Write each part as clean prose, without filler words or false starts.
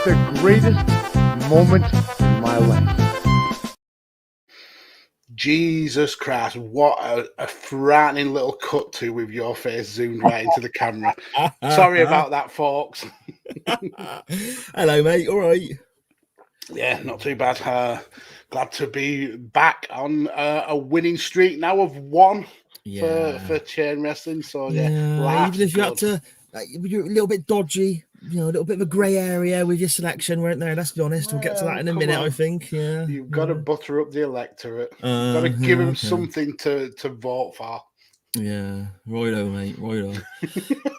the greatest moment in my life. Jesus Christ, what a frightening little cut to with your face zoomed right into the camera. Sorry about that, folks. Hello, mate. All right. Yeah, not too bad. Glad to be back on a winning streak now of one for chain wrestling. So, even if you had to, you're a little bit dodgy, a little bit of a grey area with your selection, weren't there? Let's be honest. We'll get to that in a minute, I think. Yeah, you've got to butter up the electorate. You've got to give them something to vote for. Yeah, righto, mate, righto.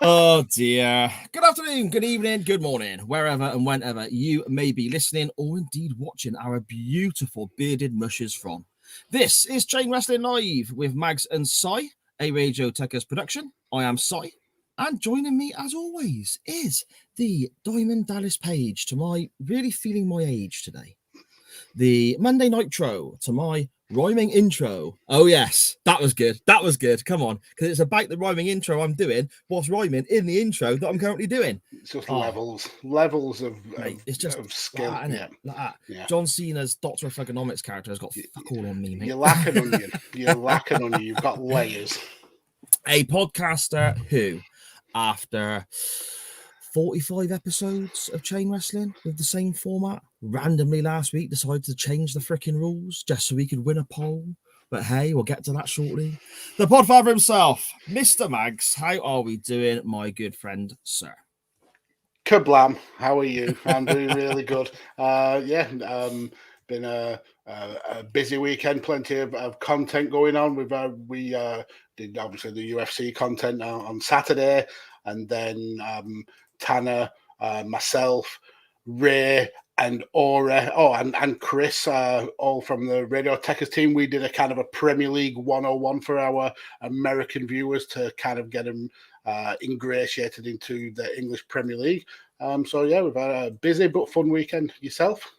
Oh, dear. Good afternoon, good evening, good morning, wherever and whenever you may be listening or indeed watching our beautiful bearded mushes from. This is Chain Wrestling Live with Mags and Cy, a Radio Tekkers production. I am Cy, and joining me, as always, is the Diamond Dallas Page to my really feeling my age today. The Monday Nitro to my rhyming intro. Oh, yes, that was good. That was good. Come on, because it's about the rhyming intro I'm doing whilst rhyming in the intro that I'm currently doing. It's just levels of it's just of skill. That, isn't it? Like that. Yeah. John Cena's Dr. Thugonomics character has got fuck all on me, mate. You lack an onion. You lack an onion. You've got layers. A podcaster who, after 45 episodes of chain wrestling with the same format, randomly last week decided to change the freaking rules just so we could win a poll. But hey, we'll get to that shortly. The podfather himself, Mr. Mags. How are we doing, my good friend, sir? Kablam. How are you? I'm doing really good. Been a busy weekend, plenty of content going on. We did obviously the UFC content on Saturday, and then Tanner, myself, Ray, and Ora, and Chris, all from the Radio Tekkers team. We did a kind of a Premier League 101 for our American viewers to kind of get them ingratiated into the English Premier League. We've had a busy but fun weekend. Yourself?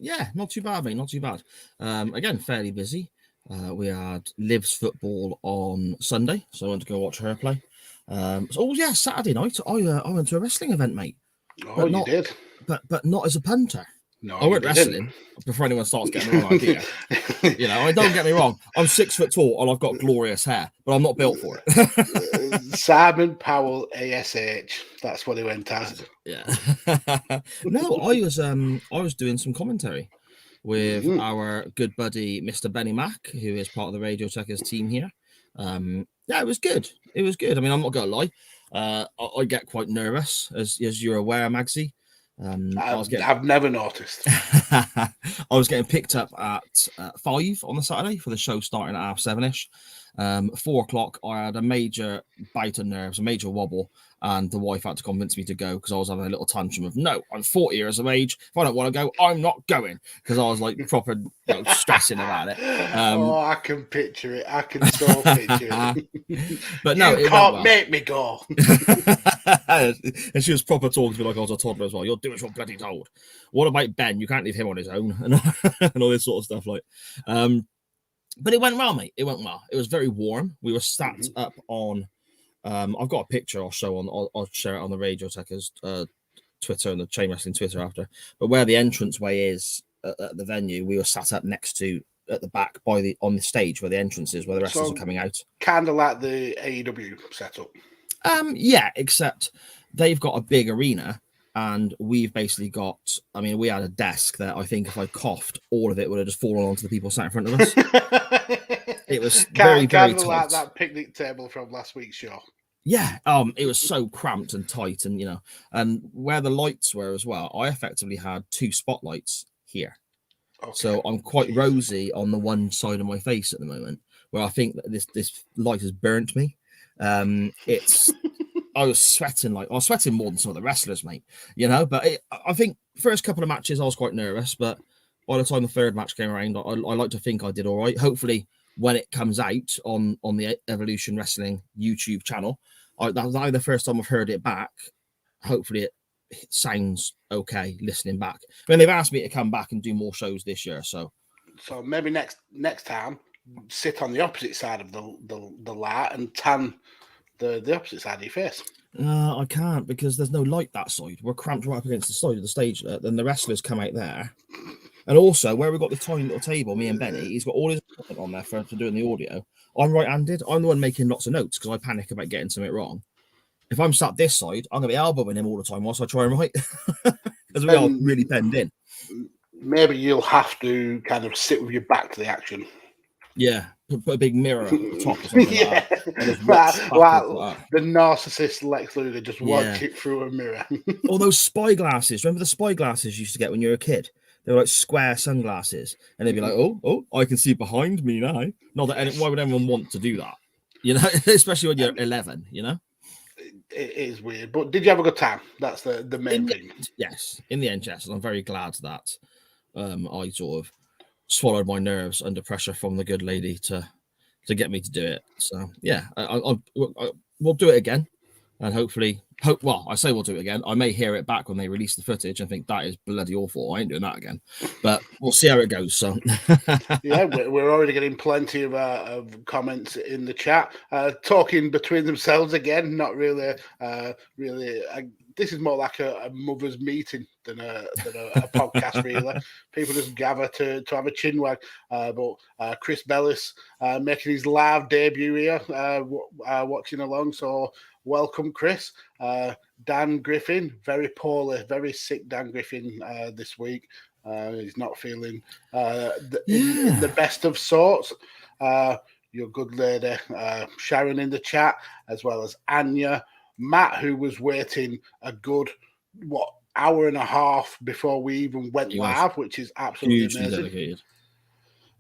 Yeah, not too bad, mate. Not too bad. Again, fairly busy. We had Liv's football on Sunday, so I went to go watch her play. Saturday night I went to a wrestling event, mate. Oh, you did? But not as a punter. No, I went wrestling before anyone starts getting the wrong idea. Don't get me wrong. I'm 6 foot tall and I've got glorious hair, but I'm not built for it. Simon Powell, ASH. That's what he went as. Yeah. No, I was doing some commentary with our good buddy Mr. Benny Mack, who is part of the Radio Tekkers team here. It was good. It was good. I mean, I'm not gonna lie. I get quite nervous, as you're aware, Magsy. I've never noticed. I was getting picked up at 5 on the Saturday for the show starting at 7:30ish. 4 o'clock, I had a major bout of nerves, a major wobble, and the wife had to convince me to go because I was having a little tantrum of, no, I'm 40 years of age. If I don't want to go, I'm not going, because I was like proper stressing about it. I can picture it. I can so picture it. But no, you can't make me go. And she was proper talking to me like I was a toddler as well. You'll do as you're bloody told. What about Ben? You can't leave him on his own, and all this sort of stuff. But it went well, mate. It went well. It was very warm. We were sat up on. I've got a picture I'll show on. I'll share it on the Radio Tekkers Twitter and the Chain Wrestling Twitter after. But where the entranceway is at the venue, we were sat up next to at the back on the stage where the entrance is, where the wrestlers are coming out. Kind of like the AEW setup. Yeah, except they've got a big arena. And we've basically got, we had a desk that I think if I coughed, all of it would have just fallen onto the people sat in front of us. It was very tight. Like that picnic table from last week's show. Yeah, it was so cramped and tight, and and where the lights were as well, I effectively had 2 spotlights here. Okay. So I'm quite rosy on the one side of my face at the moment, where I think that this light has burnt me. I was sweating more than some of the wrestlers, mate. But I think first couple of matches I was quite nervous, but by the time the third match came around, I like to think I did all right. Hopefully, when it comes out on the Evolution Wrestling YouTube channel, that's the first time I've heard it back. Hopefully, it sounds okay listening back. They've asked me to come back and do more shows this year, so maybe next time sit on the opposite side of the light and tan the opposite side of your face. I can't because there's no light that side. We're cramped right up against the side of the stage. Then the wrestlers come out there. And also, where we've got the tiny little table, me and Benny, he's got all his equipment on there for doing the audio. I'm right-handed. I'm the one making lots of notes because I panic about getting something wrong. If I'm sat this side, I'm going to be elbowing him all the time whilst I try and write. Because we are really penned in. Maybe you'll have to kind of sit with your back to the action. Yeah, put a big mirror up at the top or something yeah. like that. The narcissist Lex Luthor just watch it through a mirror. All those spy glasses. Remember the spy glasses you used to get when you were a kid? They were like square sunglasses. And they'd be like, oh, I can see behind me now. Not that why would anyone want to do that? You know, especially when you're 11, you know? It is weird. But did you have a good time? That's the main thing. Yes, in the end, yes. And I'm very glad that I sort of swallowed my nerves under pressure from the good lady to get me to do it. So yeah, we'll do it again, and hopefully, I say we'll do it again. I may hear it back when they release the footage and think that is bloody awful. I ain't doing that again, but we'll see how it goes. So yeah, we're already getting plenty of comments in the chat, talking between themselves again. Not really, this is more like a mother's meeting than a podcast, really. People just gather to have a chinwag. But Chris Bellis making his live debut here, watching along. So welcome, Chris. Dan Griffin, very poorly, very sick Dan Griffin this week. He's not feeling in the best of sorts. Your good lady, Sharon in the chat, as well as Anya. Matt, who was waiting a good, hour and a half before we even went live, which is absolutely amazing. Dedicated.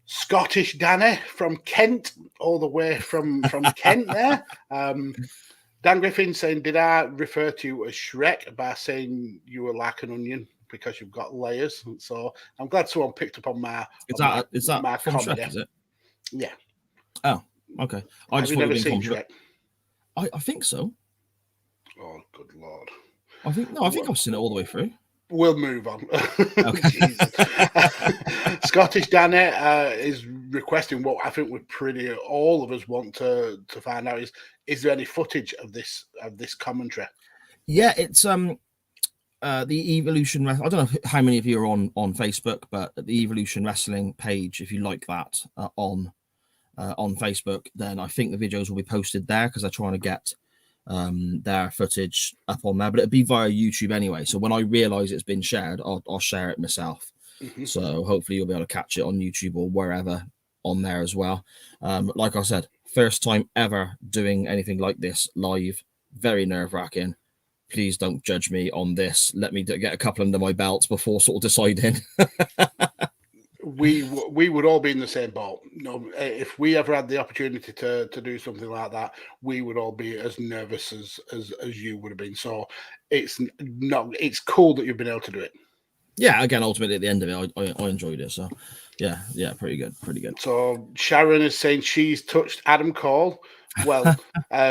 Scottish Danny from Kent, all the way from Kent there. Dan Griffin saying, did I refer to you as Shrek by saying you were like an onion because you've got layers? So I'm glad someone picked up on my Is that my from comedy. Shrek, is it? Yeah. Oh, okay. Have you never seen Shrek? I think so. Oh, good Lord. I think I've seen it all the way through. We'll move on. Okay. Scottish Danny is requesting what I think all of us want to find out is there any footage of this commentary? Yeah, it's the Evolution. I don't know how many of you are on Facebook, but the Evolution Wrestling page, if you like that on Facebook, then I think the videos will be posted there because they're trying to get their footage up on there, but it'll be via YouTube anyway. So when I realize it's been shared, I'll share it myself. Mm-hmm. So hopefully you'll be able to catch it on YouTube or wherever on there as well. Like I said, first time ever doing anything like this live, very nerve-wracking. Please don't judge me on this. Let me get a couple under my belts before sort of deciding. We would all be in the same boat. No, if we ever had the opportunity to do something like that, we would all be as nervous as you would have been. So it's cool that you've been able to do it. Yeah, again, ultimately at the end of it, I enjoyed it. So yeah, pretty good. So Sharon is saying she's touched Adam Cole. Well,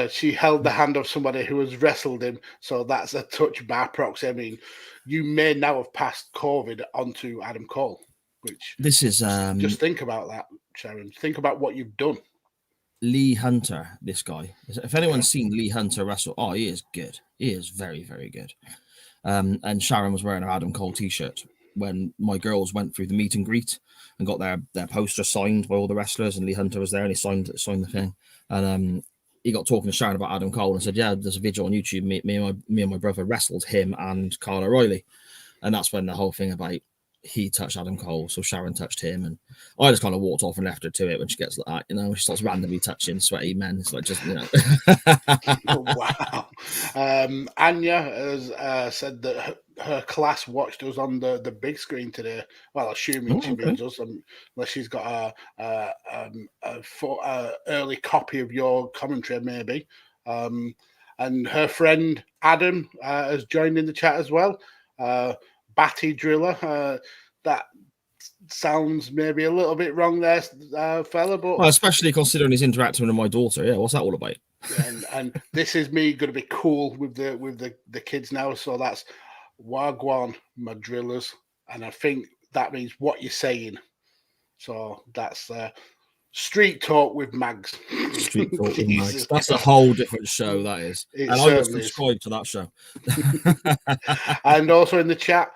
she held the hand of somebody who has wrestled him, so that's a touch by proxy. I mean, you may now have passed COVID onto Adam Cole. Which this is just think about that, Sharon. Think about what you've done. Lee Hunter, this guy. If anyone's seen Lee Hunter wrestle, he is good. He is very, very good. And Sharon was wearing her Adam Cole t-shirt when my girls went through the meet and greet and got their poster signed by all the wrestlers, and Lee Hunter was there and he signed the thing. And he got talking to Sharon about Adam Cole and said, "Yeah, there's a video on YouTube. Me and my brother wrestled him and Kyle O'Reilly," and that's when the whole thing about he touched Adam Cole, so Sharon touched him, and I just kind of walked off and left her to it when she gets like that, she starts randomly touching sweaty men. It's like, just, Wow. Anya has said that her class watched us on the big screen today. Well, assuming she means us, unless she's got a early copy of your commentary, maybe. And her friend Adam has joined in the chat as well. Batty Driller, that sounds maybe a little bit wrong there, fella. But especially considering he's interacting with my daughter. Yeah, what's that all about? And this is me going to be cool with the kids now. So that's Wagwan, my drillers, and I think that means what you're saying. So that's Street Talk with Mags. Street Talk with Mags. Jesus That's a Christ. whole different show, that is. It And I would certainly is. subscribe to that show. And also in the chat,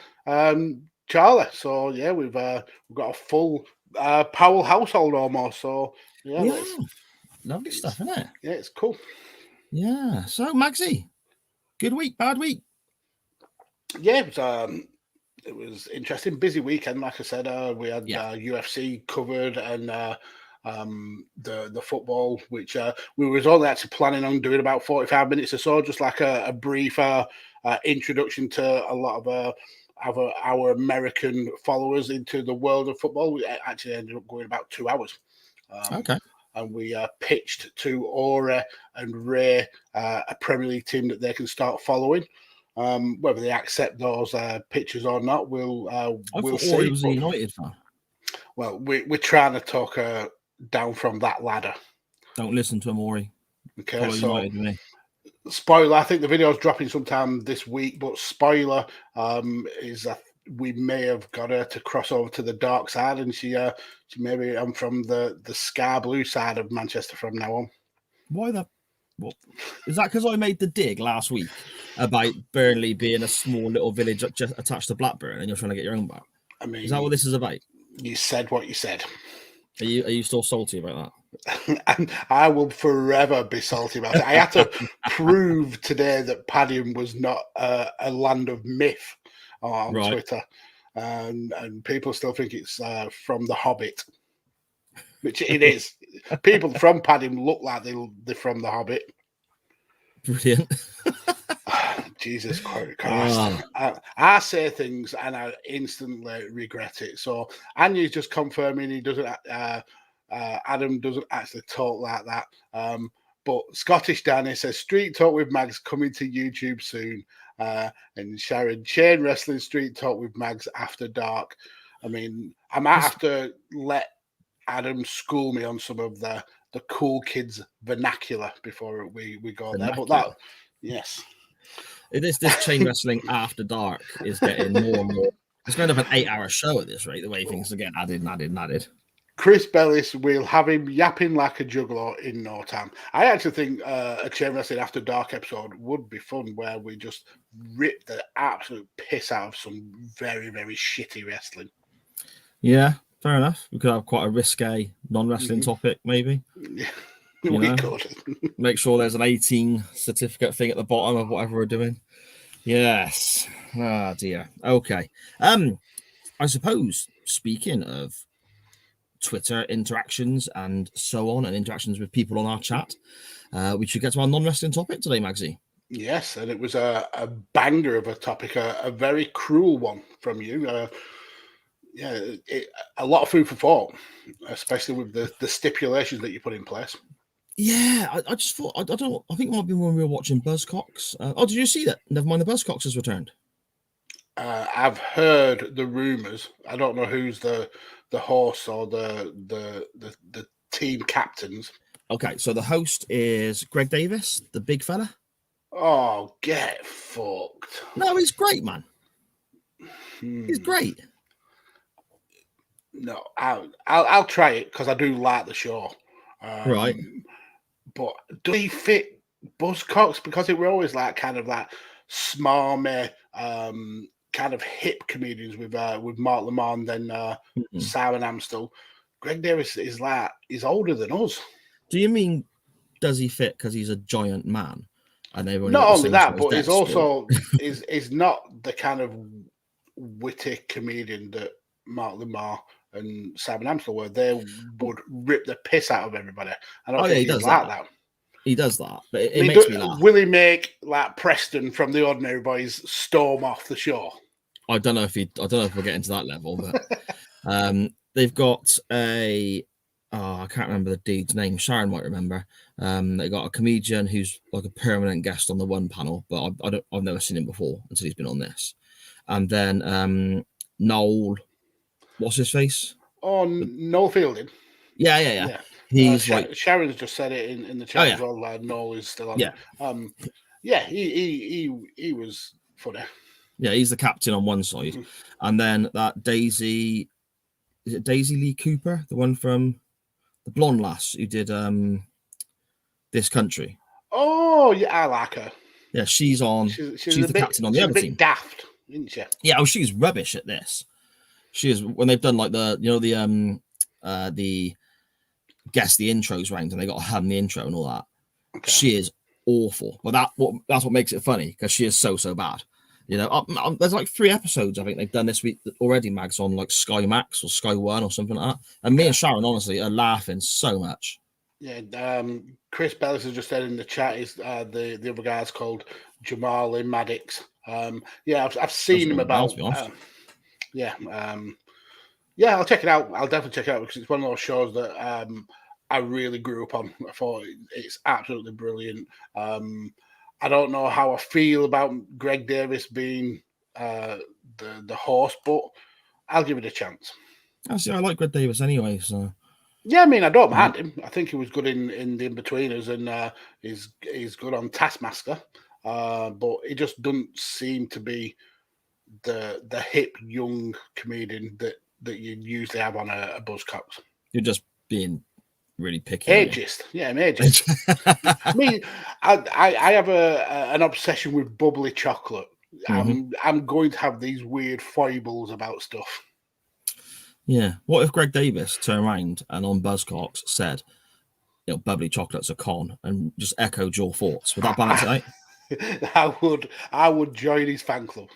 Charlie. So yeah, we've got a full Powell household almost. So yeah. Lovely stuff, isn't it? Yeah, it's cool. Yeah. So Magsy, good week, bad week? Yeah, it was interesting, busy weekend. Like I said, we had UFC covered and the football, which we was only actually planning on doing about 45 minutes or so, just like a brief introduction to a lot of our American followers into the world of football. We actually ended up going about 2 hours. Okay. And we pitched to Ora and Ray a Premier League team that they can start following. Whether they accept those pictures or not, we'll see. Ori was a United fan. Well, we're trying to talk down from that ladder. Don't listen to him, Ori. Okay, Follow so United with me. Spoiler, I think the video is dropping sometime this week, but spoiler is that we may have got her to cross over to the dark side, and she maybe I'm from the sky blue side of Manchester from now on. Why the? What is that? Because I made the dig last week about Burnley being a small little village just attached to Blackburn, and you're trying to get your own back. I mean, is that what this is about? You said what you said. Are you still salty about that? And I will forever be salty about it. I had to prove today that Padding was not a land of myth on Twitter, and people still think it's from The Hobbit, which it is. People from Padding look like they're from The Hobbit. Brilliant. Jesus Christ. I say things and I instantly regret it. So Anya's just confirming he doesn't Adam doesn't actually talk like that. But Scottish Danny says Street Talk with Mags coming to YouTube soon. And Sharon, Chain Wrestling Street Talk with Mags after dark. I mean, I might have to let Adam school me on some of the cool kids vernacular before we go there. But that, yes. This chain wrestling after dark is getting more and more. It's going to have an 8-hour show at this rate, the way things are getting added. Chris Bellis will have him yapping like a juggler in no time. I actually think a chain wrestling after dark episode would be fun, where we just rip the absolute piss out of some very, very shitty wrestling. Yeah, fair enough. We could have quite a risque non-wrestling topic, maybe. Yeah. We could. Make sure there's an 18 certificate thing at the bottom of whatever we're doing. Yes. Ah, dear. Okay. I suppose, speaking of Twitter interactions and so on, and interactions with people on our chat, we should get to our non-wrestling topic today, Magsy. Yes, and it was a banger of a topic, a very cruel one from you. A lot of food for thought, especially with the stipulations that you put in place. Yeah, I just thought, I don't know, I think it might be when we were watching Buzzcocks. Did you see that? Never mind, the Buzzcocks has returned. I've heard the rumours. I don't know who's the host or the team captains. Okay, so the host is Greg Davis, the big fella. Oh, get fucked. No, he's great, man. He's great. No, I'll try it because I do like the show. Right. But do he fit Buzzcocks? Because it were always like kind of like smarmy, kind of hip comedians with Mark Lamont and Simon Amstel. Greg Davis is like, he's older than us. Do you mean, does he fit because he's a giant man? And they've not only that, but he's also is not the kind of witty comedian that Mark Lamont and Simon Amstel were. They would rip the piss out of everybody. I don't think he does like that. He does that, but it makes me laugh. Will he make like Preston from the Ordinary Boys storm off the show? I don't know if we're getting to that level, but they've got I can't remember the dude's name. Sharon might remember. They got a comedian who's like a permanent guest on the one panel, but I've never seen him before until he's been on this. And then Noel, what's his face? Oh, Noel Fielding. Yeah. He's like Sharon's just said it in the chat as well. Noel is still on. Yeah. He was funny. Yeah, he's the captain on one side, and then that Daisy, is it Daisy Lee Cooper, the one from the blonde lass who did This Country. Oh, yeah, I like her. Yeah, she's on. She's the captain on the other team. Daft, isn't she? Yeah, oh, she's rubbish at this. She is when they've done like the guess the intros round and they got to hum the intro and all that. Okay. She is awful, but that's what makes it funny because she is so bad. You know, there's like 3 episodes I think they've done this week already, Mags, on like Sky Max or Sky One or something like that. And me and Sharon honestly are laughing so much. Yeah, Chris Bellis has just said in the chat is the other guy's called Jamal Maddox. Yeah, I've seen him about. Yeah, I'll check it out. I'll definitely check it out because it's one of those shows that I really grew up on. I thought it's absolutely brilliant. I don't know how I feel about Greg Davis being the host, but I'll give it a chance. I like Greg Davis anyway, so. Yeah, I mean, I don't mind him. I think he was good in the In-Betweeners and he's good on Taskmaster. But he just doesn't seem to be the hip young comedian that you usually have on a Buzzcocks. You're just being really picky. Ageist. Yeah, I'm ageist. I mean, I have an obsession with bubbly chocolate. Mm-hmm. I'm going to have these weird foibles about stuff. Yeah. What if Greg Davis turned around and on Buzzcocks said, you know, bubbly chocolate's a con and just echoed your thoughts? Would that balance it out? I would join his fan club.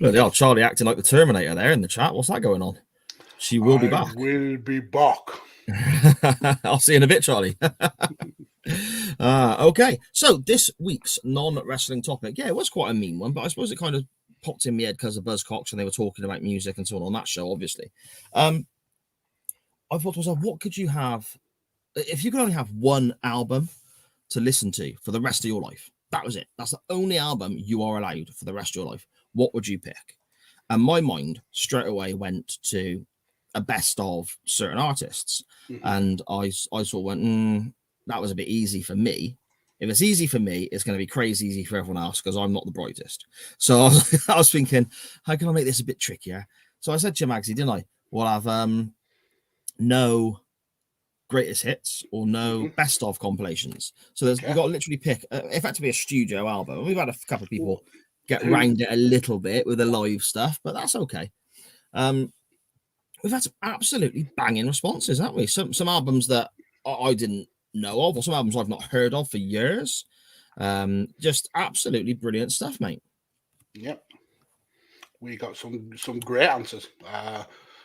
Bloody hell, Charlie acting like the Terminator there in the chat. What's that going on? She will be back. Will be back. I'll see you in a bit, Charlie. Okay. So this week's non-wrestling topic, yeah, it was quite a mean one, but I suppose it kind of popped in my head because of Buzzcocks and they were talking about music and so on that show, obviously. I thought to myself, what could you have if you could only have one album to listen to for the rest of your life? That was it. That's the only album you are allowed for the rest of your life. What would you pick? And my mind straight away went to a best of certain artists. Mm-hmm. And I sort of went, that was a bit easy for me. If it's easy for me, it's going to be crazy easy for everyone else because I'm not the brightest. So I was thinking, how can I make this a bit trickier? So I said to you, Magsy, didn't I? We'll have no greatest hits or no best of compilations. So you've got to literally pick effectively a studio album. We've had a couple of people get round it a little bit with the live stuff, but that's okay. We've had some absolutely banging responses, haven't we? Some albums that I didn't know of, or some albums I've not heard of for years. Just absolutely brilliant stuff, mate. Yep. We got some great answers.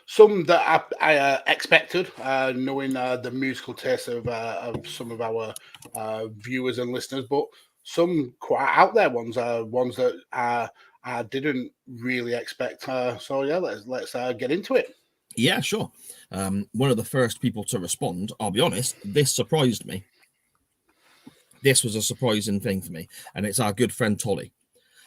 Some that I expected, knowing the musical taste of some of our viewers and listeners, but some quite out there ones that I didn't really expect. So yeah, let's get into it. Yeah, sure. One of the first people to respond, I'll be honest, this surprised me. This was a surprising thing for me, and it's our good friend Tolly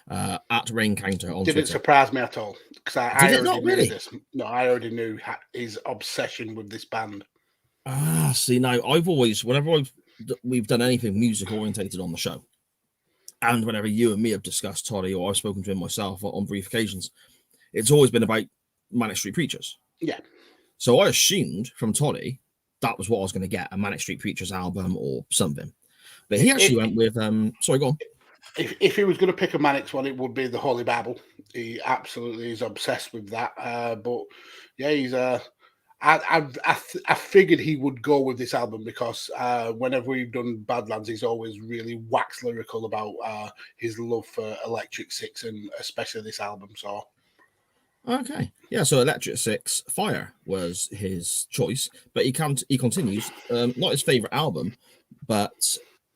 at Rain Counter on Twitter. Didn't surprise me at all because I already knew this. No, I already knew his obsession with this band. See, now whenever we've done anything music orientated on the show, and whenever you and me have discussed Tolly or I've spoken to him myself on brief occasions, it's always been about Manic Street Preachers. Yeah. So I assumed from Tolly that was what I was going to get, a Manic Street Preachers album or something. But he actually went with sorry, go on. If he was going to pick a Manics one, it would be the Holy Bible. He absolutely is obsessed with that. But yeah, he's I figured he would go with this album because whenever we've done Badlands, he's always really wax lyrical about his love for Electric Six and especially this album. So okay, yeah. So Electric Six Fire was his choice, but he continues not his favorite album, but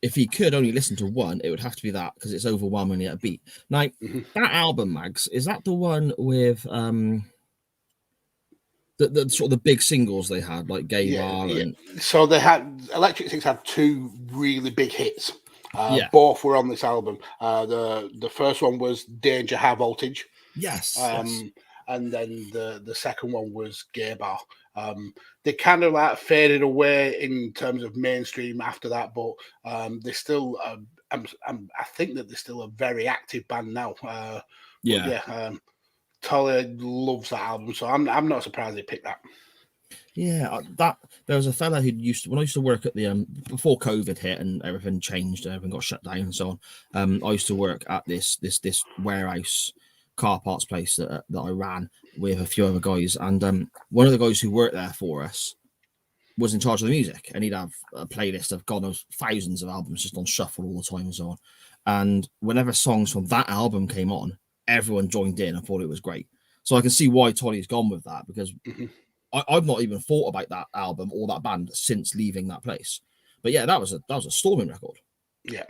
if he could only listen to one, it would have to be that because it's overwhelmingly upbeat. Now, that album, Mags, is that the one with the sort of the big singles they had, like Gay Bar? Yeah. So they had Electric Six had 2 really big hits. Both were on this album. The first one was Danger High Voltage. Yes. And then the second one was Gay Bar. They kind of like faded away in terms of mainstream after that, but they're still. I think that they're still a very active band now. Yeah. Tolly loves that album, so I'm not surprised they picked that. Yeah, there was a fella who when I used to work at the before COVID hit and everything changed, everything got shut down and so on. I used to work at this warehouse car parts place that I ran with a few other guys, and one of the guys who worked there for us was in charge of the music, and he'd have a playlist of God knows thousands of albums just on shuffle all the time and so on. And whenever songs from that album came on, everyone joined in and thought it was great. So I can see why Tolly's gone with that, because I've not even thought about that album or that band since leaving that place. But yeah, that was a storming record. Yeah.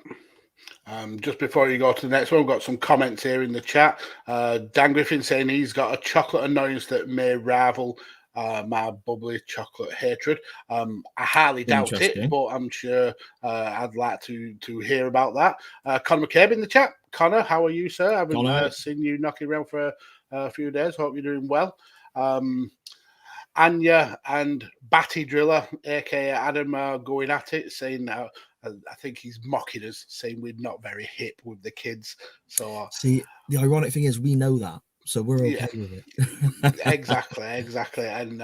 Just before you go to the next one, we've got some comments here in the chat. Dan Griffin saying he's got a chocolate annoyance that may rival my bubbly chocolate hatred. I highly doubt it, but I'm sure I'd like to hear about that. Conor Mccabe in the chat. Connor, how are you, sir? I haven't seen you knocking around for a few days. Hope you're doing well. Anya and Batty Driller, aka Adam, going at it, saying I think he's mocking us, saying we're not very hip with the kids. So see, the ironic thing is we know that, so we're okay with it. exactly. And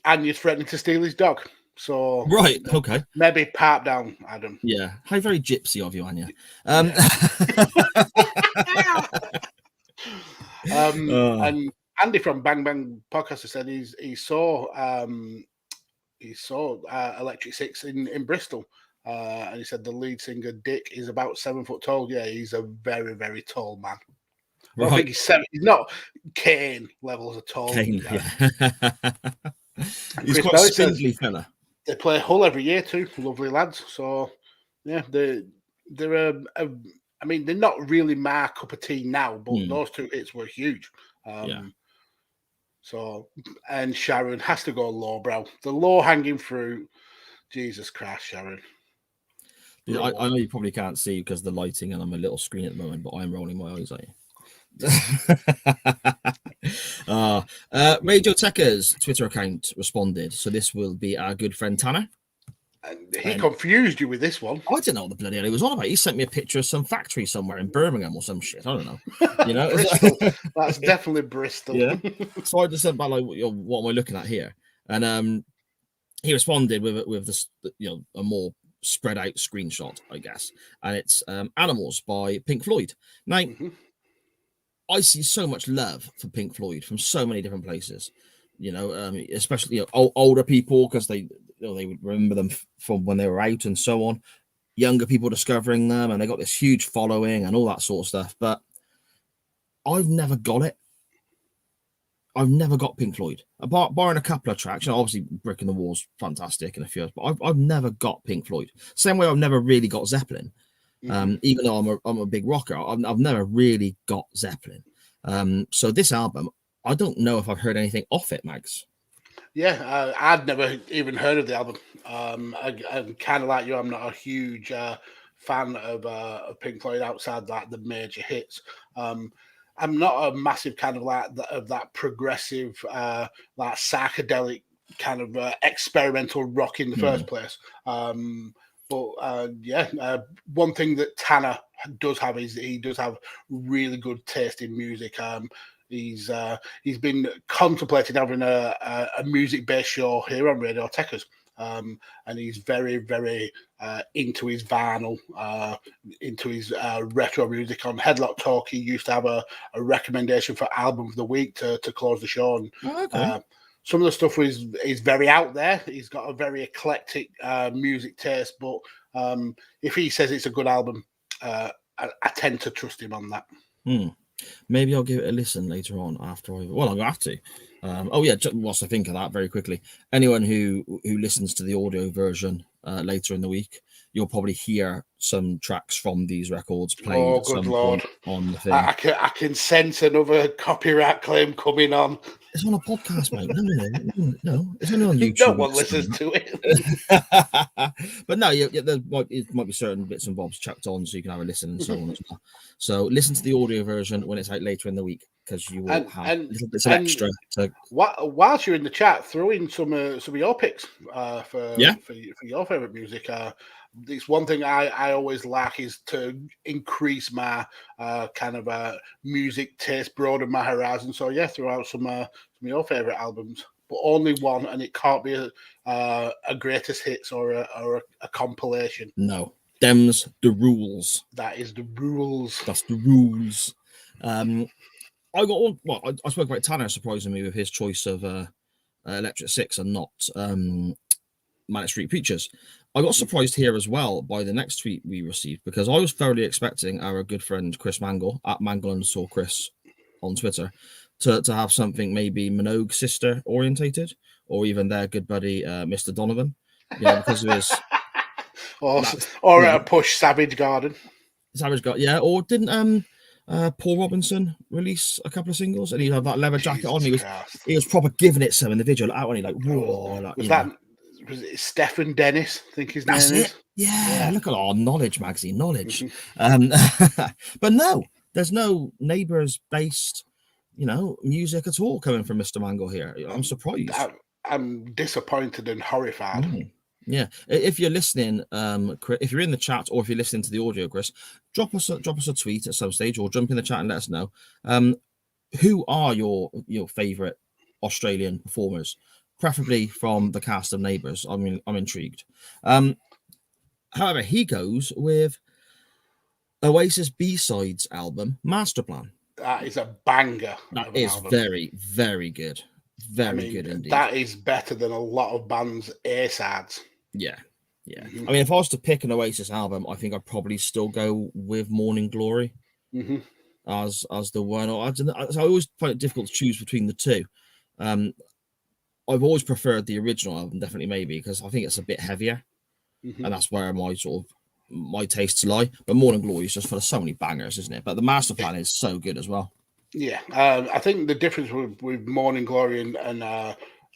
Anya's threatening to steal his dog. So right, okay, maybe park down, Adam. Yeah, how very gypsy of you, Anya. And Andy from Bang Bang Podcast has said he saw Electric Six in Bristol, and he said the lead singer Dick is about 7 foot tall. Yeah, he's a very, very tall man. Right. I think he's 7. He's not Kane levels of tall. Kane, yeah. He's quite a spindly fella. They play Hull every year too. Lovely lads. So yeah, they're I mean, they're not really my cup of tea now, but those two hits were huge. So, and Sharon has to go lowbrow. The low-hanging fruit. Jesus Christ, Sharon. Yeah, I know you probably can't see because of the lighting and I'm a little screen at the moment, but I'm rolling my eyes at you. Radio Tekkers Twitter account responded. So this will be our good friend Tanner. And he confused you with this one. I didn't know what the bloody hell he was on about. He sent me a picture of some factory somewhere in Birmingham or some shit. I don't know. You know, Bristol. That's definitely Bristol. Yeah. So I just sent back like, what am I looking at here? And he responded with this, a more spread out screenshot, I guess. And it's Animals by Pink Floyd. Now, I see so much love for Pink Floyd from so many different places. Especially older people because they would remember them from when they were out and so on. Younger people discovering them, and they got this huge following and all that sort of stuff. But I've never got it. I've never got Pink Floyd, barring a couple of tracks. Obviously, Brick in the Wall's fantastic and a few others, but I've never got Pink Floyd. Same way I've never really got Zeppelin. Even though I'm a big rocker, I've never really got Zeppelin. So this album, I don't know if I've heard anything off it, Mags. Yeah, I'd never even heard of the album. I'm kind of like you. I'm not a huge fan of Pink Floyd outside like the major hits. I'm not a massive kind of like of that progressive, like psychedelic kind of experimental rock in the first place. But one thing that Tanner does have is he does have really good taste in music. He's been contemplating having a music-based show here on Radio Tekkers, and he's very, very into his vinyl, into his retro music. On Headlock Talk, he used to have a recommendation for album of the week to close the show. And, some of the stuff is very out there. He's got a very eclectic music taste, but if he says it's a good album, I tend to trust him on that. Maybe I'll give it a listen later on after I'm going to have to. Whilst I think of that very quickly, anyone who listens to the audio version later in the week, you'll probably hear some tracks from these records played at some point on the thing. I can sense another copyright claim coming on. It's on a podcast, mate. No, it's only on YouTube. No one listens to it. But no, there might be certain bits and bobs chucked on so you can have a listen and so on as well. So listen to the audio version when it's out later in the week because you will have little bits of extra. Whilst you're in the chat, throw in some of your picks for your favourite music. it's one thing I always like is to increase my kind of music taste, broaden my horizon. So yeah, throw out some of your favorite albums, but only one, and it can't be a greatest hits or a compilation. No, them's the rules. That is the rules. That's the rules. I got on. Well, I spoke about Tanner surprising me with his choice of Electric Six and not Manic Street Preachers. I got surprised here as well by the next tweet we received, because I was thoroughly expecting our good friend Chris Mangle at Mangle_Chris on Twitter to have something maybe Minogue sister orientated, or even their good buddy Mr. Donovan, because of his or a push Savage Garden. Or didn't Paul Robinson release a couple of singles, and he had that leather jacket on. He was proper giving it some in the video, out when he whoa. Was it Stephen Dennis? I think his name is. Yeah, look at our knowledge, Magsy, knowledge. But no, there's no Neighbours based, music at all coming from Mr. Mangle here. I'm surprised. I'm disappointed and horrified. Yeah, if you're listening, if you're in the chat, or if you're listening to the audio, Chris, drop us a tweet at some stage, or jump in the chat and let us know. Who are your favorite Australian performers, preferably from the cast of Neighbours? I'm intrigued. However, he goes with Oasis B-sides album Masterplan. That is a banger. That is very, very good. Very good indeed. That is better than a lot of bands' A-sides. Yeah. I mean, if I was to pick an Oasis album, I think I'd probably still go with Morning Glory as the one. I always find it difficult to choose between the two. I've always preferred the original album, definitely, maybe, because I think it's a bit heavier, and that's where my tastes lie. But Morning Glory is just full of so many bangers, isn't it? But the Masterplan is so good as well. Yeah, I think the difference with Morning Glory and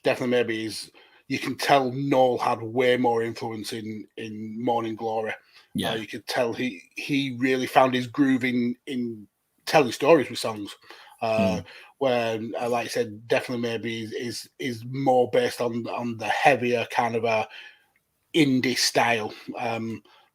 definitely maybe is you can tell Noel had way more influence in Morning Glory. Yeah, you could tell he really found his groove in telling stories with songs. Where, like I said, definitely maybe is more based on the heavier kind of a indie style.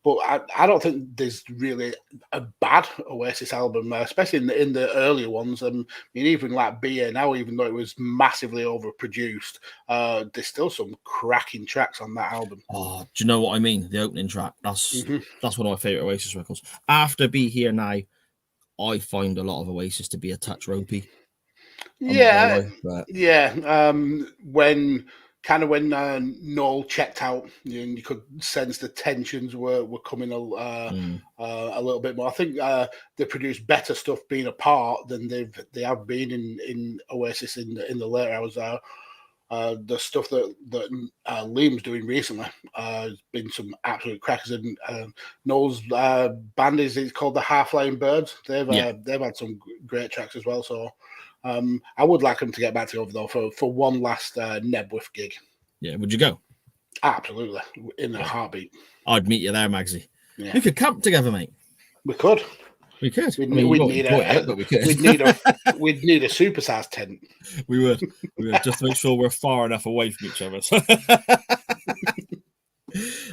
But I don't think there's really a bad Oasis album, especially in the earlier ones. I mean, even like BA now, even though it was massively overproduced, there's still some cracking tracks on that album. Oh, do you know what I mean? The opening track, that's one of my favourite Oasis records. After Be Here Now, I find a lot of Oasis to be a touch ropey. When Noel checked out, you could sense the tensions were coming a little bit more. I think they produced better stuff being apart than they have been in Oasis in the later hours. The stuff that Liam's doing recently has been some absolute crackers. And Noel's band is called the Half Flying Birds. They've had some great tracks as well. So. I would like them to get back together though for one last Nebworth gig. Yeah, would you go? Absolutely, in a heartbeat. I'd meet you there, Magsy. Yeah. We could camp together, mate. We could. We'd need a supersize tent. We would just to make sure we're far enough away from each other.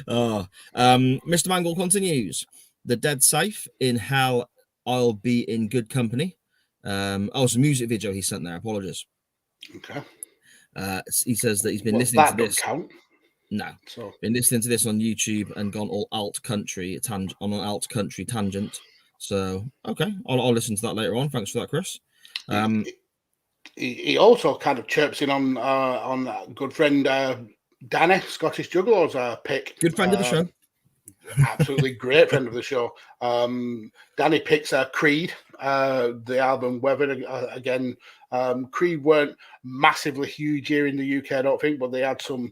Mr. Mangle continues. The Dead Safe, In Hell I'll Be in Good Company. It's a music video he sent there. Apologies. Okay. He says that he's been listening to this. Count. No. Been listening to this on YouTube and gone all alt country on an alt country tangent. So okay, I'll listen to that later on. Thanks for that, Chris. He also kind of chirps in on good friend Danny, Scottish Juggalos pick. Good friend of the show. Absolutely great friend of the show. Danny picks Creed, the album Weather again. Creed weren't massively huge here in the UK, I don't think, but they had some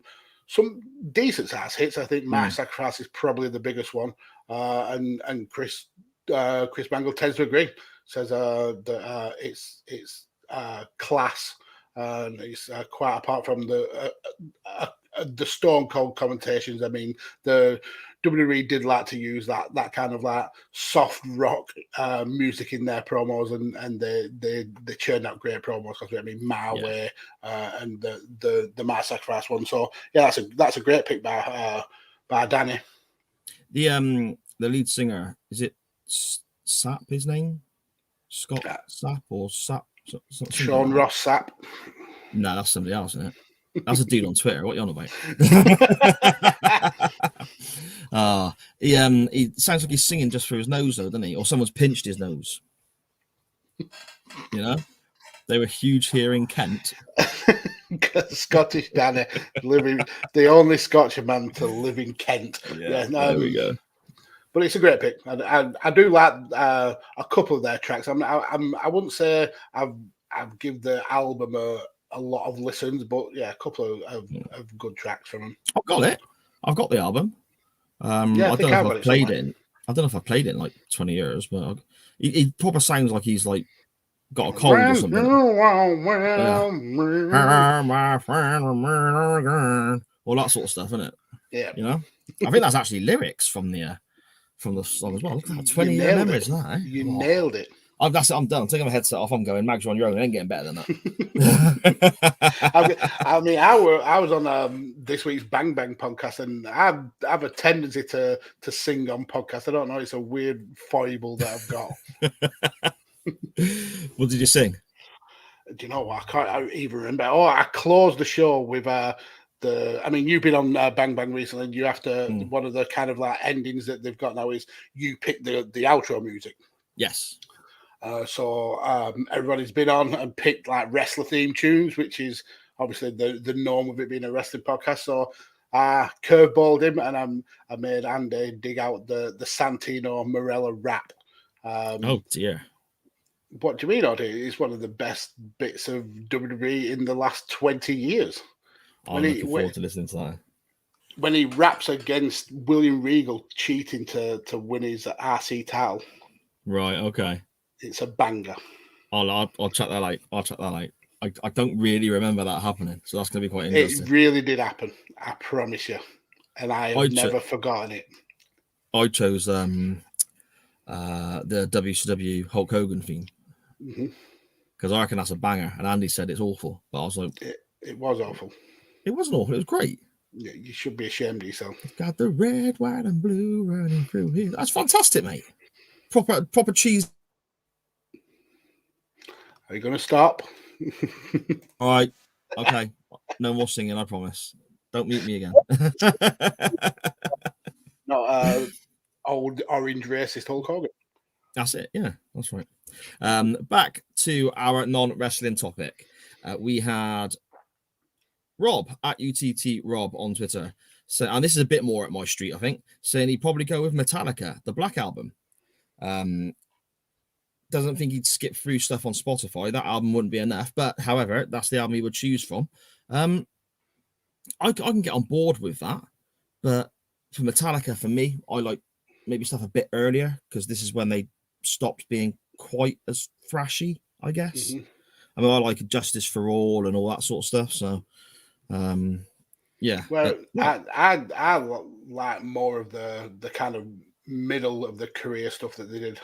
decent size hits. I think My Sacrifice is probably the biggest one. And Chris Mangle tends to agree. Says that it's class. And it's quite apart from the Stone Cold commentations. I mean, the WWE did like to use that kind of like soft rock music in their promos, and they churned out great promos. Because I mean, My Way and the My Sacrifice one. So yeah, that's a great pick by Danny. The lead singer, is it Sapp? His name, Scott Sapp or Sapp? Sean like Ross Sapp. No, that's somebody else, isn't it? That's a dude on Twitter. What are you on about? He sounds like he's singing just through his nose, though, doesn't he? Or someone's pinched his nose. You know, they were huge here in Kent. Scottish Danny, the only Scottish man to live in Kent. Yeah, there we go. But it's a great pick. I do like a couple of their tracks. I wouldn't say I've given the album a lot of listens, but yeah, a couple of good tracks from them. I've got it. I've got the album. I don't know if I've played it. I don't know if I played it in like 20 years, but he proper sounds like he's like got a cold or something. All that sort of stuff, isn't it? Yeah. You know, I think that's actually lyrics from the song as well. Look at that 20-year memories, that. You nailed it. That's it. I'm done. I'm taking my headset off. I'm going. Mags, you're on your own. It ain't getting better than that. I was on this week's Bang Bang podcast, and I have a tendency to sing on podcasts. I don't know. It's a weird foible that I've got. What did you sing? Do you know what? I can't even remember. Oh, I closed the show with you've been on Bang Bang recently, and you have to one of the kind of like endings that they've got now is you pick the outro music. Yes. So everybody's been on and picked like wrestler theme tunes, which is obviously the norm of it being a wrestling podcast. So I curveballed him, and I made Andy dig out the Santino Marella rap. Oh dear. What do you mean, Oddie? It's one of the best bits of WWE in the last 20 years. I'm looking forward to listening to that. When he raps against William Regal cheating to win his RC title. Right, okay. It's a banger. I'll check that out. I don't really remember that happening, so that's going to be quite interesting. It really did happen. I promise you. And I have never forgotten it. I chose the WCW Hulk Hogan theme. Because I reckon that's a banger, and Andy said it's awful, but I was like, it was awful. It wasn't awful. It was great. Yeah, you should be ashamed of yourself. It's got the red, white, and blue running through here. That's fantastic, mate. Proper cheese. Are you going to stop? All right. Okay. No more singing. I promise. Don't mute me again. Not old orange racist Hulk Hogan. That's it. Yeah, that's right. Back to our non-wrestling topic. We had Rob at UTT Rob on Twitter. So, and this is a bit more at my street, I think, saying he'd probably go with Metallica, the Black Album. Doesn't think he'd skip through stuff on Spotify. That album wouldn't be enough, but however, that's the album he would choose from. I can get on board with that, but for Metallica, for me, I like maybe stuff a bit earlier because this is when they stopped being quite as thrashy, I guess. I mean, I like Justice for All and all that sort of stuff. So, yeah. Well, I like more of the kind of middle of the career stuff that they did.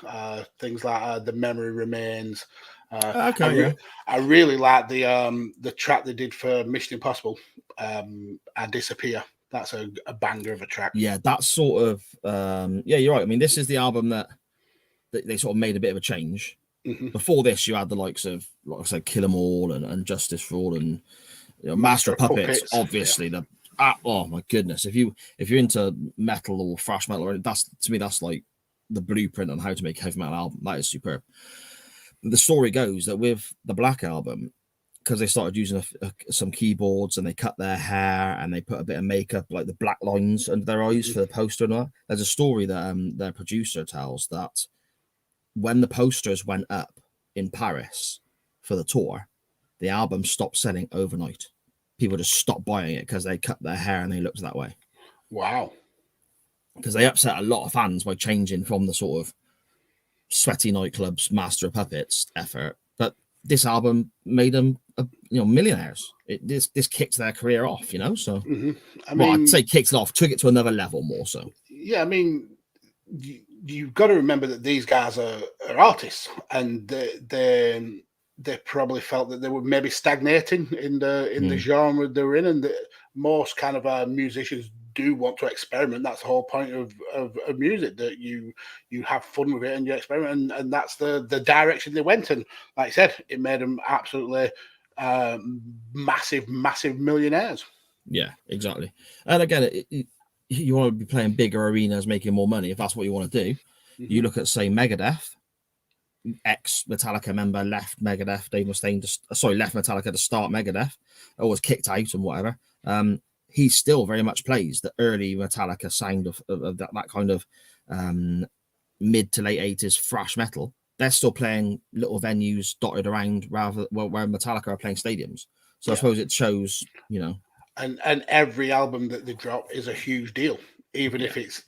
Things like The Memory Remains. I really like the track they did for Mission Impossible. I Disappear. That's a banger of a track. Yeah, that's sort of yeah, you're right. I mean, this is the album that they sort of made a bit of a change. Before this, you had the likes of, like I said, Kill 'Em All and Justice for All and Master of Puppets. Obviously, oh my goodness, if you're into metal or thrash metal, that's to me that's like the blueprint on how to make a heavy metal album. That is superb. The story goes that with the Black Album, because they started using some keyboards and they cut their hair and they put a bit of makeup, like the black lines under their eyes for the poster and all that. There's a story that their producer tells that when the posters went up in Paris for the tour, the album stopped selling overnight. People just stopped buying it because they cut their hair and they looked that way. Wow. Because they upset a lot of fans by changing from the sort of sweaty nightclubs, Master of Puppets effort. But this album made them, millionaires. This kicked their career off, So, I'd say kicked it off, took it to another level more so. Yeah, I mean, you've got to remember that these guys are artists, and they probably felt that they were maybe stagnating in the genre they were in, and most kind of musicians do want to experiment. That's the whole point of music, that you have fun with it and you experiment, and that's the direction they went. And like I said, it made them absolutely massive millionaires. Yeah, exactly. And again, you want to be playing bigger arenas, making more money. If that's what you want to do, you look at, say, Megadeth. Ex-Metallica member left Megadeth. Dave Mustaine left Metallica to start Megadeth, or was kicked out and whatever. He still very much plays the early Metallica sound of that kind of mid to late 80s thrash metal. They're still playing little venues dotted around where Metallica are playing stadiums. So I suppose it shows, And every album that they drop is a huge deal, even if it's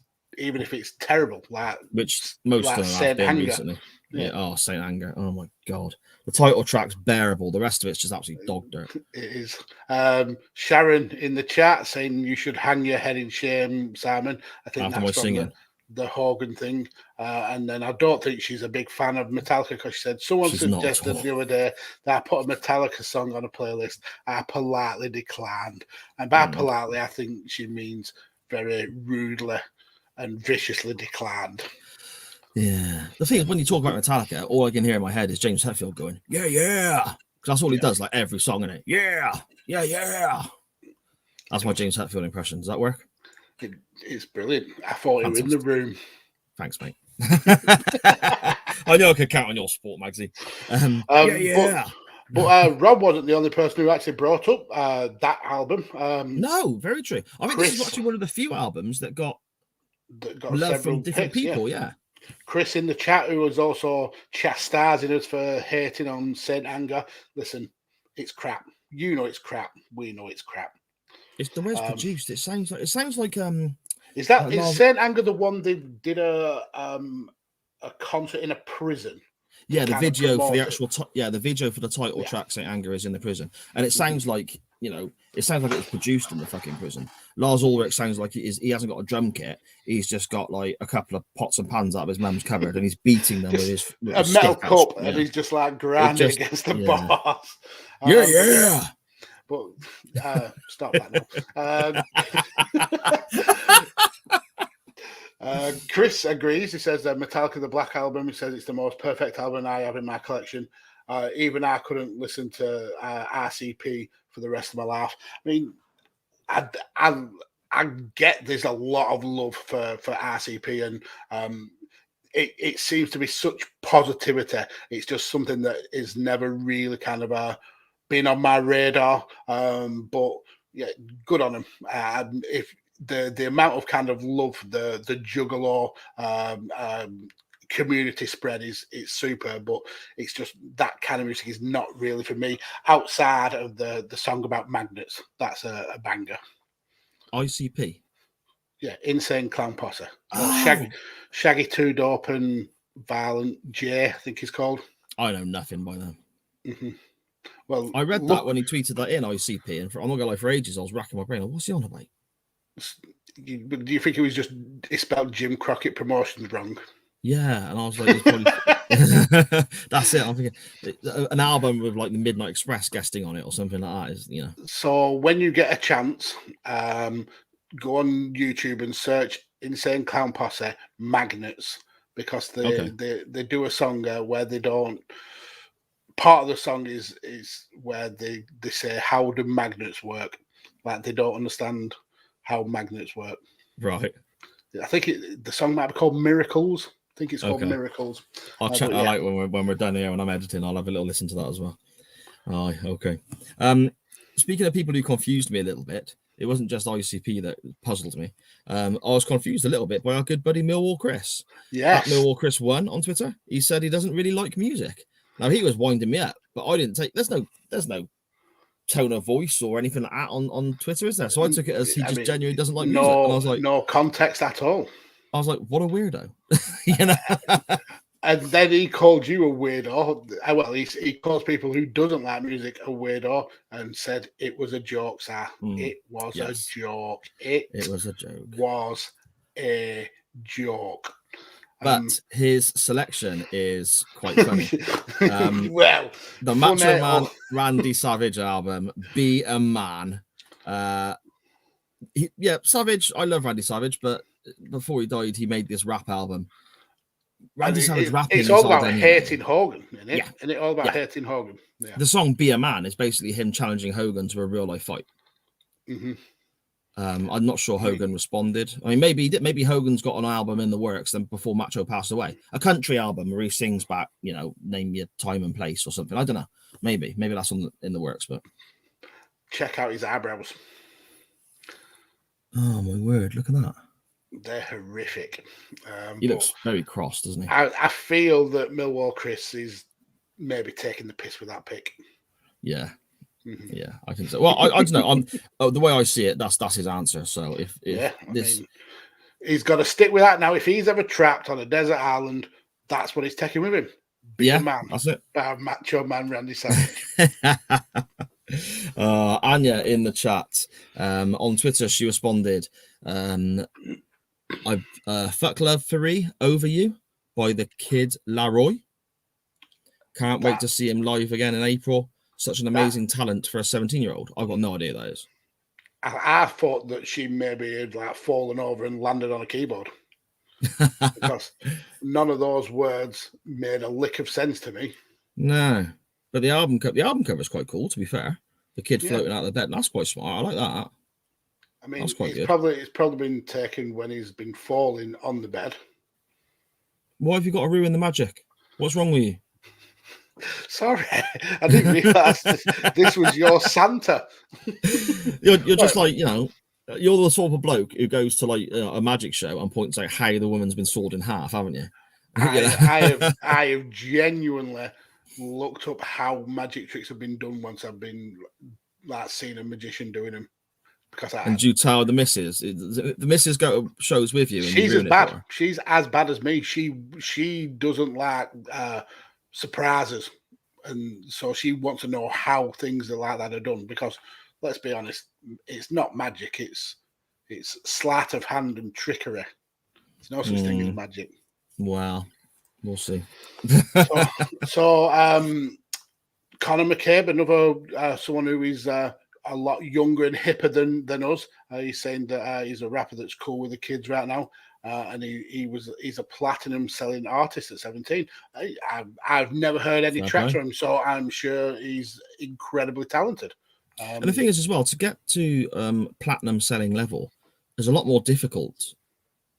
terrible, which most of them have been recently. Yeah. Oh, Saint Anger. Oh my God. The title track's bearable. The rest of it's just absolutely dog dirt. It is. Sharon in the chat saying you should hang your head in shame, Simon. I think After that's from singing. The Hogan thing. And then I don't think she's a big fan of Metallica, because she said someone suggested the other day that I put a Metallica song on a playlist. I politely declined. And by politely, I think she means very rudely and viciously declined. Yeah. The thing is, when you talk about Metallica, all I can hear in my head is James Hetfield going, yeah, yeah. Because that's all he does, like every song in it. Yeah, yeah, yeah. That's my James Hetfield impression. Does that work? It's brilliant. I thought you were in the room. Thanks, mate. I know I could count on your sport, Magsy. Yeah. But Rob wasn't the only person who actually brought up that album. No, very true. I mean, this is actually one of the few albums that got love from different people, yeah. Chris in the chat, who was also chastising us for hating on Saint Anger. Listen, it's crap. You know it's crap. We know it's crap. It's the way it's produced. It sounds like is Saint Anger the one that did a concert in a prison? Yeah, the video for the actual the video for the title track, Saint Anger, is in the prison, and it sounds like it sounds like it was produced in the fucking prison. Lars Ulrich sounds like he hasn't got a drum kit. He's just got like a couple of pots and pans out of his mum's cupboard, and he's beating them with his metal cup, and he's just like grinding against the bars. Yeah. But stop that now. Chris agrees. He says Metallica, the Black Album. He says it's the most perfect album I have in my collection. Even I couldn't listen to RCP for the rest of my life. I mean, I get there's a lot of love for RCP, and it seems to be such positivity. It's just something that is never really kind of been on my radar. But yeah, good on him. If the amount of kind of love the Juggalo community spread it's super, but it's just that kind of music is not really for me outside of the song about magnets. That's a banger. ICP, yeah, Insane Clown Posse. Shaggy Two Dope and Violent J, I think he's called. I know nothing by them. Well, I read that when he tweeted that in ICP, and I'm not gonna lie, for ages I was racking my brain. What's he on about? Do you think he spelled Jim Crockett Promotions wrong? Yeah, and I was like, that's it. I'm thinking an album with like the Midnight Express guesting on it or something like that is, So when you get a chance, go on YouTube and search Insane Clown Posse Magnets, because they do a song where they don't. Part of the song is where they say, how do magnets work? Like they don't understand how magnets work. Right. I think the song might be called Miracles. I think it's called Miracles. I'll check that out when we're done here, when I'm editing. I'll have a little listen to that as well. Oh, okay. Speaking of people who confused me a little bit, it wasn't just ICP that puzzled me. I was confused a little bit by our good buddy Millwall Chris. Yes. At Millwall Chris 1 on Twitter. He said he doesn't really like music. Now he was winding me up, but I didn't take. There's no tone of voice or anything like that on Twitter, is there? So I took it as he genuinely doesn't like music. And I was like, no context at all. I was like, what a weirdo. And then he called you a weirdo. Well, he calls people who doesn't like music a weirdo, and said it was a joke, sir. It was a joke. It was a joke. Was a joke. But his selection is quite funny. Well, the Macho Man Randy Savage album, Be a Man. Savage. I love Randy Savage, but before he died, he made this rap album. Randy Savage rapping. It's all about hating Hogan, isn't it? Yeah. Isn't it all about hating Hogan? Yeah. The song "Be a Man" is basically him challenging Hogan to a real life fight. Mm-hmm. I'm not sure Hogan responded. I mean, maybe Hogan's got an album in the works then before Macho passed away. A country album where he sings back, name your time and place or something. I don't know. Maybe that's in the works, but check out his eyebrows. Oh my word, look at that. They're horrific. He looks very cross, doesn't he? I feel that Millwall Chris is maybe taking the piss with that pick. Yeah. Mm-hmm. Yeah, I think so. Well, I don't know. The way I see it, that's his answer. So if he's got to stick with that now. If he's ever trapped on a desert island, that's what he's taking with him. Man, that's it. Macho Man Randy Savage. Anya in the chat on Twitter, she responded, "Fuck Love Free Over You" by the Kid Laroi. Can't wait to see him live again in April. Such an amazing talent for a 17-year-old. I've got no idea who that is. I thought that she maybe had fallen over and landed on a keyboard because none of those words made a lick of sense to me. No, but the album cover is quite cool. To be fair, the kid floating out of the bed, that's quite smart. I like that. I mean, it's probably been taken when he's been falling on the bed. Why have you got to ruin the magic? What's wrong with you? Sorry, I didn't realise this was your Santa. You're just like, you're the sort of bloke who goes to like a magic show and points out how the woman's been sawed in half, haven't you? I have genuinely looked up how magic tricks have been done once I've been seen a magician doing them. And you tell the missus? The missus go to shows with you. And she's as bad. She's as bad as me. She doesn't like surprises, and so she wants to know how things like that are done, because let's be honest, it's not magic, it's sleight of hand and trickery. There's no such thing as magic. Wow, we'll see. so Conor Mccabe, another someone who is a lot younger and hipper than us, he's saying that he's a rapper that's cool with the kids right now. And he's a platinum selling artist at 17. I've never heard any tracks from him, so I'm sure he's incredibly talented. And the thing is, as well, to get to platinum selling level is a lot more difficult.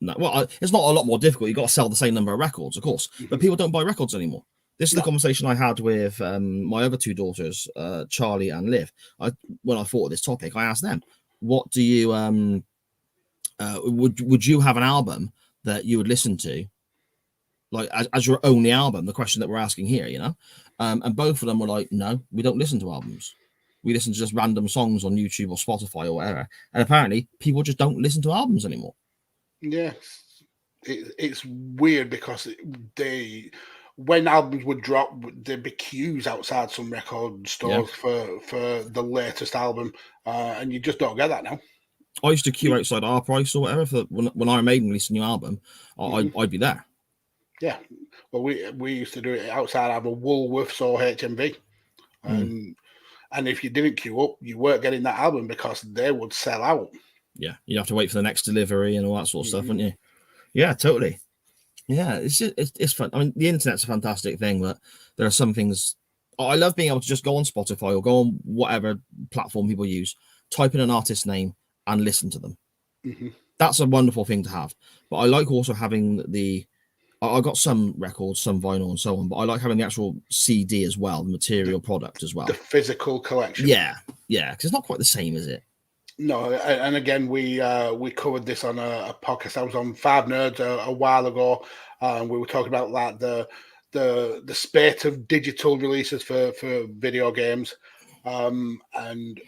Well, it's not a lot more difficult. You've got to sell the same number of records, of course, but people don't buy records anymore. This is the conversation I had with my other two daughters, Charlie and Liv. When I thought of this topic, I asked them, "What do you would you have an album that you would listen to, like as your only album?" The question that we're asking here, and both of them were like, "No, we don't listen to albums. We listen to just random songs on YouTube or Spotify or whatever." And apparently, people just don't listen to albums anymore. Yeah, it's weird because when albums would drop, there'd be queues outside some record stores for the latest album, and you just don't get that now. I used to queue outside our price or whatever for when Iron Maiden released a new album. I'd be there. Yeah, well, we used to do it outside either Woolworths or HMV, and if you didn't queue up, you weren't getting that album because they would sell out. Yeah, you have to wait for the next delivery and all that sort of stuff, wouldn't you? Yeah, totally. Yeah, it's fun. I mean, the internet's a fantastic thing, but there are some things. I love being able to just go on Spotify or go on whatever platform people use, type in an artist's name, and listen to them. That's a wonderful thing to have. But I like also having I got some records, some vinyl and so on, but I like having the actual CD as well, the material product as well. The physical collection. Yeah, because it's not quite the same, is it? No, and again, we covered this on a podcast. I was on Five Nerds a while ago, and we were talking about like the spate of digital releases for video games, and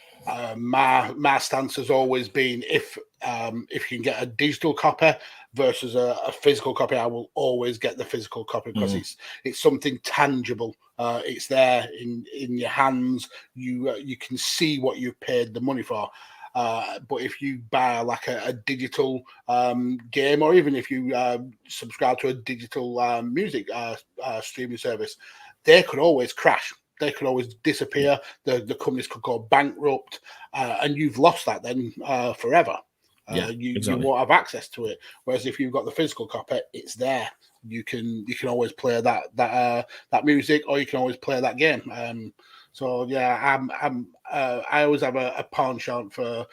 my stance has always been if you can get a digital copy versus a physical copy, I will always get the physical copy because it's something tangible. It's there in your hands. You can see what you've paid the money for. But if you buy like a digital game, or even if you subscribe to a digital music streaming service, they could always crash. they could always disappear. The companies could go bankrupt, and you've lost that then forever. You won't have access to it. Whereas if you've got the physical copy, it's there. You can always play that music, or you can always play that game. So yeah, I always have a penchant for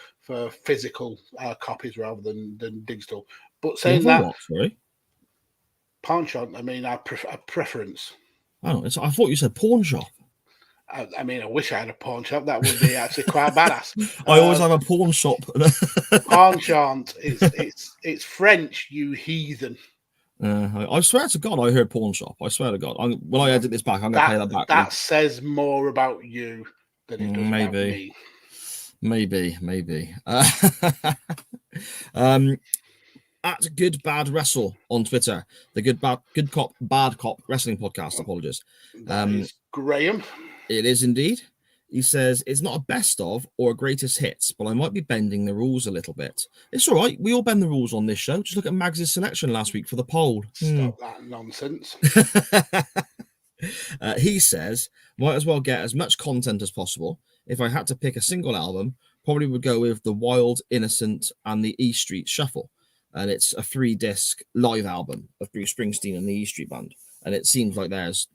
physical copies rather than digital. But saying that, what, sorry? Penchant, I mean, a preference. Oh, I thought you said pawn shop. I mean, I wish I had a pawn shop. That would be actually quite badass. I always have a pawn shop. Penchant, it's French, you heathen. I swear to God, I heard pawn shop. I swear to God. When I edit this back, I'm going to play that back. That says more about you than it does about me. Maybe. At Good Bad Wrestle on Twitter, the Good Cop Bad Cop Wrestling Podcast. Apologies. That is Graham. It is indeed. He says it's not a best of or a greatest hits, but I might be bending the rules a little bit. It's all right. We all bend the rules on this show. Just look at Mags' selection last week for the poll. Stop that nonsense. He says, might as well get as much content as possible. If I had to pick a single album, probably would go with The Wild, Innocent and the E Street Shuffle. And it's a 3-disc live album of Bruce Springsteen and the E Street Band. And it seems like there's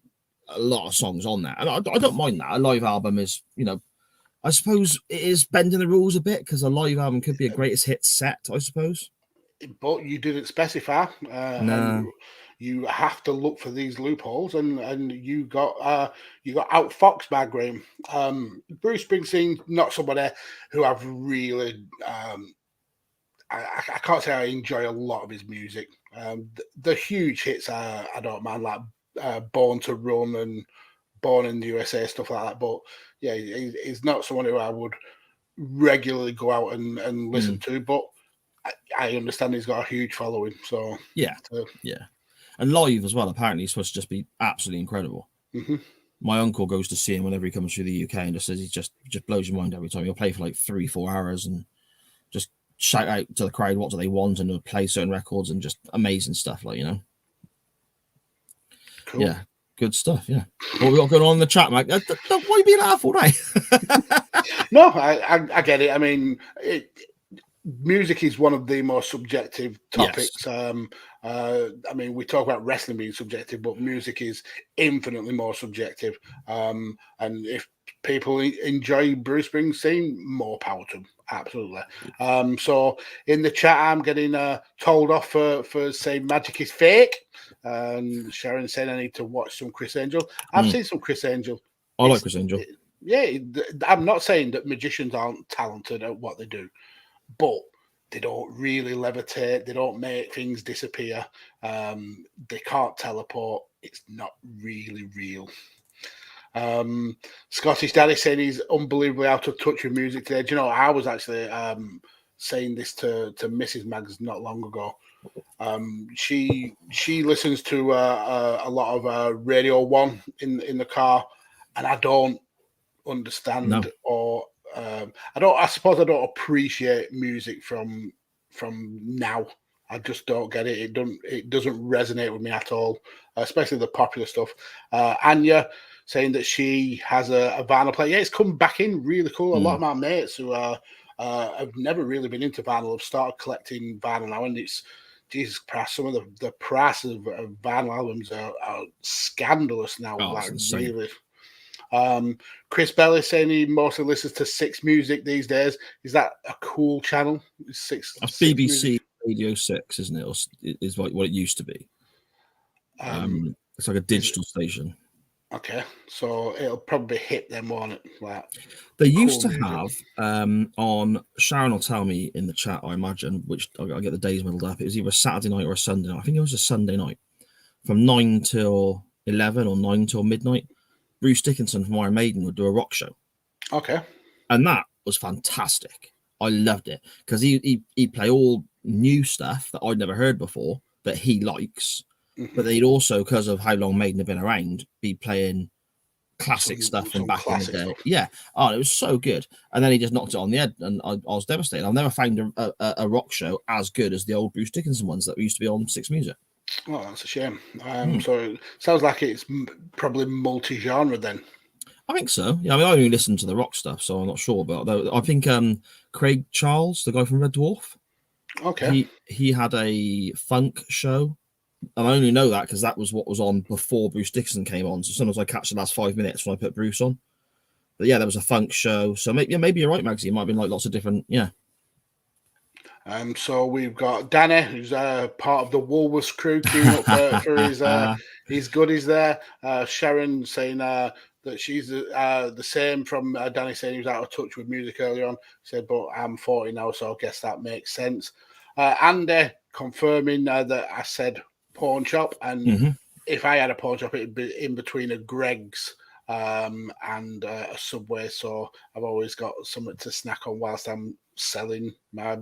a lot of songs on there. And I don't mind that. A live album is, I suppose it is bending the rules a bit because a live album could be a greatest hit set, I suppose. But you didn't specify. No. You have to look for these loopholes, and you got outfoxed by Graham. Bruce Springsteen, not somebody who I've really. I can't say I enjoy a lot of his music. The huge hits I don't mind, like Born to Run and Born in the USA, stuff like that. But yeah, he's not someone who I would regularly go out and listen to. But I understand he's got a huge following. So yeah. And live as well, apparently he's supposed to just be absolutely incredible. Mm-hmm. My uncle goes to see him whenever he comes through the UK and just says he just blows your mind every time. He'll play for like 3-4 hours and just shout out to the crowd what do they want and play certain records and just amazing stuff, Cool. Yeah, good stuff. Yeah. What we got going on in the chat, Mike? Why are you being half all day? No, I get it. I mean, music is one of the more subjective topics. Yes. I mean, we talk about wrestling being subjective, but music is infinitely more subjective. And if people enjoy Bruce Springsteen, more power to them. Absolutely. So in the chat, I'm getting told off for saying magic is fake. And Sharon said I need to watch some Chris Angel. I've seen some Chris Angel. I like Chris Angel. I'm not saying that magicians aren't talented at what they do, but they don't really levitate. They don't make things disappear. They can't teleport. It's not really real. Scottish Daddy saying he's unbelievably out of touch with music today. Do you know, I was actually saying this to Mrs. Mags not long ago. She listens to a lot of Radio 1 in the car, and I don't understand or I suppose I don't appreciate music from now. I just don't get it. It doesn't resonate with me at all, especially the popular stuff. Anya saying that she has a vinyl player. Yeah, it's come back in really cool. A lot of my mates who have never really been into vinyl have started collecting vinyl now, and it's Jesus Christ. Some of the prices of vinyl albums are scandalous now. Really. Chris Belly saying he mostly listens to Six Music these days. Is that a cool channel? Six. That's BBC Radio 6, isn't it? Or is what it used to be. It's like a digital station. Okay, so it'll probably hit them, won't it? Like, they used to have on Sharon will tell me in the chat, I imagine, which I get the days muddled up. It was either a Saturday night or a Sunday night. I think it was a Sunday night from 9 till 11 or 9 till midnight. Bruce Dickinson from Iron Maiden would do a rock show. Okay. And that was fantastic. I loved it because he'd play all new stuff that I'd never heard before that he likes. Mm-hmm. But they'd also, because of how long Maiden had been around, be playing classic stuff from back in the day. Stuff. Yeah. Oh, it was so good. And then he just knocked it on the head, and I was devastated. I've never found a rock show as good as the old Bruce Dickinson ones that used to be on Six Music. Oh, that's a shame. So it sounds like it's probably multi-genre then. I think so. Yeah, I mean, I only listen to the rock stuff, so I'm not sure. But I think Craig Charles, the guy from Red Dwarf, he had a funk show. And I only know that because that was what was on before Bruce Dickinson came on. So sometimes I catch the last 5 minutes when I put Bruce on. But yeah, there was a funk show. So maybe you're right, Magsy. It might have been like lots of different, yeah. So we've got Danny, who's part of the Woolworths crew, queuing up for his goodies there. Sharon saying that she's the same from Danny saying he was out of touch with music earlier on. He said, but I'm 40 now, so I guess that makes sense. Andy confirming that I said pawn shop, and if I had a pawn shop, it'd be in between a Greg's and a Subway. So I've always got something to snack on whilst I'm selling my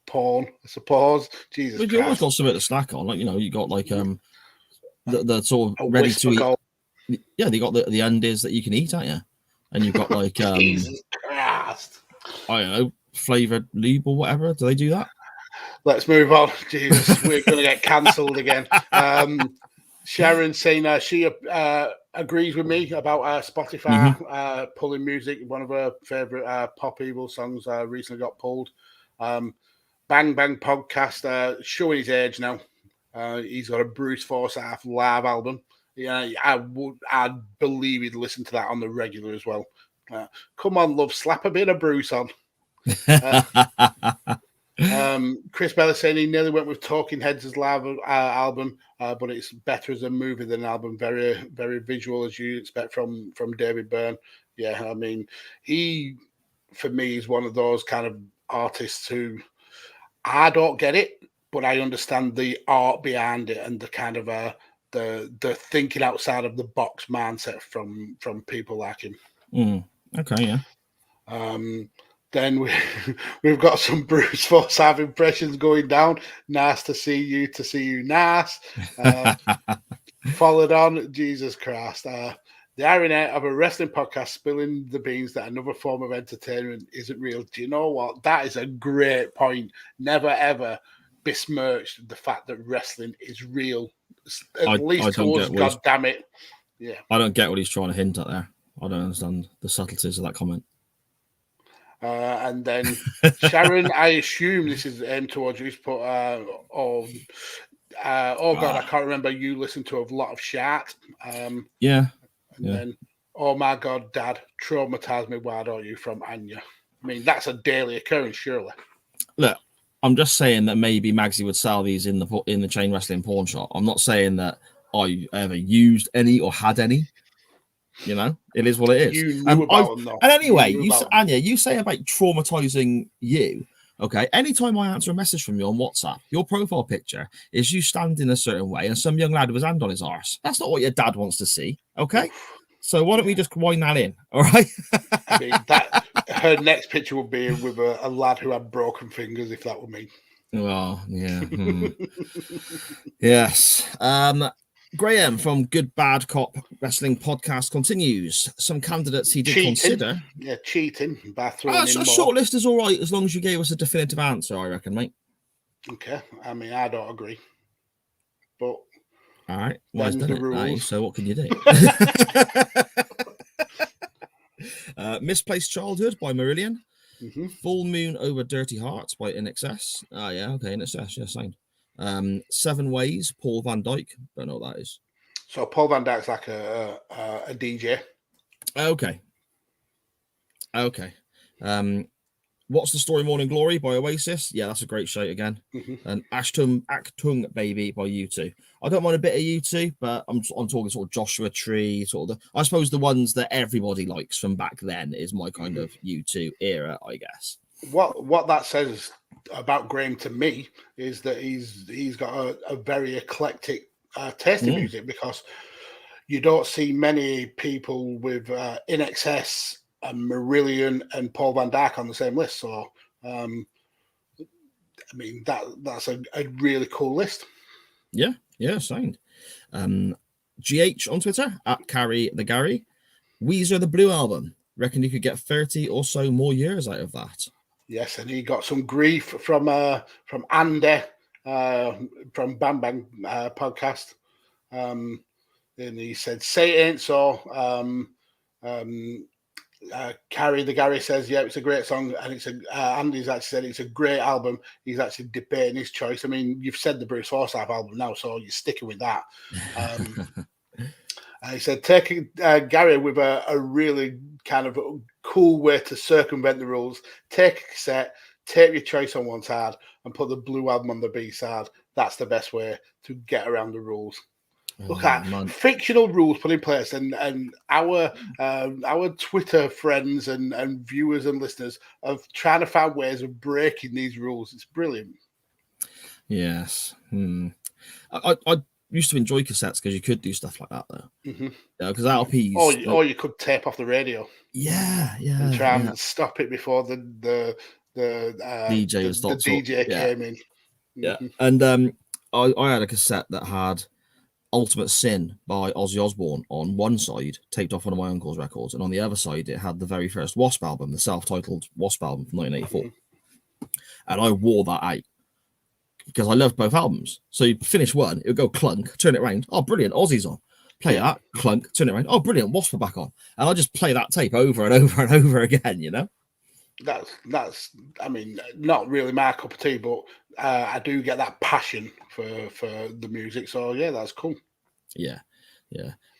porn, I suppose. Jesus Christ. You always got something to snack on, like, you know, you got like the sort of ready to eat. Yeah, they got the undies that you can eat, aren't you? And you've got like Jesus Christ. I don't know, flavored lube or whatever. Do they do that? Let's move on. Jesus, we're going to get cancelled again. Sharon saying she agrees with me about Spotify pulling music. One of her favourite Pop Evil songs recently got pulled. Bang Bang Podcast showing his age now. He's got a Bruce Forsyth live album. Yeah, I'd believe he'd listen to that on the regular as well. Come on, love, slap a bit of Bruce on. Chris Bella saying he nearly went with Talking Heads' live album, but it's better as a movie than an album. Very, very visual, as you expect from David Byrne. Yeah, I mean, he, for me, is one of those kind of artists who I don't get it, but I understand the art behind it and the kind of the thinking outside of the box mindset from people like him. Okay, yeah. Then we've got some Bruce Forsyth impressions going down. Nice to see you, nice. Followed on, Jesus Christ. The irony of a wrestling podcast spilling the beans that another form of entertainment isn't real. Do you know what? That is a great point. Never, ever besmirch the fact that wrestling is real. At least to us, God damn it. Yeah. I don't get what he's trying to hint at there. I don't understand the subtleties of that comment. And then Sharon, I assume this is aimed towards you, but oh God, I can't remember. You listen to a lot of shit. Yeah. And then, oh my God, Dad, traumatize me. Why don't you? From Anya. I mean, that's a daily occurrence, surely. Look, I'm just saying that maybe Magsy would sell these in the chain wrestling pawn shop. I'm not saying that I ever used any or had any. You know, it is what it is. You knew about them, though. And anyway, Anya, you say about traumatizing you. Okay, anytime I answer a message from you on WhatsApp, your profile picture is you standing a certain way and some young lad with his hand on his arse. That's not what your dad wants to see. Okay, so why don't we just wind that in? All right. I mean, her next picture would be with a lad who had broken fingers, if that were me. Well, yeah. Yes. Graham from Good Bad Cop Wrestling Podcast continues. Some candidates he did consider. Yeah, cheating by throwing in more. A short list is all right as long as you gave us a definitive answer, I reckon, mate. Okay. I mean, I don't agree. But all right. Well, the rules. So what can you do? Misplaced Childhood by Marillion. Full Moon Over Dirty Hearts by InXS. Oh, yeah. Okay. InXS. Yeah, signed. 7 Ways, Paul Van Dyke. Don't know what that is. So Paul Van Dyke's like a DJ. Okay. What's the Story Morning Glory by Oasis? Yeah, that's a great show again. And Achtung Baby by U2. I don't mind a bit of U2, but I'm talking sort of Joshua Tree, sort of I suppose the ones that everybody likes from back then is my kind of U2 era, I guess. What that says about Graham to me is that he's got a very eclectic taste in music, because you don't see many people with InXS and Marillion and Paul Van Dyke on the same list. So I mean that's a really cool list. Yeah, signed. GH on Twitter at Carrie the Gary. Weezer the Blue Album. Reckon you could get 30 or so more years out of that. Yes, and he got some grief from Andy from Bang Bang podcast. And he said, "Say it ain't so." Gary says, yeah, it's a great song, and Andy's actually said it's a great album. He's actually debating his choice. I mean, you've said the Bruce Forsyth album now, so you're sticking with that. He said, taking Gary with a really kind of cool way to circumvent the rules. Take a cassette, tape your choice on one side, and put the Blue album on the B side. That's the best way to get around the rules. Look at fictional rules put in place, and our Twitter friends and viewers and listeners are trying to find ways of breaking these rules. It's brilliant. Yes. I used to enjoy cassettes because you could do stuff like that, though. Mm-hmm. Because LPs, or you could tape off the radio. Yeah, and try and stop it before the DJ came in. Yeah, and I had a cassette that had Ultimate Sin by Ozzy Osbourne on one side, taped off one of my uncle's records, and on the other side, it had the very first Wasp album, the self-titled Wasp album from 1984. And I wore that out because I loved both albums. So you finish one, it would go clunk, turn it around. Oh, brilliant, Ozzy's on. Play that, clunk, turn it around. Oh, brilliant, Wasp are back on. And I just play that tape over and over and over again, you know? That's I mean, not really my cup of tea, but I do get that passion for the music. So yeah, that's cool. Yeah.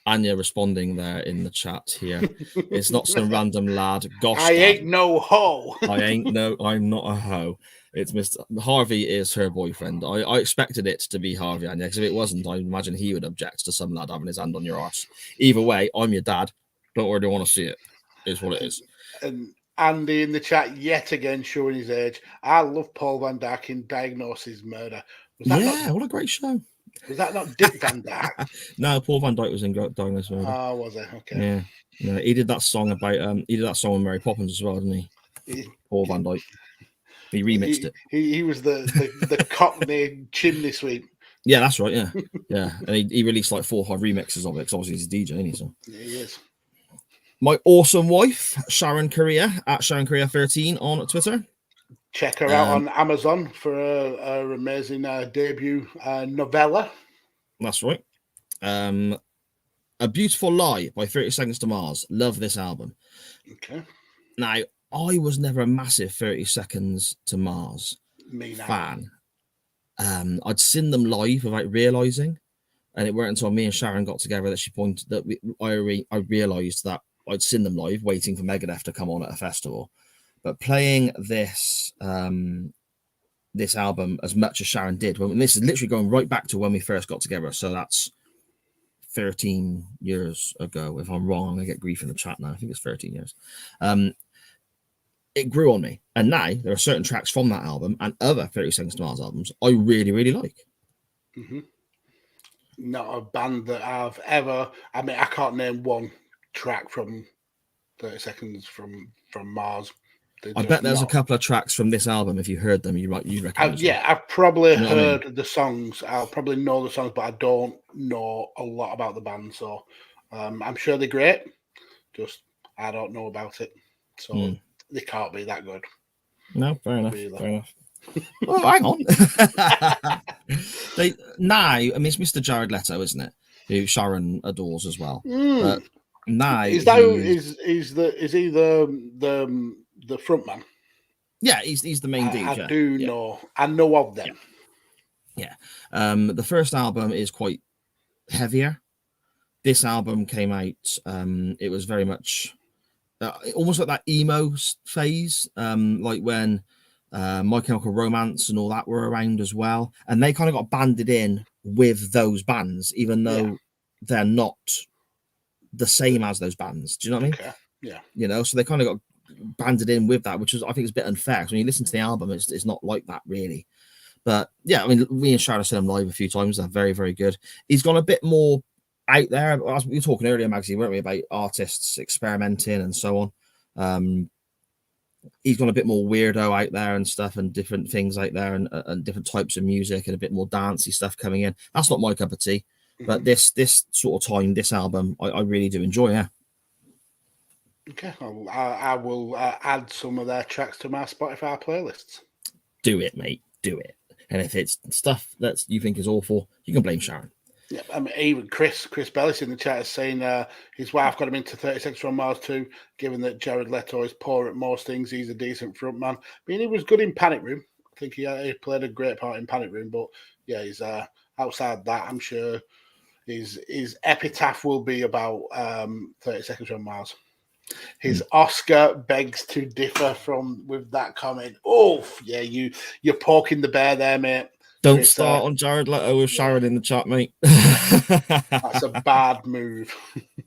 Anya responding there in the chat here. It's not some random lad. Gosh, I ain't no hoe. I'm not a hoe. It's Mr. Harvey is her boyfriend. I expected it to be Harvey, Anya, because if it wasn't, I imagine he would object to some lad having his hand on your arse. Either way, I'm your dad. Don't really want to see it. It's what it is. And Andy in the chat yet again showing his age. I love Paul Van Dyke in Diagnosis Murder. What a great show. Was that not Dick Van Dyke? No, Paul Van Dyke was in Diagnosis Murder. Oh, was it? Okay. Yeah. He did that song about he did that song with Mary Poppins as well, didn't he? Paul Van Dyke. He remixed it. He was the Cockney chimney sweep. Yeah, that's right. Yeah. And he released like 4 or 5 remixes of it because obviously he's a DJ, isn't he? So. Yeah, he is. My awesome wife, Sharon Correa, at Sharon Correa 13 on Twitter. Check her out on Amazon for her amazing debut novella. That's right. A Beautiful Lie by 30 Seconds to Mars. Love this album. Okay. Now, I was never a massive 30 Seconds to Mars fan. I'd seen them live without realising, and it weren't until me and Sharon got together that she pointed that I realised that I'd seen them live, waiting for Megadeth to come on at a festival. But playing this this album as much as Sharon did, this is literally going right back to when we first got together. So that's 13 years ago. If I'm wrong, I'm going to get grief in the chat now. I think it's 13 years. It grew on me. And now there are certain tracks from that album and other 30 Seconds to Mars albums I really, really like. Mm-hmm. Not a band that I've ever... I mean, I can't name one track from 30 Seconds from Mars. I bet there's a couple of tracks from this album. If you heard them, you recognise them. I've probably heard the songs. I'll probably know the songs, but I don't know a lot about the band. So I'm sure they're great. Just I don't know about it. So they can't be that good. No, fair enough. Really. Fair enough. Oh, hang on. It's Mr. Jared Leto, isn't it? Who Sharon adores as well. But now is he the front man? Yeah, he's the main dude. I know of them. Yeah. The first album is quite heavier. This album came out. It was very much almost like that emo phase, like when My Chemical Romance and all that were around as well, and they kind of got banded in with those bands, even though they're not the same as those bands. Do you know what I mean? Okay. Yeah. You know, so they kind of got banded in with that, which I think is a bit unfair. Because when you listen to the album, it's not like that really. But yeah, I mean, me and Sharon have seen him live a few times. They're very, very good. He's gone a bit more out there. As we were talking earlier, Magsy, weren't we, about artists experimenting and so on. He's gone a bit more weirdo out there and stuff, and different things out there, and different types of music, and a bit more dancey stuff coming in. That's not my cup of tea. But this sort of time, this album, I really do enjoy. Yeah. Okay, I will add some of their tracks to my Spotify playlists. Do it, mate. Do it. And if it's stuff that you think is awful, you can blame Sharon. Yeah, I mean, even Chris Bellis in the chat is saying his wife got him into 30 Seconds from Mars too, given that Jared Leto is poor at most things. He's a decent front man. I mean, he was good in Panic Room. I think he played a great part in Panic Room, but yeah, he's outside that, I'm sure his epitaph will be about 30 Seconds from Mars. His Oscar begs to differ with that comment. Oh, yeah, you're poking the bear there, mate. Don't start on Jared Leto with Sharon in the chat, mate. That's a bad move.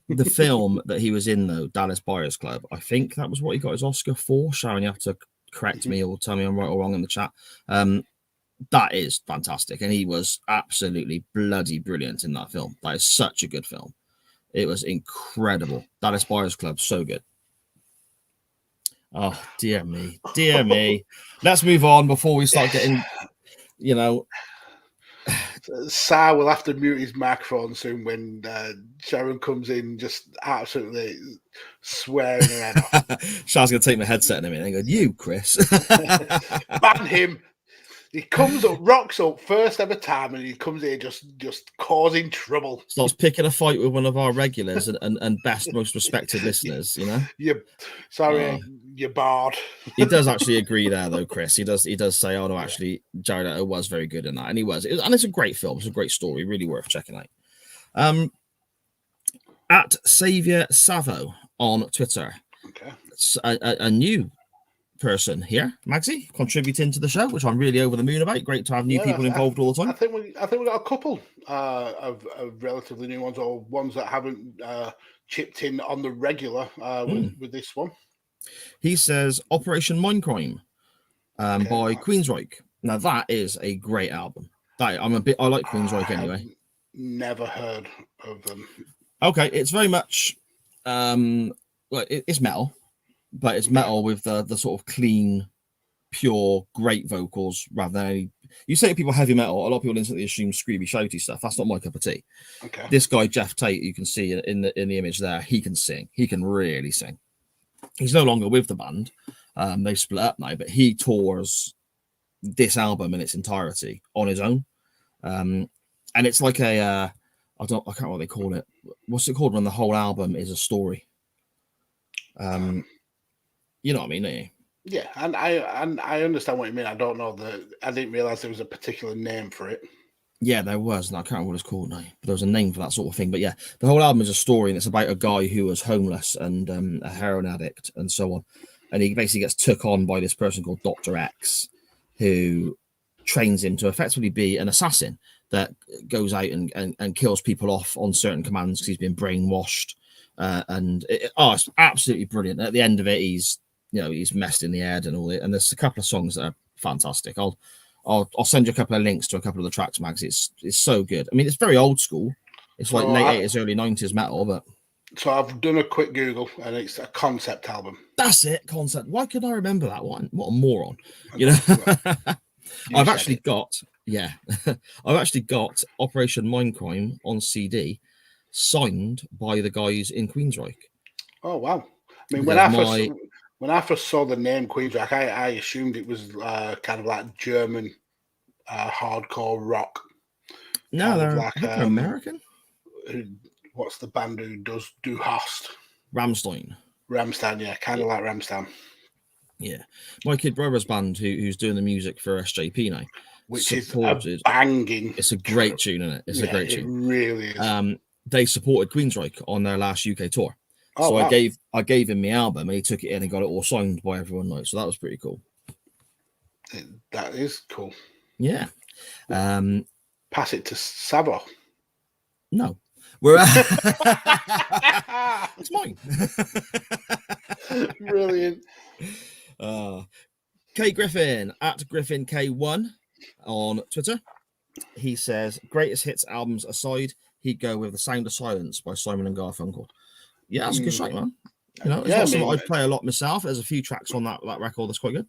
The film that he was in, though, Dallas Buyers Club, I think that was what he got his Oscar for. Sharon, you have to correct me or tell me I'm right or wrong in the chat. That is fantastic. And he was absolutely bloody brilliant in that film. That is such a good film. It was incredible. Dallas Buyers Club, so good. Oh, dear me. Dear me. Let's move on before we start getting, Sar will have to mute his microphone soon when Sharon comes in, just absolutely swearing her head off. Shah's going to take my headset in a minute and go, you, Chris. Ban him. He comes up, rocks up, first ever time, and he comes here just causing trouble. Starts picking a fight with one of our regulars and best, most respected listeners, You're barred. He does actually agree there, though, Chris. He does say, oh, no, actually, Jared Leto was very good in that. And he was. And it's a great film. It's a great story. Really worth checking out. At Saviour Savo on Twitter. Okay. It's a new person here, Magsy, contributing to the show, which I'm really over the moon about. Great to have new people involved all the time. I think we got a couple of relatively new ones, or ones that haven't chipped in on the regular with this one. He says Operation Mindcrime by Queensryche. Now that is a great album. I like Queensryche anyway. Never heard of them. Okay, it's very much it's metal. But it's metal with the sort of clean, pure, great vocals rather than any. You say to people heavy metal, a lot of people instantly assume screamy, shouty stuff. That's not my cup of tea. Okay. This guy, Jeff Tate, you can see in the image there, he can sing. He can really sing. He's no longer with the band. They split up now, but he tours this album in its entirety on his own. And it's like I can't remember what they call it. What's it called when the whole album is a story? You know what I mean, don't you? Yeah, and I understand what you mean. I don't know I didn't realize there was a particular name for it. Yeah, there was. And I can't remember what it's called now. But there was a name for that sort of thing. But yeah, the whole album is a story, and it's about a guy who was homeless and a heroin addict and so on. And he basically gets took on by this person called Dr. X, who trains him to effectively be an assassin that goes out and kills people off on certain commands because he's been brainwashed. It's absolutely brilliant. At the end of it, he's messed in the head and all it. And there's a couple of songs that are fantastic. I'll send you a couple of links to a couple of the tracks, Mags. It's so good. I mean, it's very old school. It's like late 80s, early 90s metal, but. So I've done a quick Google, and it's a concept album. That's it, concept. Why could I remember that one? What a moron! I've actually got Operation Mindcrime on CD, signed by the guys in Queensryche. Oh wow! I mean, when I first saw the name Queensryche, I assumed it was kind of like German hardcore rock. No, they're American. What's the band who does Du Hast? Rammstein, yeah, kind of like Rammstein. Yeah, my kid brother's band, who's doing the music for SJP now, which is a banging. It's a great tune, isn't it? It's a great tune. It really is. They supported Queensryche on their last UK tour. Oh, so wow. I gave him the album, and he took it in and got it all signed by everyone. So that was pretty cool. That is cool. Yeah. Pass it to Savo. No. We're it's mine. Brilliant. K Griffin at Griffin K1 on Twitter. He says, greatest hits albums aside, he'd go with The Sound of Silence by Simon and Garfunkel. Yeah, that's a good track, man. It's not something I'd play a lot myself. There's a few tracks on that record that's quite good.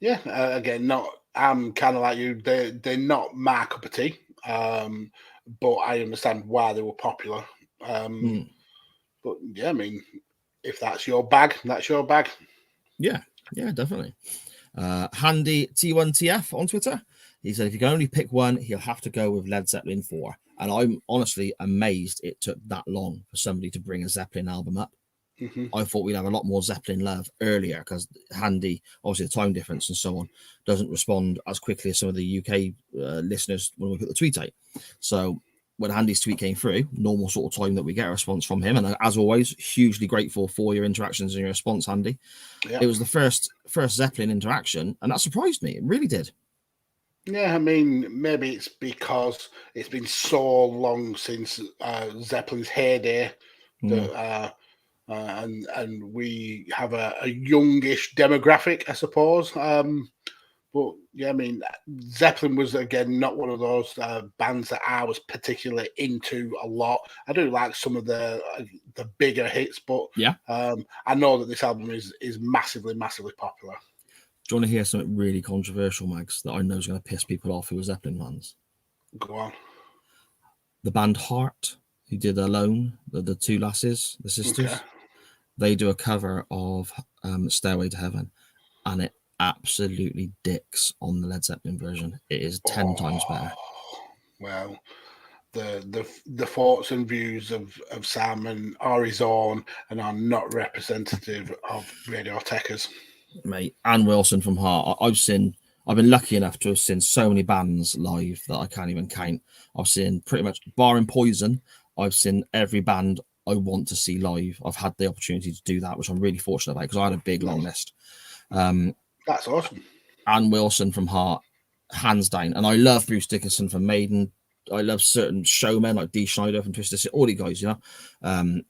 Yeah, again, I'm kind of like you. They're not my cup of tea, but I understand why they were popular. But yeah, I mean, if that's your bag, that's your bag. Yeah, definitely. Handy T1TF on Twitter. He said if you can only pick one, he'll have to go with Led Zeppelin 4. And I'm honestly amazed it took that long for somebody to bring a Zeppelin album up. I thought we'd have a lot more Zeppelin love earlier because Handy, obviously the time difference and so on, doesn't respond as quickly as some of the UK listeners when we put the tweet out. So when Handy's tweet came through, normal sort of time that we get a response from him. And as always, hugely grateful for your interactions and your response, Handy. Yep. It was the first Zeppelin interaction, and that surprised me. It really did. Yeah, I mean, maybe it's because it's been so long since Zeppelin's heyday that, and we have a youngish demographic, I suppose. But yeah, I mean, Zeppelin was again not one of those bands that I was particularly into a lot. I do like some of the bigger hits, but I know that this album is massively popular. Do you want to hear something really controversial, Mags, that I know is going to piss people off who are Zeppelin fans? Go on. The band Heart, who did Alone, the two lasses, the sisters, they do a cover of Stairway to Heaven, and it absolutely dicks on the Led Zeppelin version. It is 10 times better. Well, the thoughts and views of Sam are his own and are not representative of Radio Tekkers. Mate, Ann Wilson from Heart. I've been lucky enough to have seen so many bands live that I can't even count. I've seen pretty much, barring Poison, I've seen every band I want to see live. I've had the opportunity to do that, which I'm really fortunate about because I had a big long list. That's awesome. Ann Wilson from Heart, hands down. And I love Bruce Dickinson from Maiden. I love certain showmen like Dee Schneider from Twisted Sister, all these guys, you know.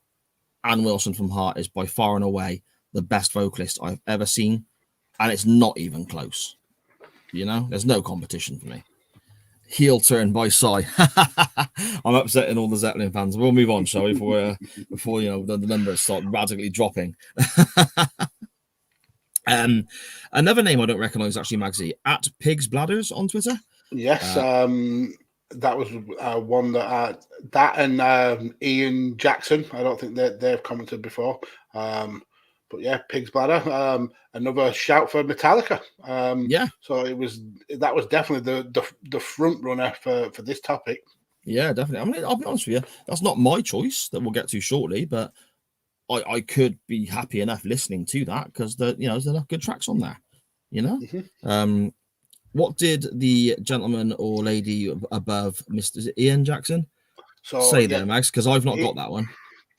Ann Wilson from Heart is by far and away the best vocalist I've ever seen, and it's not even close. You know, there's no competition for me. Heel turn by Psy. I'm upsetting all the Zeppelin fans. We'll move on, shall we? Before you know the numbers start radically dropping. Another name I don't recognise actually, Magsy, at Pigs Bladders on Twitter. Yes, that was one that and Ian Jackson. I don't think they've commented before. But yeah, Pig's Bladder. Another shout for Metallica. So that was definitely the front runner for this topic. Yeah, definitely. I mean, I'll be honest with you, that's not my choice that we'll get to shortly, but I could be happy enough listening to that because there's enough good tracks on there. You know, what did the gentleman or lady above Mr. Ian Jackson say there, Max? Because I've not got that one.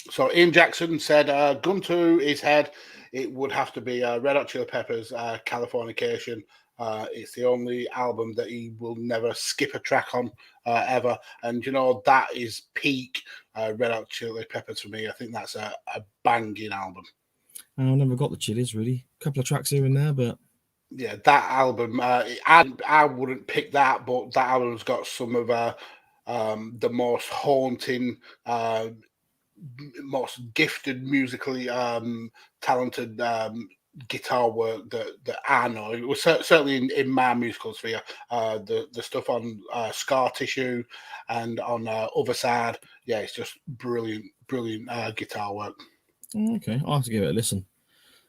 So Ian Jackson said, gun to his head, it would have to be Red Hot Chili Peppers, Californication. It's the only album that he will never skip a track on ever. And, you know, that is peak Red Hot Chili Peppers for me. I think that's a banging album. I never got the Chili's, really. A couple of tracks here and there, but... Yeah, that album, I wouldn't pick that, but that album's got some of the most haunting... most gifted musically talented guitar work that I know. It was certainly in my musical sphere. The stuff on Scar Tissue and on Other Side, yeah, it's just brilliant guitar work. Okay, I'll have to give it a listen.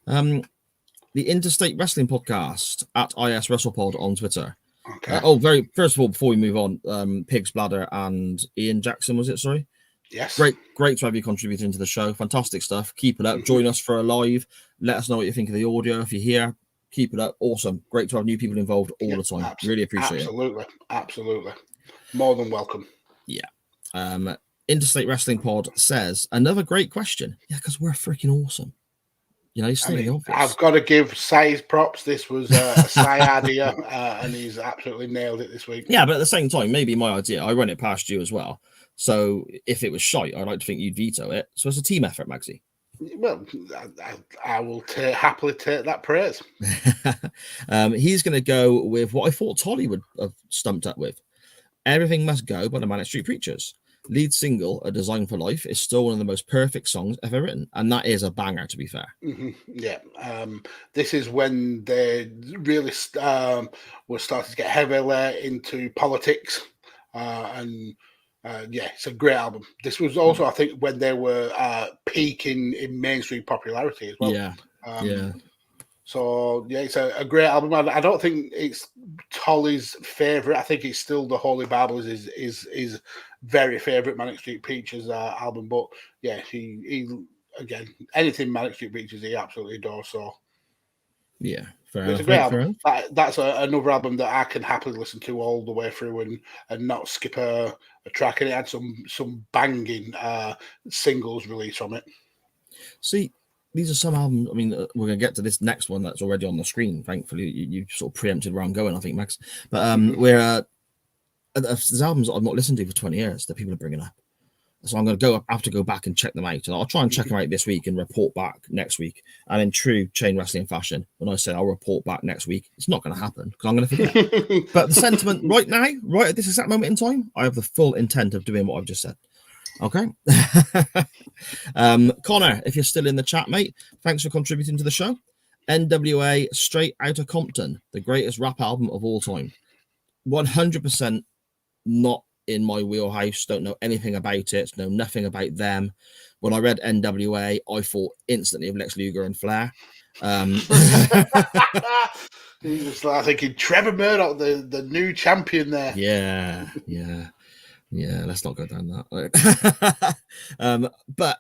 The Interstate Wrestling Podcast at IS WrestlePod on Twitter. Okay. First of all, before we move on, Pig's Bladder and Ian Jackson, was it? Sorry. Yes. Great to have you contributing to the show. Fantastic stuff. Keep it up. Join us for a live. Let us know what you think of the audio. If you're here, keep it up. Awesome. Great to have new people involved all the time. Really appreciate it. Absolutely. More than welcome. Yeah. Interstate Wrestling Pod says, another great question. Yeah, because we're freaking awesome. You know, obvious. I've got to give Sai's props. This was a Sai idea, and he's absolutely nailed it this week. Yeah, but at the same time, maybe my idea. I run it past you as well. So if it was shite, I'd like to think you'd veto it. So it's a team effort, Magsy. Well, I will happily take that praise. He's going to go with what I thought Tolly would have stumped up with. Everything Must Go by the Manic Street Preachers. Lead single, A Design for Life, is still one of the most perfect songs ever written. And that is a banger, to be fair. Mm-hmm. Yeah. This is when they really were starting to get heavily into politics. It's a great album. This was also, I think, when they were peaking in mainstream popularity as well. Yeah. So yeah, it's a great album. I don't think it's Tolly's favorite. I think it's still the Holy Bible is very favorite Manic Street Preachers album. But yeah, he again, anything Manic Street Preachers he absolutely adores. So yeah, fair it's enough. a great Fair album. That's another album that I can happily listen to all the way through and not skip a track. And it had some banging singles released from it. See, these are some albums. I mean, we're going to get to this next one that's already on the screen. Thankfully, you sort of preempted where I'm going, I think, Max. But there's albums that I've not listened to for 20 years that people are bringing up. So I'm going to have to go back and check them out. And I'll try and check them out this week and report back next week. And in true chain wrestling fashion, when I say I'll report back next week, it's not going to happen because I'm going to forget. But the sentiment right now, right at this exact moment in time, I have the full intent of doing what I've just said. Okay. Connor, if you're still in the chat, mate, thanks for contributing to the show. NWA Straight Outta Compton, the greatest rap album of all time. 100% not in my wheelhouse. Don't know anything about it. Know nothing about them. When I read NWA, I thought instantly of Lex Luger and Flair. He was like thinking Trevor Murdoch, the new champion there. Yeah, let's not go down that. But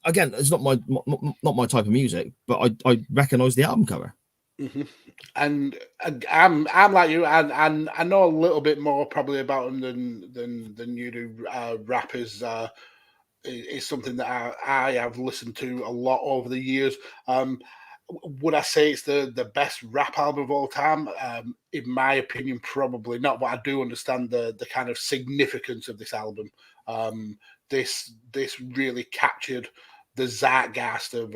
again, it's not my type of music, but I recognise the album cover. Mm-hmm. And I'm like you, and I know a little bit more probably about them than you do. Rappers is something that I have listened to a lot over the years. Would I say it's the best rap album of all time? In my opinion, probably not. But I do understand the kind of significance of this album. This really captured the zeitgeist of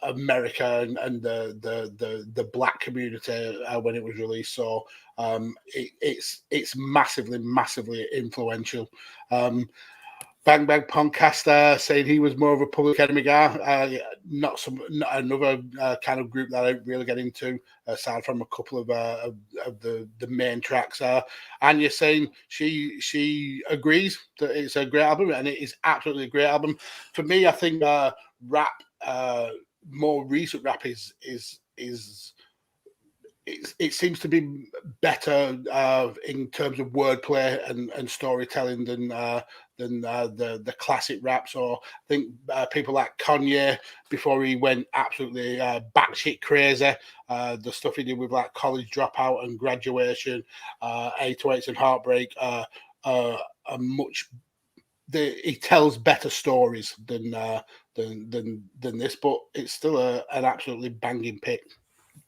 America and the black community when it was released. So it's massively influential. Bang Bang Podcaster saying he was more of a Public Enemy guy. Not another kind of group that I don't really get into, aside from a couple of the main tracks. And you're saying she agrees that it's a great album, and it is absolutely a great album. For me, I think rap, more recent rap it seems to be better in terms of wordplay and storytelling than the classic rap. So I think people like Kanye, before he went absolutely batshit crazy, the stuff he did with like College Dropout and Graduation, 808s and Heartbreak, are much. He tells better stories than this, but it's still an absolutely banging pick.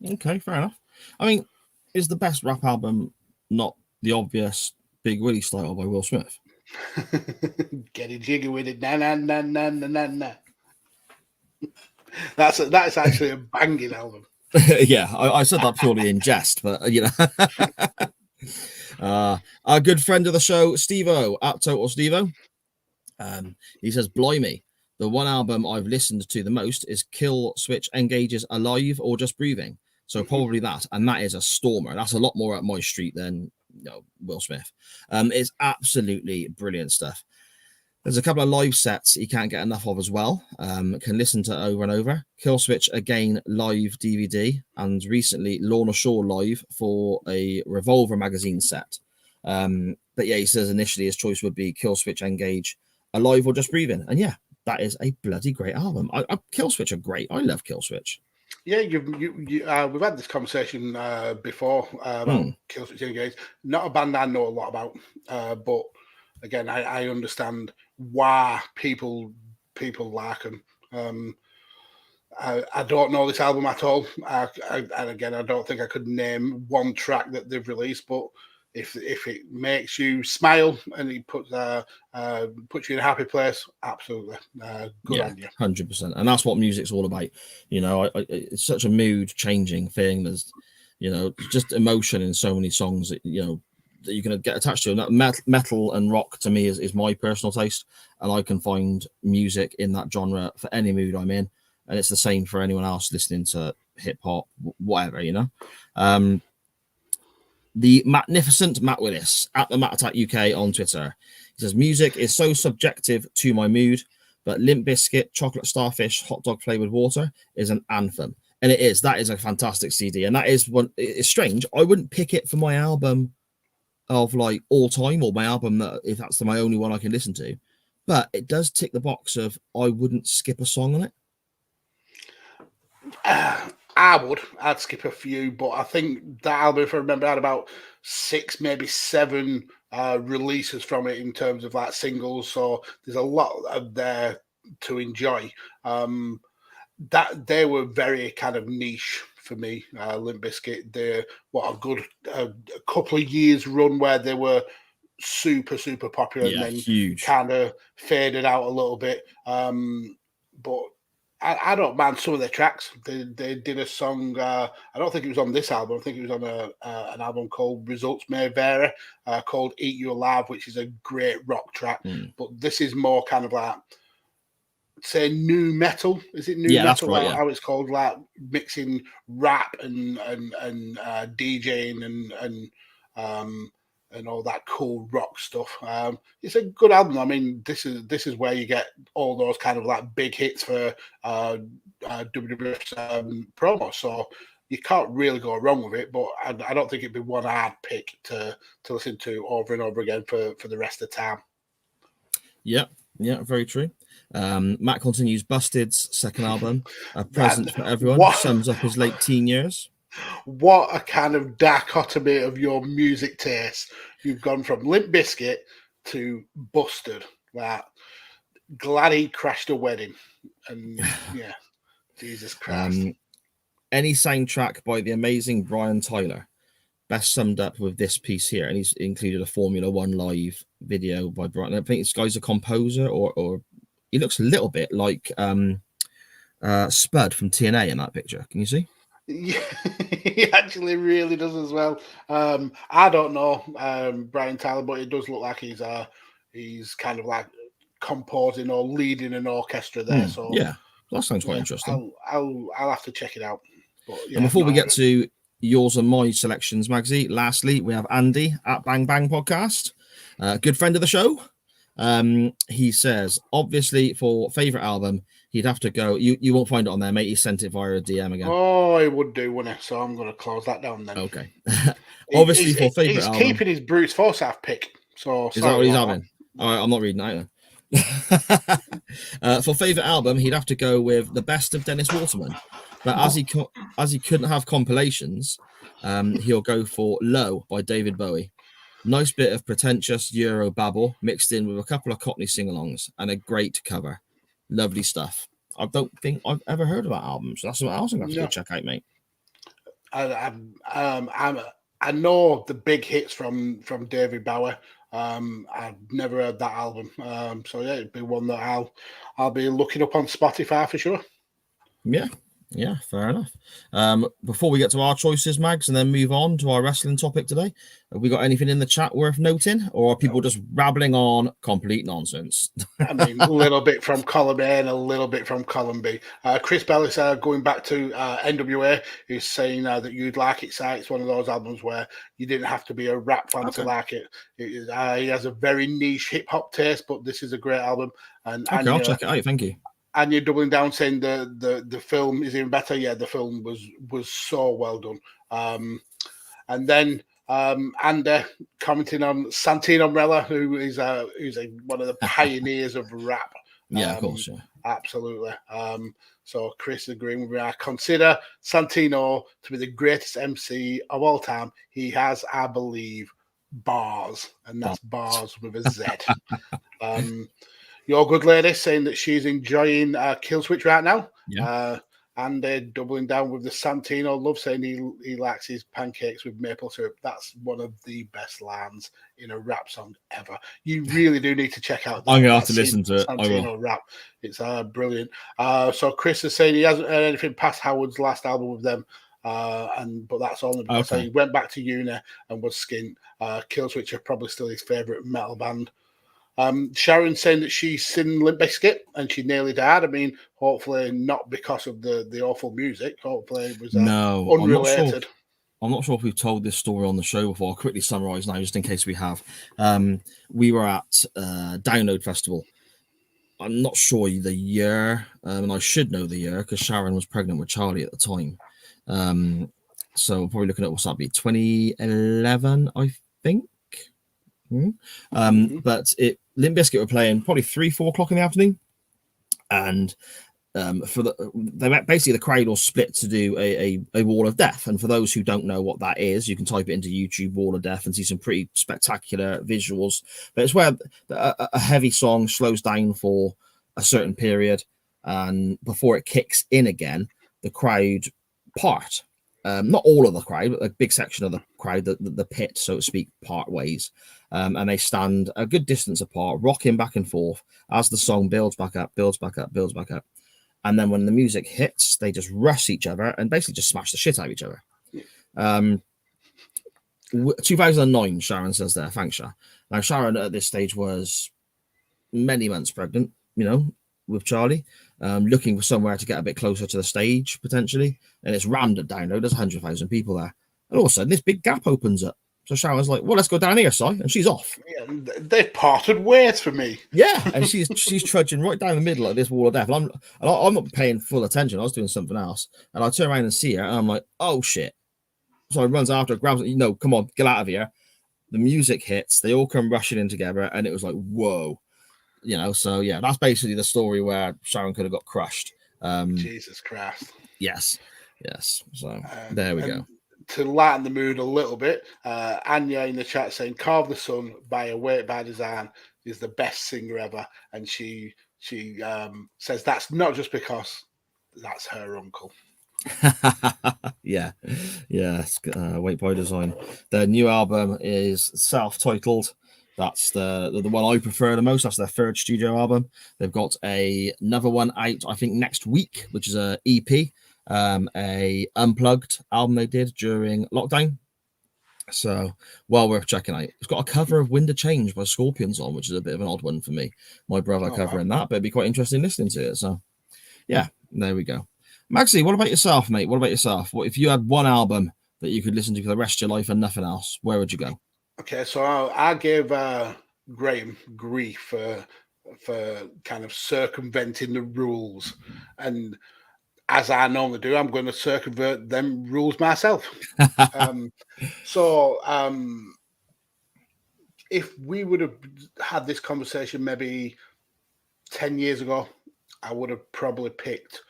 Okay, fair enough. I mean, is the best rap album not the obvious Big Willie style by Will Smith? Getting jiggy with it, na na na na na na na. That's actually a banging album. Yeah, I said that purely in jest, but you know, our good friend of the show, Steve-O at Total Steve-O, he says, "Blimey, the one album I've listened to the most is Kill Switch Engage's Alive or Just Breathing. So probably that, and that is a stormer. That's a lot more up my street than Will Smith. It's absolutely brilliant stuff. There's a couple of live sets you can't get enough of as well. Can listen to over and over. Kill Switch Again live DVD, and recently Lorna Shore live for a Revolver magazine set. But yeah, he says initially his choice would be Kill Switch Engage, Alive or Just Breathing. And yeah, that is a bloody great album. Kill Switch are great. I love Kill Switch. Yeah, we've had this conversation before about Kill Switch Engage. Not a band I know a lot about, but again, I understand why people like them. I don't know this album at all, and again, I don't think I could name one track that they've released, but if it makes you smile and it puts you in a happy place, absolutely good on you. 100%. And that's what music's all about. You know, it's such a mood changing thing. There's, just emotion in so many songs that, that you're going to get attached to. And that metal and rock to me is my personal taste, and I can find music in that genre for any mood I'm in. And it's the same for anyone else listening to hip hop, whatever, The magnificent Matt Willis at the Matt Attack UK on Twitter. He says, music is so subjective to my mood, but Limp Bizkit, Chocolate Starfish, Hot Dog Flavored Water is an anthem. And that is a fantastic CD. And that is one, it's strange. I wouldn't pick it for my album of like all time, or my album that if that's my only one I can listen to. But it does tick the box of I wouldn't skip a song on it. I'd skip a few, but I think that album, if I remember, had about 6, maybe 7 releases from it in terms of like singles. So there's a lot of there to enjoy. That they were very kind of niche for me. Limp Bizkit, they a good couple of years run where they were super popular, and then huge, kind of faded out a little bit. But I don't mind some of their tracks. They did a song. I don't think it was on this album. I think it was on an album called Results May Vary, called "Eat You Alive," which is a great rock track. But this is more kind of like, say, new metal. Is it new metal? That's right, how it's called, like mixing rap and DJing and all that cool rock stuff. It's a good album. I mean, this is where you get all those kind of like big hits for WWF's promo. So you can't really go wrong with it. But I don't think it'd be one I'd pick to listen to over and over again for the rest of the time. Yeah, very true. Matt continues. Busted's second album, A Present for Everyone, sums up his late teen years. What a kind of dichotomy of your music taste. You've gone from Limp Bizkit to Busted. Like, glad he crashed a wedding. And yeah, Jesus Christ. Any soundtrack by the amazing Brian Tyler, best summed up with this piece here. And he's included a Formula One live video by Brian. I think this guy's a composer, or he looks a little bit like Spud from TNA in that picture. Can you see? Yeah, he actually really does as well. I don't know Brian Tyler, but it does look like he's kind of like composing or leading an orchestra there. So yeah, that sounds quite interesting. I'll have to check it out. But, yeah, and before we get to yours and my selections, Magsy, lastly we have Andy at Bang Bang Podcast, good friend of the show. He says, obviously for favorite album, he'd have to go. You won't find it on there, mate. He sent it via a DM again. Oh, he would do, wouldn't he? So I'm going to close that down then. Okay. Obviously, for favorite album, he's keeping his Bruce Forsyth pick. So is that what he's having? All right, I'm not reading that either. For favorite album, he'd have to go with The Best of Dennis Waterman. But as he couldn't have compilations, he'll go for Low by David Bowie. Nice bit of pretentious Euro babble mixed in with a couple of Cockney sing-alongs and a great cover. Lovely stuff. I don't think I've ever heard of that album, so that's something else I'm going to have to go check out, mate. I know the big hits from David Bowie. I've never heard that album, so yeah, it'd be one that I'll be looking up on Spotify for sure. Yeah, fair enough. Before we get to our choices, Mags, and then move on to our wrestling topic today, have we got anything in the chat worth noting, or are people just rabbling on complete nonsense? I mean, a little bit from column A and a little bit from column B. Chris Bellis, going back to NWA, is saying that you'd like it. It's one of those albums where you didn't have to be a rap fan to like it. He has a very niche hip hop taste, but this is a great album. And I'll check it out. Thank you. And you're doubling down saying the film is even better. Yeah, the film was so well done. And then Andy commenting on Santino Marella, who's one of the pioneers of rap. Yeah, of course. Yeah. Absolutely. So Chris agreeing with me. I consider Santino to be the greatest MC of all time. He has, I believe, bars, and that's bars with a Z. Your good lady saying that she's enjoying Killswitch right now. Yeah. And they're doubling down with the Santino love, saying he likes his pancakes with maple syrup. That's one of the best lines in a rap song ever. You really do need to check out that. I'm going to have to listen to it. Santino rap. It's brilliant. So Chris is saying he hasn't heard anything past Howard's last album with them. But that's only because he went back to uni and was skint. Killswitch are probably still his favourite metal band. Sharon saying that she's seen Limp Bizkit and she nearly died. I mean, hopefully not because of the awful music. Hopefully it was unrelated. I'm not sure if we've told this story on the show before. I'll quickly summarise now, just in case we have. We were at Download Festival I'm not sure the year, and I should know the year because Sharon was pregnant with Charlie at the time. So probably looking at what's that be 2011, I think. But Limp Bizkit were playing probably 3-4 o'clock in the afternoon, and basically the crowd all split to do a wall of death. And for those who don't know what that is, you can type it into YouTube, wall of death, and see some pretty spectacular visuals. But it's where a heavy song slows down for a certain period, and before it kicks in again, the crowd part. Not all of the crowd, but a big section of the crowd, the pit, so to speak, part ways. And they stand a good distance apart, rocking back and forth as the song builds back up, builds back up, builds back up. And then when the music hits, they just rush each other and basically just smash the shit out of each other. 2009, Sharon says there. Thanks, Sharon. Now, Sharon at this stage was many months pregnant, with Charlie, looking for somewhere to get a bit closer to the stage, potentially. And it's rammed it down. There's 100,000 people there. And all of a sudden, this big gap opens up. So Sharon's like, well, let's go down here, Si. And she's off. Yeah, they've parted ways for me. Yeah, and she's trudging right down the middle of this wall of death. And I'm not paying full attention. I was doing something else. And I turn around and see her, and I'm like, oh, shit. So I runs after her, grabs her, come on, get out of here. The music hits. They all come rushing in together, and it was like, whoa. So, yeah, that's basically the story where Sharon could have got crushed. Jesus Christ. Yes. So, there we go. To lighten the mood a little bit, Anya in the chat saying "Carve the Sun" by Awake by Design is the best singer ever, and she says that's not just because that's her uncle. Yes. Awake by Design. Their new album is self-titled. That's the one I prefer the most. That's their third studio album. They've got another one out, I think, next week, which is a EP. A Unplugged album they did during lockdown, so well worth checking out. It's got a cover of Wind of Change by Scorpions on, which is a bit of an odd one for me. My brother covering that, but it'd be quite interesting listening to it. So yeah, there we go. Maxie, what about yourself, mate? What if you had one album that you could listen to for the rest of your life and nothing else, where would you go? Okay, so I gave Graham grief for kind of circumventing the rules, and as I normally do, I'm going to circumvent them rules myself. If we would have had this conversation maybe 10 years ago, I would have probably picked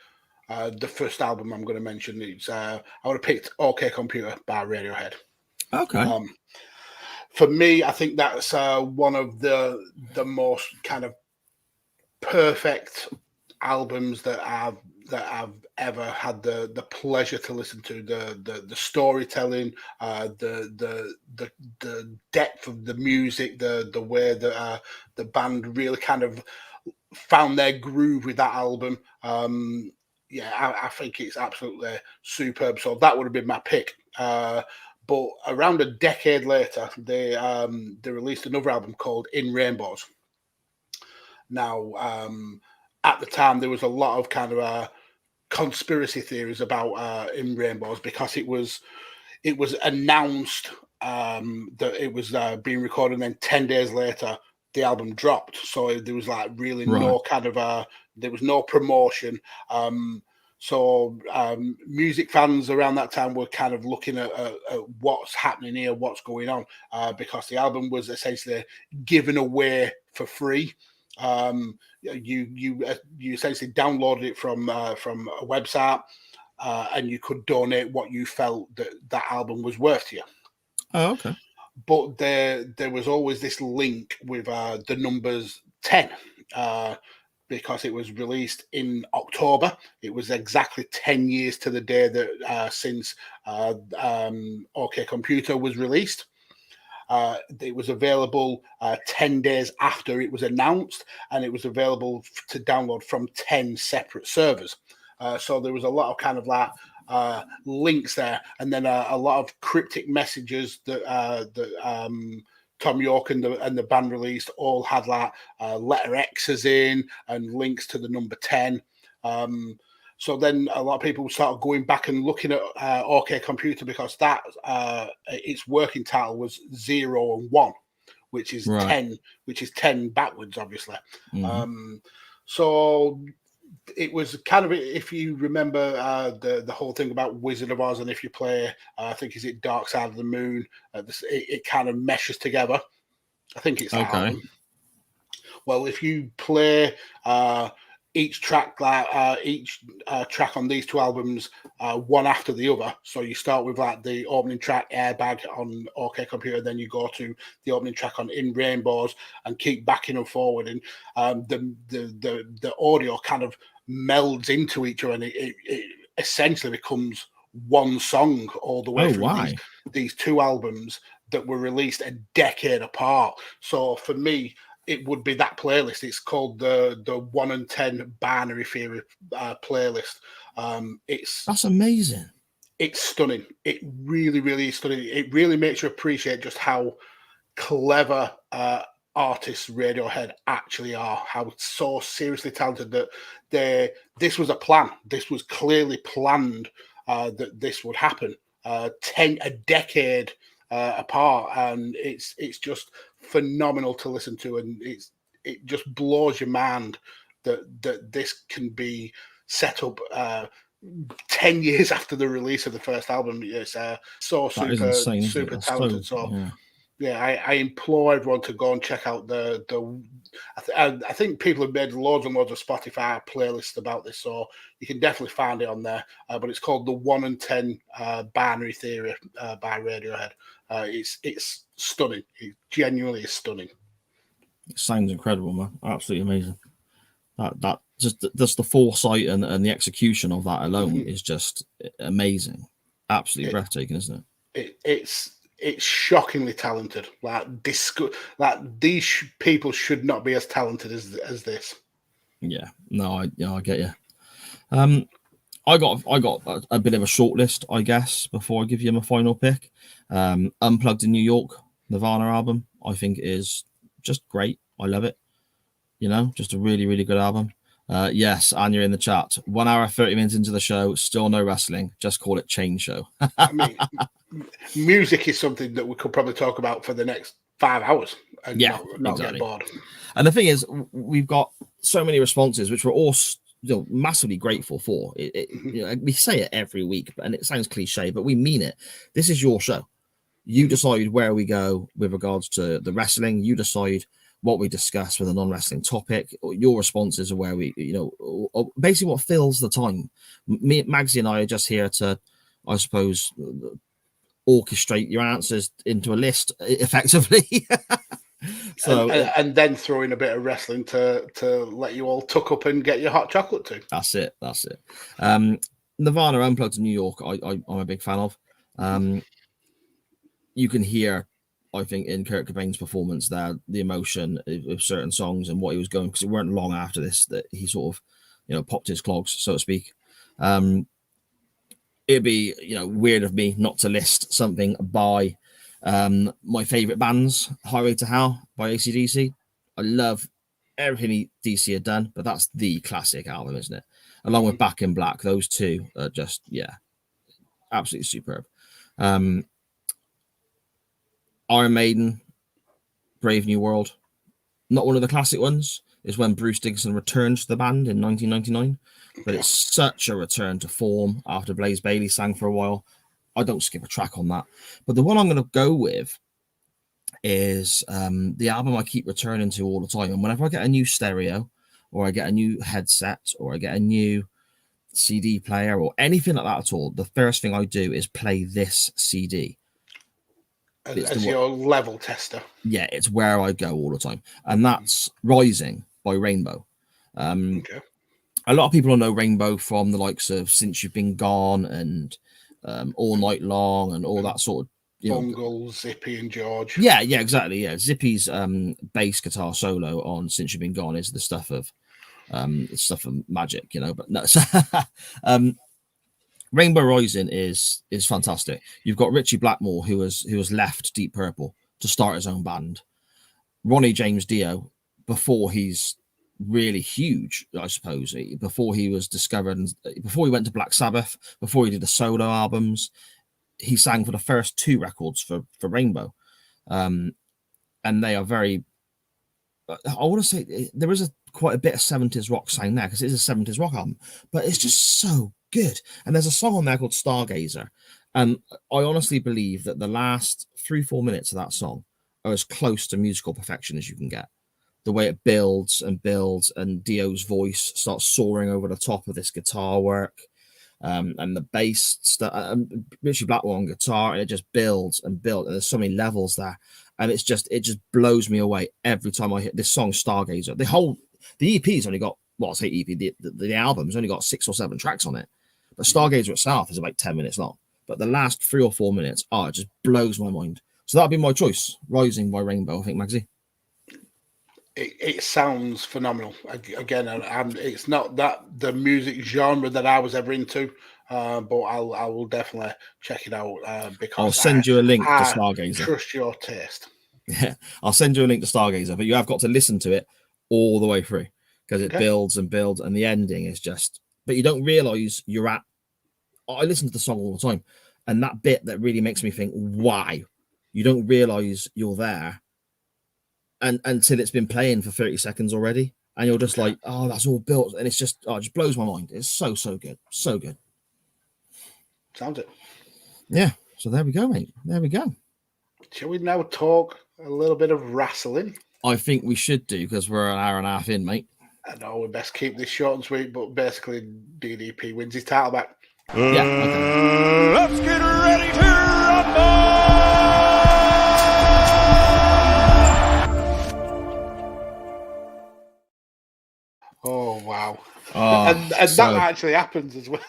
the first album I'm going to mention. I would have picked OK Computer by Radiohead. Okay. For me, I think that's one of the most kind of perfect albums that I've ever had the pleasure to listen to. The storytelling, the depth of the music, the way that the band really kind of found their groove with that album. I think it's absolutely superb. So that would have been my pick. But around a decade later, they released another album called In Rainbows. Now, at the time, there was a lot of kind of conspiracy theories about In Rainbows, because it was announced that it was being recorded, and then 10 days later, the album dropped. So there was like really no kind of there was no promotion. So music fans around that time were kind of looking at what's happening here, what's going on, because the album was essentially given away for free. You essentially downloaded it from a website, and you could donate what you felt that album was worth to you. Oh, okay. But there was always this link with the numbers 10. Because it was released in October. It was exactly 10 years to the day that since OK Computer was released. It was available 10 days after it was announced, and it was available to download from 10 separate servers. So there was a lot of kind of like links there, and then a lot of cryptic messages that Tom York and the band released all had like letter X's in and links to the number 10. So then a lot of people started going back and looking at OK Computer, because that its working title was 0 and 1, which is 10, which is 10 backwards, obviously. Mm-hmm. So it was kind of, if you remember the whole thing about Wizard of Oz, and if you play, I think is it Dark Side of the Moon, it kind of meshes together. I think it's that album. Well, if you play each track track on these two albums one after the other, so you start with like the opening track Airbag on OK Computer, then you go to the opening track on In Rainbows and keep backing and forward, and the audio kind of melds into each other, and it essentially becomes one song all the way through these two albums that were released a decade apart. So for me, it would be that playlist. It's called the 1 and 10 Binary Theory playlist. That's amazing. It's stunning. It really, really is stunning. It really makes you appreciate just how clever artists Radiohead actually are. How so seriously talented that this was a plan. This was clearly planned that this would happen. A decade apart, and it's just phenomenal to listen to, and it just blows your mind that this can be set up 10 years after the release of the first album. It's so super talented. I implore everyone to go and check out I think people have made loads and loads of Spotify playlists about this, so you can definitely find it on there. But it's called the 1 and 10 Binary Theory by Radiohead. It's stunning. It genuinely is stunning. It sounds incredible, man. Absolutely amazing. That just the foresight and the execution of that alone is just amazing. Absolutely breathtaking, isn't it? It's shockingly talented. Like these people should not be as talented as this. Yeah, no, I get you. I got a bit of a short list, I guess, before I give you my final pick. Unplugged in New York, Nirvana album, I think is just great. I love it. You know, just a really, really good album. Yes, and you're in the chat. 1 hour, 30 minutes into the show, still no wrestling. Just call it Chain Show. I mean, music is something that we could probably talk about for the next 5 hours and not get bored. And the thing is, we've got so many responses, which we're all massively grateful for. We say it every week, and it sounds cliche, but we mean it. This is your show. You decide where we go with regards to the wrestling. You decide what we discuss with a non-wrestling topic. Your responses are where we, basically what fills the time. Magsy and I are just here to, I suppose, orchestrate your answers into a list effectively. So and then throw in a bit of wrestling to let you all tuck up and get your hot chocolate too. That's it. Nirvana Unplugged in New York, I'm a big fan of. You can hear, I think, in Kurt Cobain's performance there, the emotion of certain songs and what he was going, because it weren't long after this that he sort of, popped his clogs, so to speak. It'd be, weird of me not to list something by my favorite bands. Highway to Hell by AC/DC. I love everything DC had done, but that's the classic album, isn't it? Along with Back in Black, those two are just, absolutely superb. Iron Maiden, Brave New World. Not one of the classic ones. Is when Bruce Dickinson returned to the band in 1999. But it's such a return to form after Blaze Bayley sang for a while. I don't skip a track on that. But the one I'm going to go with is the album I keep returning to all the time. And whenever I get a new stereo, or I get a new headset, or I get a new CD player, or anything like that at all, the first thing I do is play this CD. As your level tester. Yeah, it's where I go all the time. And that's Rising by Rainbow. A lot of people know Rainbow from the likes of Since You've Been Gone and All Night Long and all that sort of Bungle, Zippy and George. Yeah, exactly. Yeah. Zippy's bass guitar solo on Since You've Been Gone is the stuff of magic, but no. Rainbow Rising is fantastic. You've got Richie Blackmore, who has left Deep Purple to start his own band. Ronnie James Dio, before he's really huge, I suppose, before he was discovered, and before he went to Black Sabbath, before he did the solo albums, he sang for the first 2 records for Rainbow. And they are very, I want to say, there is a quite a bit of 70s rock sound there because it is a 70s rock album, but it's just so good. And there's a song on there called Stargazer. And I honestly believe that the last 3-4 minutes of that song are as close to musical perfection as you can get. The way it builds, and Dio's voice starts soaring over the top of this guitar work, and the bass, Richie Blackwell on guitar, and it just builds and builds. And there's so many levels there, and it just blows me away every time I hit this song, Stargazer. The EP's only got, well, I'll say EP, the album's only got 6 or 7 tracks on it, but Stargazer itself is about 10 minutes long. But the last 3 or 4 minutes, it just blows my mind. So that'd be my choice, Rising by Rainbow, I think, Magsy. It sounds phenomenal. Again, it's not that the music genre that I was ever into, but I will definitely check it out because I'll send you a link to Stargazer. Trust your taste. Yeah, I'll send you a link to Stargazer, but you have got to listen to it all the way through because it builds and builds, and the ending is just. But you don't realize you're at. I listen to the song all the time, and that bit that really makes me think, why? You don't realize you're there. And until it's been playing for 30 seconds already, and you're just like, oh, that's all built, and it's just, it just blows my mind. It's so good, so good. Sounds it. Yeah. So there we go, mate. There we go. Shall we now talk a little bit of wrestling? I think we should do because we're an hour and a half in, mate. I know we best keep this short and sweet, but basically DDP wins his title back. Yeah. Okay. Let's get ready to rumble! Oh wow! Oh, and that actually happens as well.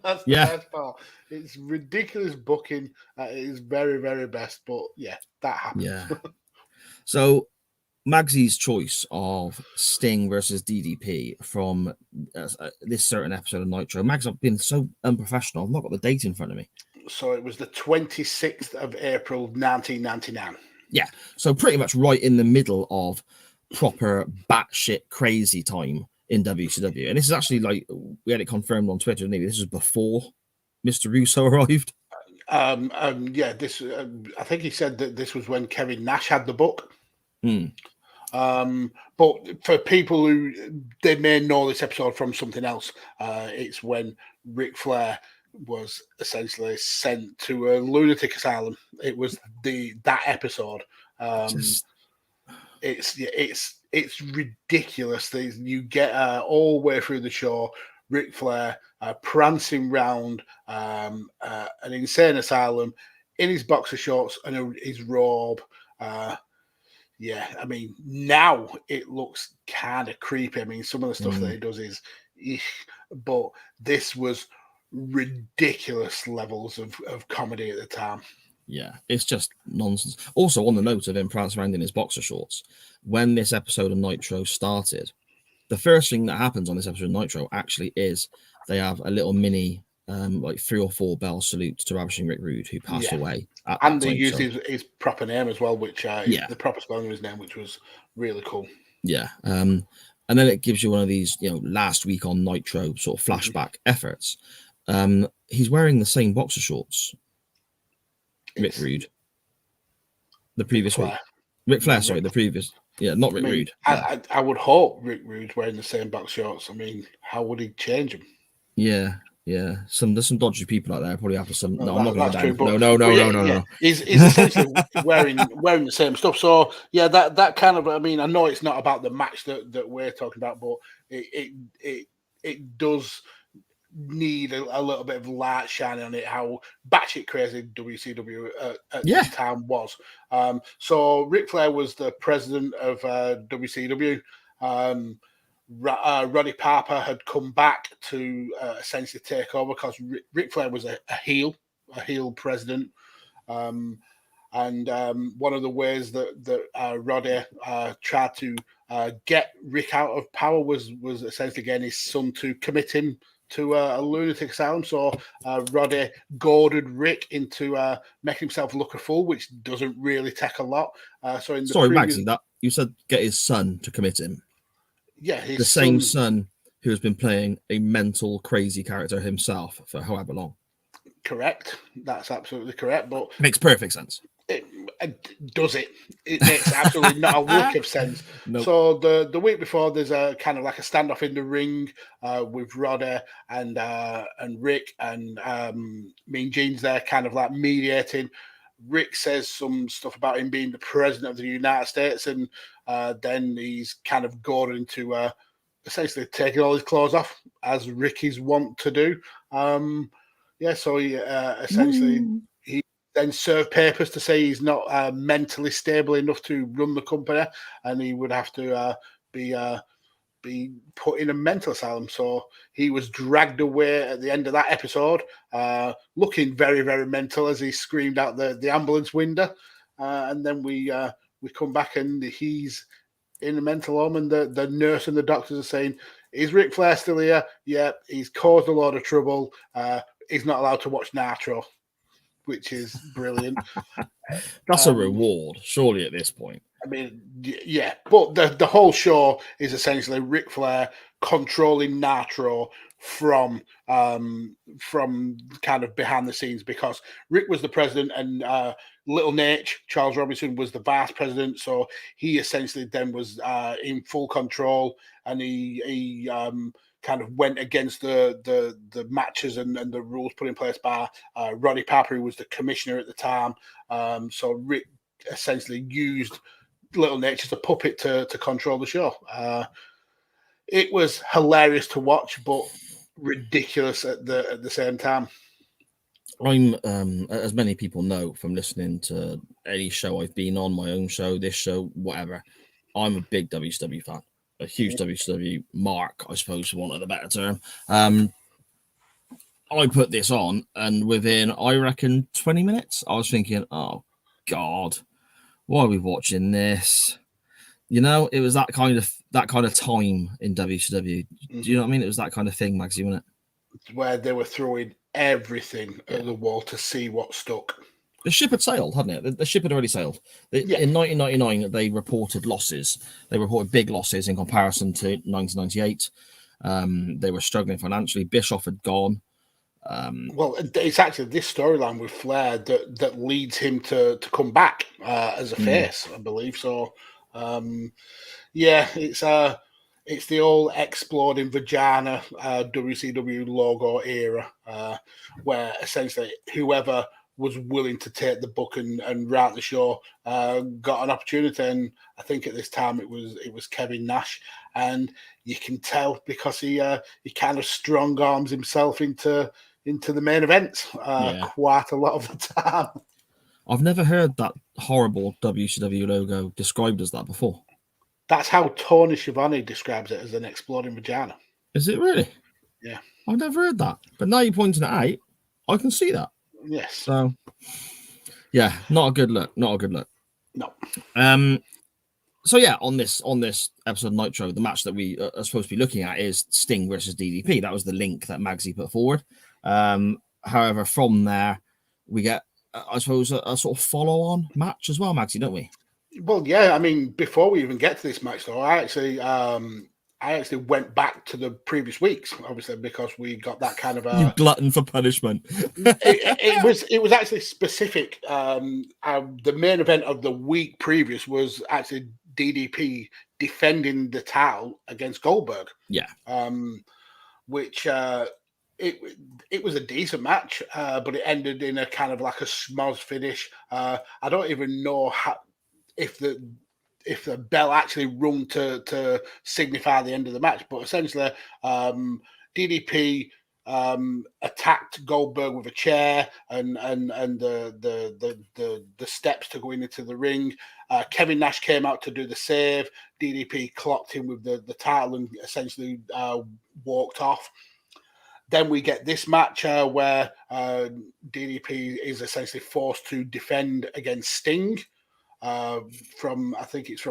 That's the best part. It's ridiculous booking at its very, very best, but yeah, that happens. Yeah. So Magsy's choice of Sting versus DDP from this certain episode of Nitro. Mags, I've been so unprofessional. I've not got the date in front of me. So it was the 26th of April, 1999. Yeah. So pretty much right in the middle of proper batshit crazy time in WCW. And this is actually like, we had it confirmed on Twitter, didn't we? This was before Mr. Russo arrived. Yeah, this, I think he said that this was when Kevin Nash had the book. But for people who, they may know this episode from something else, it's when Ric Flair was essentially sent to a lunatic asylum. It was that episode. It's ridiculous. You get all the way through the show, Ric Flair prancing round an insane asylum in his boxer shorts and his robe. Yeah, I mean, now it looks kind of creepy. I mean, some of the stuff that he does is, but this was ridiculous levels of comedy at the time. Yeah, it's just nonsense. Also, on the note of him prancing around in his boxer shorts, when this episode of Nitro started, the first thing that happens on this episode of Nitro actually is they have a little mini, like 3 or 4 bell salute to Ravishing Rick Rude, who passed away. And they used his proper name as well, which the proper spelling of his name, which was really cool. Yeah. And then it gives you one of these, last week on Nitro sort of flashback efforts. He's wearing the same boxer shorts. Rick Rude. The previous week. Ric Flair, sorry, the previous. Yeah, not Rick Rude. I would hope Rick Rude's wearing the same box shorts. I mean, how would he change them? Yeah. There's some dodgy people out there probably after some. No, I'm not going to true, but, No. He's essentially wearing the same stuff. So yeah, that kind of. I mean, I know it's not about the match that we're talking about, but it does need a little bit of light shining on it. How batshit crazy WCW at the time was. So Ric Flair was the president of WCW. Roddy Piper had come back to essentially take over because Ric Flair was a heel president. And one of the ways that Roddy tried to get Rick out of power was essentially getting his son to commit him to a lunatic asylum. So Roddy goaded Rick into making himself look a fool, which doesn't really take a lot. Maxie, that you said get his son to commit him. Yeah, the same son who has been playing a mental, crazy character himself for however long. Correct. That's absolutely correct. But makes perfect sense. does it? It makes absolutely not a lick of sense. Nope. So the week before, there's a kind of like a standoff in the ring with Rodder and Rick and Mean Gene's there, kind of like mediating. Rick says some stuff about him being the president of the United States, and then he's kind of gone into essentially taking all his clothes off, as Rick is wont to do. So he essentially he then served papers to say he's not mentally stable enough to run the company, and he would have to be put in a mental asylum. So he was dragged away at the end of that episode, looking very, very mental as he screamed out the ambulance window. And then we come back and he's in a mental home, and the nurse and the doctors are saying, "Is Ric Flair still here? Yeah, he's caused a lot of trouble. He's not allowed to watch Nitro," which is brilliant. That's a reward, surely, at this point. I mean, yeah, but the whole show is essentially Ric Flair controlling Nitro from kind of behind the scenes, because Rick was the president and Little Nate, Charles Robinson, was the vice president. So he essentially then was in full control, and he kind of went against the matches and the rules put in place by Roddy Piper, who was the commissioner at the time. So Rick essentially used Little Nate as a puppet to control the show. It was hilarious to watch, but ridiculous at the same time. I'm, as many people know from listening to any show I've been on, my own show, this show, whatever, I'm a big WCW fan, a huge WCW mark, I suppose, for want of a better term. I put this on, and within, I reckon, 20 minutes, I was thinking, oh, God, why are we watching this? You know, it was that kind of time in WCW. Do you know what I mean? It was that kind of thing, Magsy, wasn't it? Where they were throwing everything at the wall to see what stuck. The ship had sailed, hadn't it? The ship had already sailed. In 1999, they reported losses. They reported big losses in comparison to 1998. They were struggling financially. Bischoff had gone. Well, it's actually this storyline with Flair that leads him to come back as a face, I believe. So, it's the old exploding vagina WCW logo era, where essentially whoever was willing to take the book and write the show got an opportunity. And I think at this time it was Kevin Nash, and you can tell because he kind of strong arms himself into the main events quite a lot of the time. I've never heard that horrible WCW logo described as that before. That's how Tony Schiavone describes it, as an exploding vagina. Is it really? Yeah. I've never heard that. But now you're pointing it out, I can see that. Yes. So, yeah, not a good look. Not a good look. No. So, yeah, on this episode of Nitro, the match that we are supposed to be looking at is Sting versus DDP. That was the link that Magsy put forward. However, from there, we get, I suppose, a sort of follow-on match as well, Magsy, don't we? Well, yeah. I mean, before we even get to this match, though, I actually went back to the previous weeks, obviously, because we got that kind of you glutton for punishment. it was actually specific. The main event of the week previous was actually DDP defending the title against Goldberg. Yeah. Which it was a decent match, but it ended in a kind of like a schmoz finish. I don't even know if the bell actually rung to signify the end of the match, but essentially DDP attacked Goldberg with a chair and the steps to going into the ring. Kevin Nash came out to do the save. DDP clocked him with the title and essentially walked off. Then we get this match where DDP is essentially forced to defend against Sting. From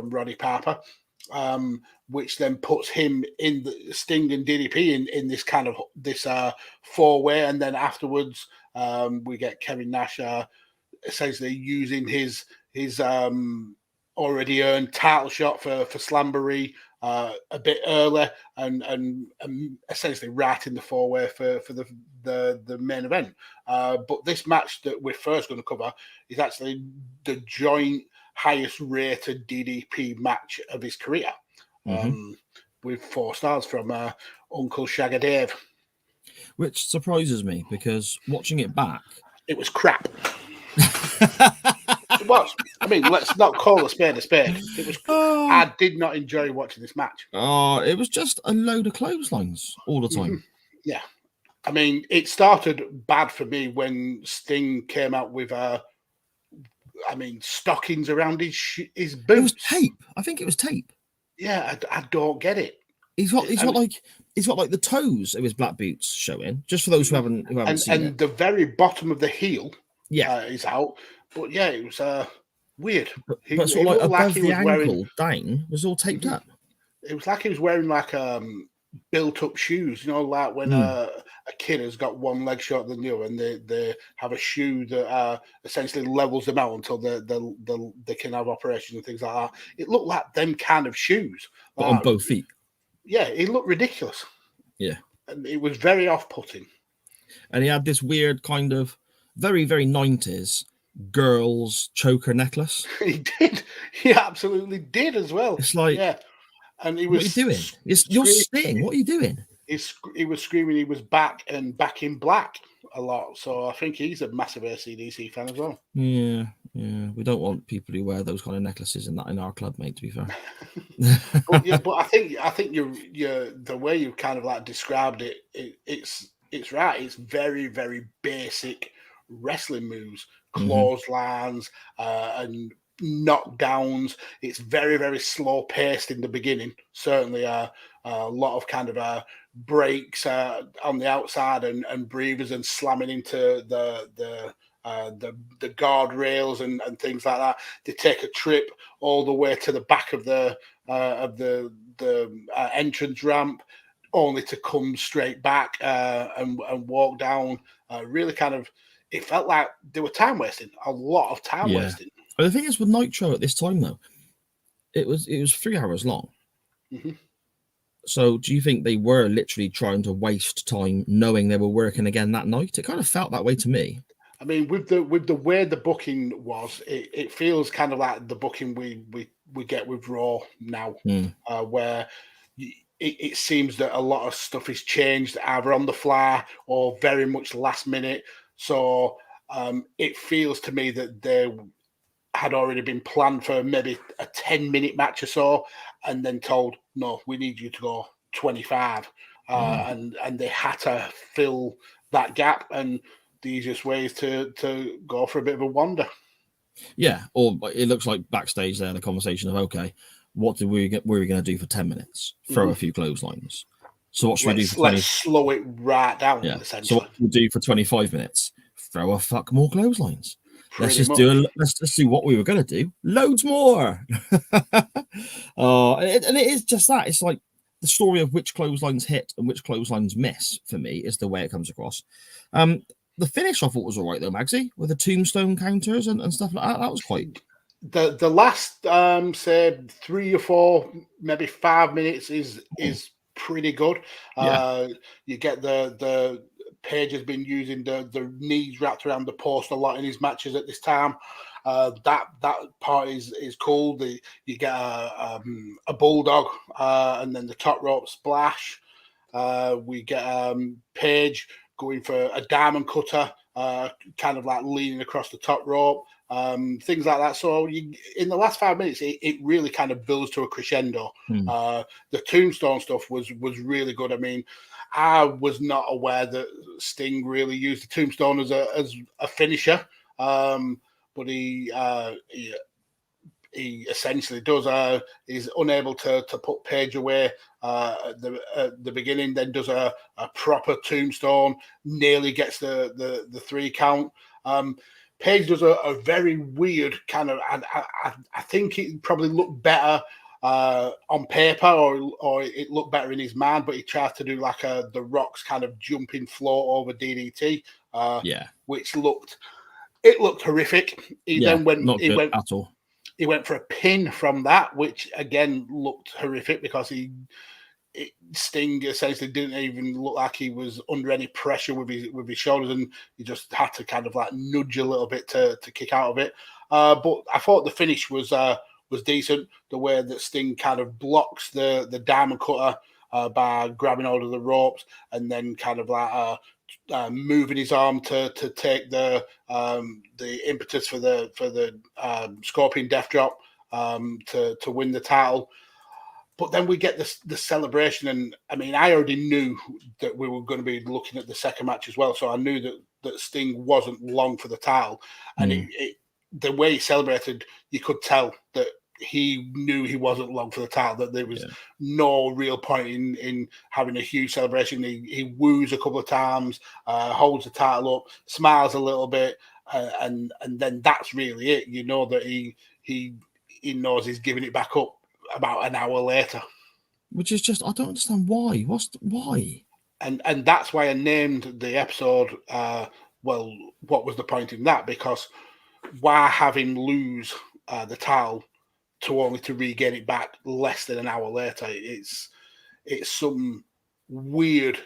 Roddy Piper, which then puts him in the Sting and DDP in this kind of this four-way, and then afterwards we get Kevin Nash essentially using his already earned title shot for Slamboree a bit early and essentially right in the four-way for the main event. But this match that we're first going to cover is actually the joint highest rated DDP match of his career, with 4 stars from Uncle Shagger Dave. Which surprises me because watching it back, it was crap. It was. I mean, let's not call a spade a spade. It was. I did not enjoy watching this match. Oh, it was just a load of clotheslines all the time. Yeah. I mean, it started bad for me when Sting came out with stockings around his boots. It was tape. I think it was tape. Yeah, I don't get it. He's got like the toes of his black boots showing. Just for those who haven't seen it. And the very bottom of the heel, is out. But yeah, it was weird. But sort of like above the ankle down was all taped up. It was like he was wearing like built-up shoes, like when a kid has got one leg shorter than the other, and they have a shoe that essentially levels them out until they can have operations and things like that. It looked like them kind of shoes, but on both feet. Yeah, it looked ridiculous. Yeah, and it was very off-putting. And he had this weird kind of very, very 90s girls choker necklace. He did. He absolutely did as well. It's like, yeah. And he was. What are you doing? You're Sting. What are you doing? He was screaming he was back and back in black a lot. So I think he's a massive AC/DC fan as well. Yeah. We don't want people who wear those kind of necklaces in our club, mate. To be fair. but I think you're the way you kind of like described it. It's right. It's very, very basic wrestling moves, clotheslines, and knockdowns. It's very, very slow paced in the beginning. Certainly a lot of kind of breaks on the outside and breathers and slamming into the guardrails and things like that. They take a trip all the way to the back of the entrance ramp, only to come straight back and walk down. Really kind of, it felt like they were time wasting, a lot of time wasting. But the thing is with Nitro at this time though, it was 3 hours long. So do you think they were literally trying to waste time knowing they were working again that night? It kind of felt that way to me. I mean, with the way the booking was, it feels kind of like the booking we get with Raw now, where it seems that a lot of stuff is changed either on the fly or very much last minute. So it feels to me that they had already been planned for maybe a 10-minute match or so, and then told, no, we need you to go 25. And they had to fill that gap, and the easiest way is to go for a bit of a wander. Yeah, or it looks like backstage there, the conversation of, okay, what were we going to do for 10 minutes? Throw a few clotheslines. So what should we do for 20? Let's slow it right down, essentially. So what should we do for 25 minutes? Throw a fuck more clotheslines. Let's just do what we were going to do. Loads more. And it is just that. It's like the story of which clotheslines hit and which clotheslines miss, for me, is the way it comes across. The finish I thought was all right, though, Magsy, with the tombstone counters and stuff like that. That was quite... The last, say, 3 or 4, maybe 5 minutes is pretty good. You get the Page has been using the knees wrapped around the post a lot in his matches at this time. That part is cool. You get a bulldog and then the top rope splash. We get Page going for a diamond cutter, kind of like leaning across the top rope, things like that. So in the last 5 minutes, it really kind of builds to a crescendo. The tombstone stuff was really good. I mean, I was not aware that Sting really used the tombstone as a finisher, but he essentially does. Is unable to put Page away at the beginning, then does a proper tombstone, nearly gets the 3 count. Page does a very weird kind of. I think it probably looked better on paper, or it looked better in his mind, but he tried to do like the Rock's kind of jumping float over DDT, which looked horrific. He went at all. he went for a pin from that, which again looked horrific because Sting essentially didn't even look like he was under any pressure with his shoulders, and he just had to kind of like nudge a little bit to kick out of it. But I thought the finish was decent. The way that Sting kind of blocks the diamond cutter by grabbing hold of the ropes and then kind of like moving his arm to take the impetus for the Scorpion Death Drop to win the title. But then we get the celebration, and I mean, I already knew that we were going to be looking at the second match as well, so I knew that Sting wasn't long for the title, and the way he celebrated, you could tell that he knew he wasn't long for the title, that there was no real point in having a huge celebration. He woos a couple of times, holds the title up, smiles a little bit, and then that's really it. You know that he knows he's giving it back up about an hour later, which is just, I don't understand why. Why? And that's why I named the episode. Well, what was the point in that? Because why have him lose the title only to regain it back less than an hour later? It's some weird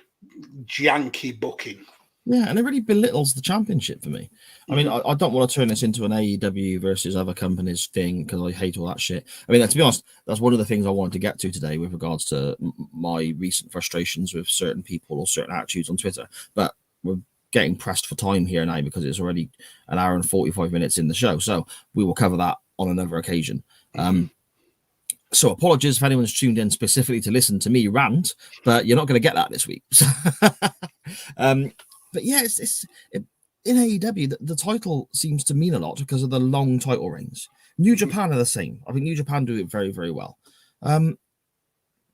janky booking. Yeah, and it really belittles the championship for me. I mean, I don't want to turn this into an AEW versus other companies thing because I hate all that shit. I mean, to be honest, that's one of the things I wanted to get to today with regards to my recent frustrations with certain people or certain attitudes on Twitter. But we're getting pressed for time here now because it's already an hour and 45 minutes in the show. So we will cover that on another occasion. So apologies if anyone's tuned in specifically to listen to me rant, but you're not going to get that this week. But yeah, in AEW, the title seems to mean a lot because of the long title reigns. New Japan are the same. I think New Japan do it very, very well. But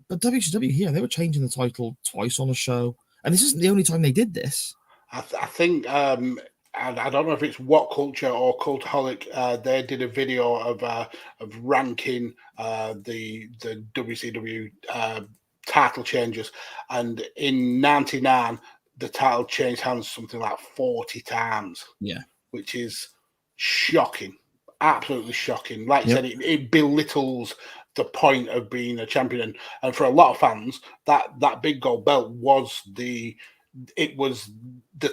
WCW here, they were changing the title twice on a show. And this isn't the only time they did this. I think, I don't know if it's What Culture or Cultaholic, they did a video of ranking the WCW title changes. And in 99, the title changed hands something like 40 times. Yeah. Which is shocking. Absolutely shocking. Like you said, it belittles the point of being a champion. And for a lot of fans, that big gold belt was the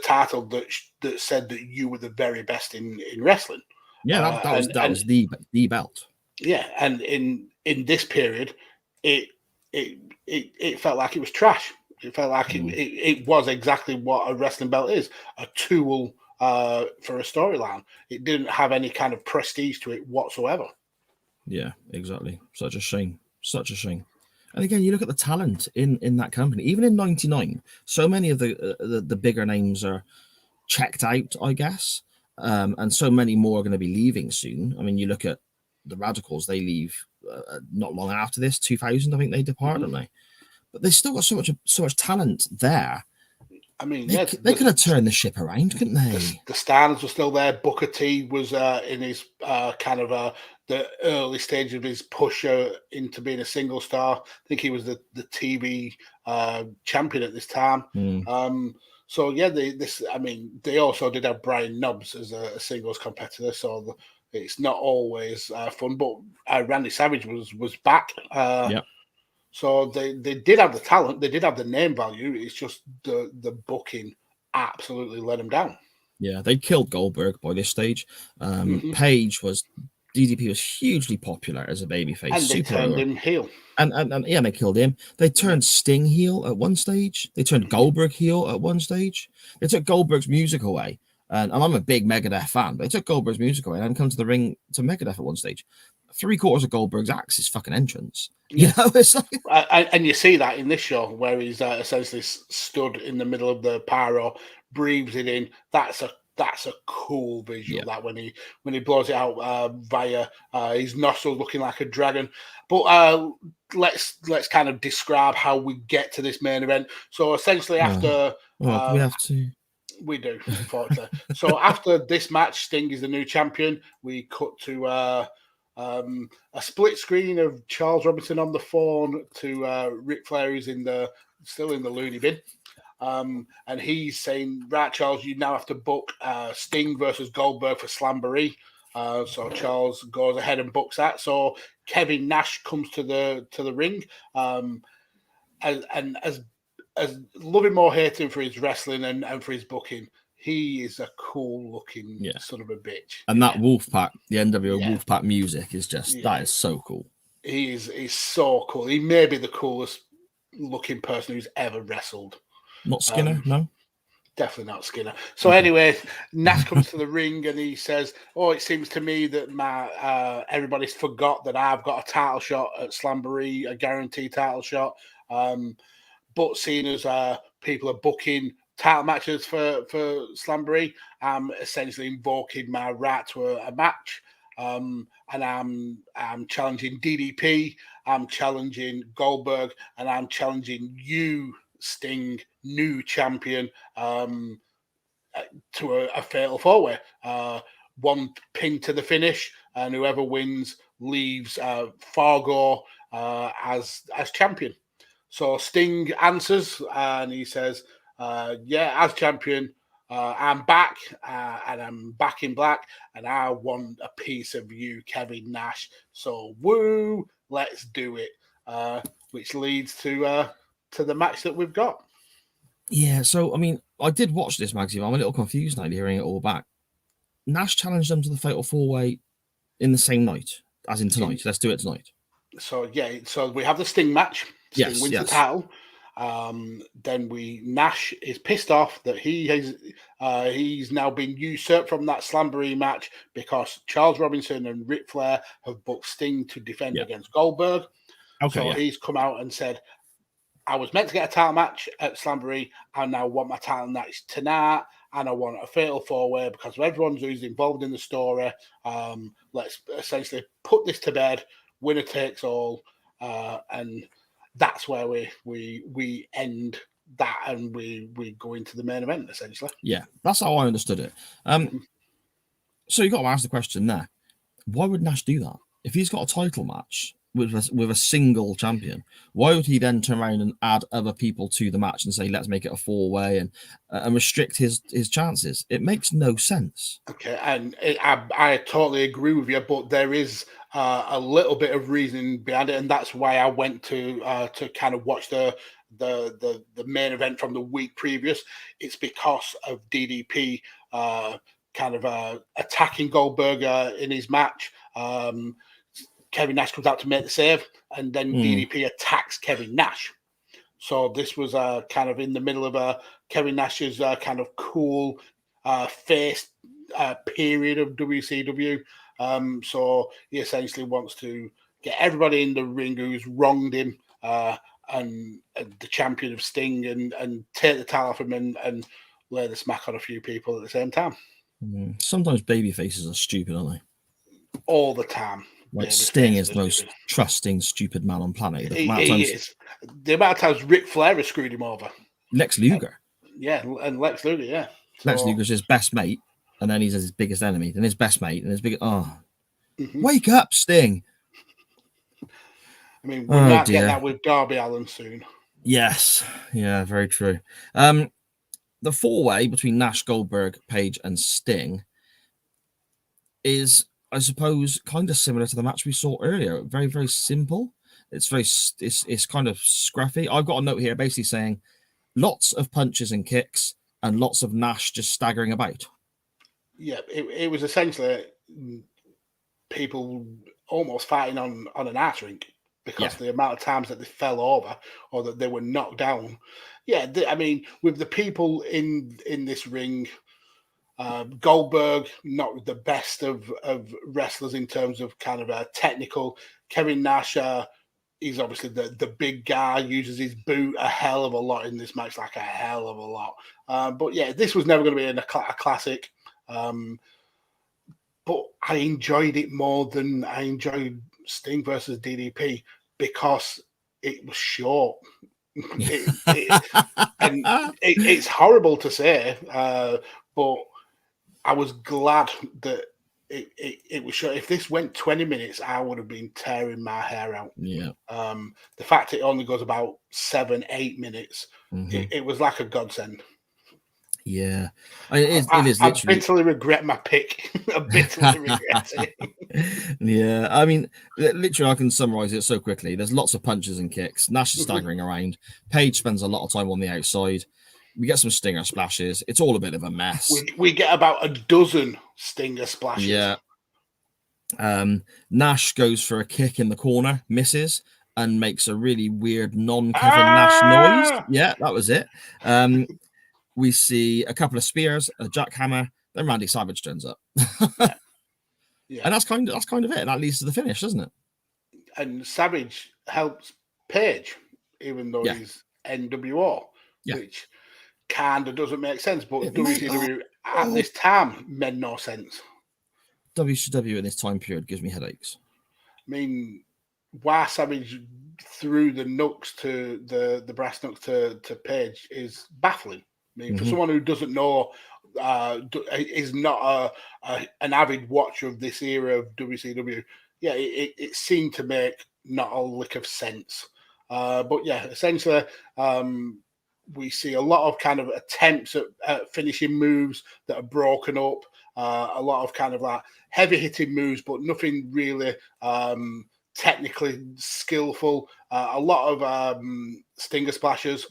title that said that you were the very best in wrestling. Yeah, that was the belt. Yeah, and in this period, it felt like it was trash. It felt like it was exactly what a wrestling belt is, a tool for a storyline. It didn't have any kind of prestige to it whatsoever. Yeah, exactly. Such a shame. Such a shame. And again, you look at the talent in that company. Even in 99, so many of the bigger names are checked out, I guess. And so many more are going to be leaving soon. I mean, you look at the Radicals, they leave not long after this, 2000, I think they depart, don't they? But they still got so much talent there. I mean, they could have turned the ship around, couldn't they? The Stans were still there. Booker T was in his the early stage of his push into being a single star. I think he was the TV champion at this time. So yeah, they also did have Brian Knobbs as a singles competitor. So it's not always fun. But Randy Savage was back. So they did have the talent, they did have the name value. It's just the booking absolutely let them down. Yeah, they killed Goldberg by this stage. DDP was hugely popular as a babyface. And they turned him heel. And they killed him. They turned Sting heel at one stage. They turned Goldberg heel at one stage. They took Goldberg's music away. And I'm a big Megadeth fan, but they took Goldberg's music away and come to the ring to Megadeth at one stage. 3/4 of Goldberg's acts is fucking entrance. You know, it's like... and you see that in this show where he's essentially stood in the middle of the pyro, breathes it in. That's a cool visual. That when he blows it out via his nostrils, looking like a dragon. But let's kind of describe how we get to this main event. So essentially, after we have to. We do, unfortunately. So after this match, Sting is the new champion. We cut to a split screen of Charles Robinson on the phone to Ric Flair, who's still in the loony bin. And he's saying, right, Charles, you now have to book Sting versus Goldberg for Slamboree. So Charles goes ahead and books that. So Kevin Nash comes to the ring, and as loving more hating for his wrestling and for his booking, he is a cool looking son of a bitch. And that Wolfpack, the NWO Wolfpack music is just that is so cool. He's so cool. He may be the coolest looking person who's ever wrestled. Not Skinner, no. Definitely not Skinner. So anyway, Nash comes to the ring and he says, "Oh, it seems to me that my everybody's forgot that I've got a title shot at Slamboree, a guaranteed title shot. But seeing as people are booking title matches for Slamboree, I'm essentially invoking my right to a match. And I'm challenging DDP, I'm challenging Goldberg, and I'm challenging you, Sting, new champion, to a fatal four-way. One pin to the finish, and whoever wins leaves Fargo as champion." So Sting answers, and he says, as champion, I'm back, and I'm back in black, and I want a piece of you, Kevin Nash. So woo, let's do it. Which leads to the match that we've got. Yeah, so I mean, I did watch this, Maxime. I'm a little confused now hearing it all back. Nash challenged them to the fatal four-way in the same night, as in tonight. Let's do it tonight. So so we have the Sting match. Sting wins the title. Then Nash is pissed off that he's now been usurped from that Slamboree match because Charles Robinson and Ric Flair have booked Sting to defend against Goldberg. So he's come out and said, "I was meant to get a title match at Slamboree. I now want my title match tonight, and I want a fatal four-way because of everyone who's involved in the story. Let's essentially put this to bed. Winner takes all." And that's where we end that, and we go into the main event essentially. Yeah, that's how I understood it. So you got to ask the question there: why would Nash do that if he's got a title match with a single champion? Why would he then turn around and add other people to the match and say, "Let's make it a four-way" and restrict his chances? It makes no sense. Okay, and I totally agree with you, but there is a little bit of reasoning behind it, and that's why I went to kind of watch the main event from the week previous. It's because of DDP kind of attacking Goldberg in his match. Kevin Nash comes out to make the save, and then DDP attacks Kevin Nash. So this was kind of in the middle of Kevin Nash's kind of cool face period of WCW. So he essentially wants to get everybody in the ring who's wronged him, and the champion of Sting, and take the title off him and lay the smack on a few people at the same time. Sometimes baby faces are stupid, aren't they? All the time. Like Sting is the most trusting, stupid man on planet. He is. The amount of times Ric Flair has screwed him over. Lex Luger. And Lex Luger, yeah. Lex Luger's his best mate, and then he's his biggest enemy, then his best mate, and his biggest... Wake up, Sting! I mean, we might get that with Darby Allin soon. Yes. Yeah, very true. The four-way between Nash, Goldberg, Page, and Sting is, I suppose, kind of similar to the match we saw earlier. Very, very simple. It's kind of scruffy. I've got a note here basically saying lots of punches and kicks and lots of Nash just staggering about. Yeah, it was essentially people almost fighting on an arse rink because the amount of times that they fell over or that they were knocked down. Yeah, I mean, with the people in this ring, Goldberg, not the best of wrestlers in terms of kind of a technical. Kevin Nash, he's obviously the big guy, uses his boot a hell of a lot in this match, like a hell of a lot. But yeah, this was never going to be a classic. But I enjoyed it more than I enjoyed Sting versus DDP because it was short. It's horrible to say, but I was glad that it was short. If this went 20 minutes, I would have been tearing my hair out. Yeah. The fact it only goes about 7-8 minutes, it was like a godsend. Yeah, it is I literally. bitterly regret my pick. I bitterly regret it. Yeah, I mean, literally, I can summarize it so quickly. There's lots of punches and kicks. Nash is staggering around. Paige spends a lot of time on the outside. We get some stinger splashes. It's all a bit of a mess. We get about a dozen stinger splashes. Yeah. Nash goes for a kick in the corner, misses, and makes a really weird non-Kevin Nash noise. Yeah, that was it. We see a couple of spears, a jackhammer, then Randy Savage turns up. Yeah. And that's kind of it. And that leads to the finish, doesn't it? And Savage helps Paige, even though he's NWO, which kind of doesn't make sense. But WCW at this time made no sense. WCW in this time period gives me headaches. I mean, why Savage threw the nooks to the brass knucks to Paige is baffling. I mean, for someone who doesn't know, is not an avid watcher of this era of WCW, it seemed to make not a lick of sense. But yeah, essentially, we see a lot of kind of attempts at finishing moves that are broken up, a lot of kind of like heavy hitting moves, but nothing really technically skillful. A lot of stinger splashes.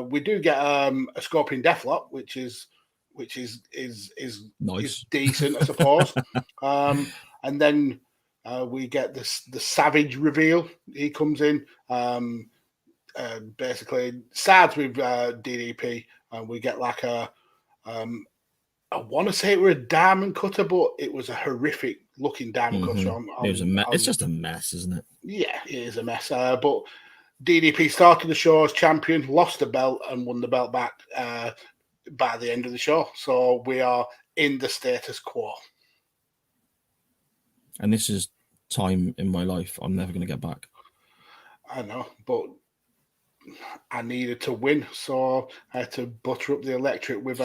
We do get a Scorpion Deathlock, which is nice, is decent, I suppose. And then we get the Savage reveal. He comes in, basically sides with DDP, and we get like I want to say it were a diamond cutter, but it was a horrific looking diamond cutter. It was a mess. It's just a mess, isn't it? Yeah, it is a mess. But DDP started the show as champion, lost the belt, and won the belt back by the end of the show. So we are in the status quo. And this is time in my life I'm never going to get back. I know, but I needed to win, so I had to butter up the electric with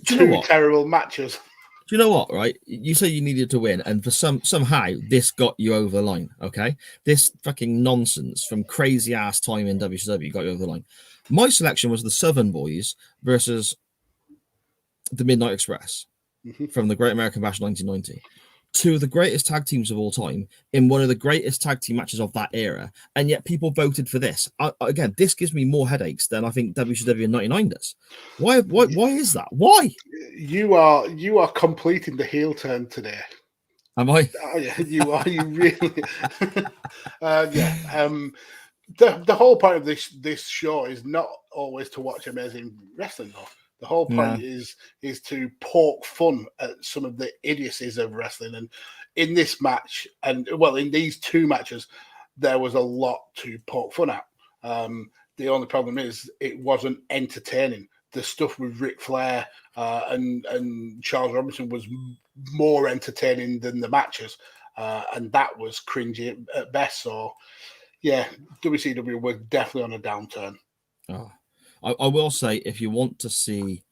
two terrible matches. Do you know what, right? You say you needed to win, and for somehow this got you over the line, okay? This fucking nonsense from crazy-ass time in WCW got you over the line. My selection was the Southern Boys versus the Midnight Express from the Great American Bash 1990. Two of the greatest tag teams of all time in one of the greatest tag team matches of that era, and yet people voted for this. Again, this gives me more headaches than I think WCW in '99 does. Why is that? Why? You are completing the heel turn today. Am I? Oh, yeah, you are. You really? The whole point of this show is not always to watch amazing wrestling, though. The whole point is to poke fun at some of the idiocies of wrestling. And in this match, in these two matches, there was a lot to poke fun at. The only problem is it wasn't entertaining. The stuff with Ric Flair and Charles Robinson was more entertaining than the matches. And that was cringy at best. So, yeah, WCW was definitely on a downturn. Oh. I will say, if you want to see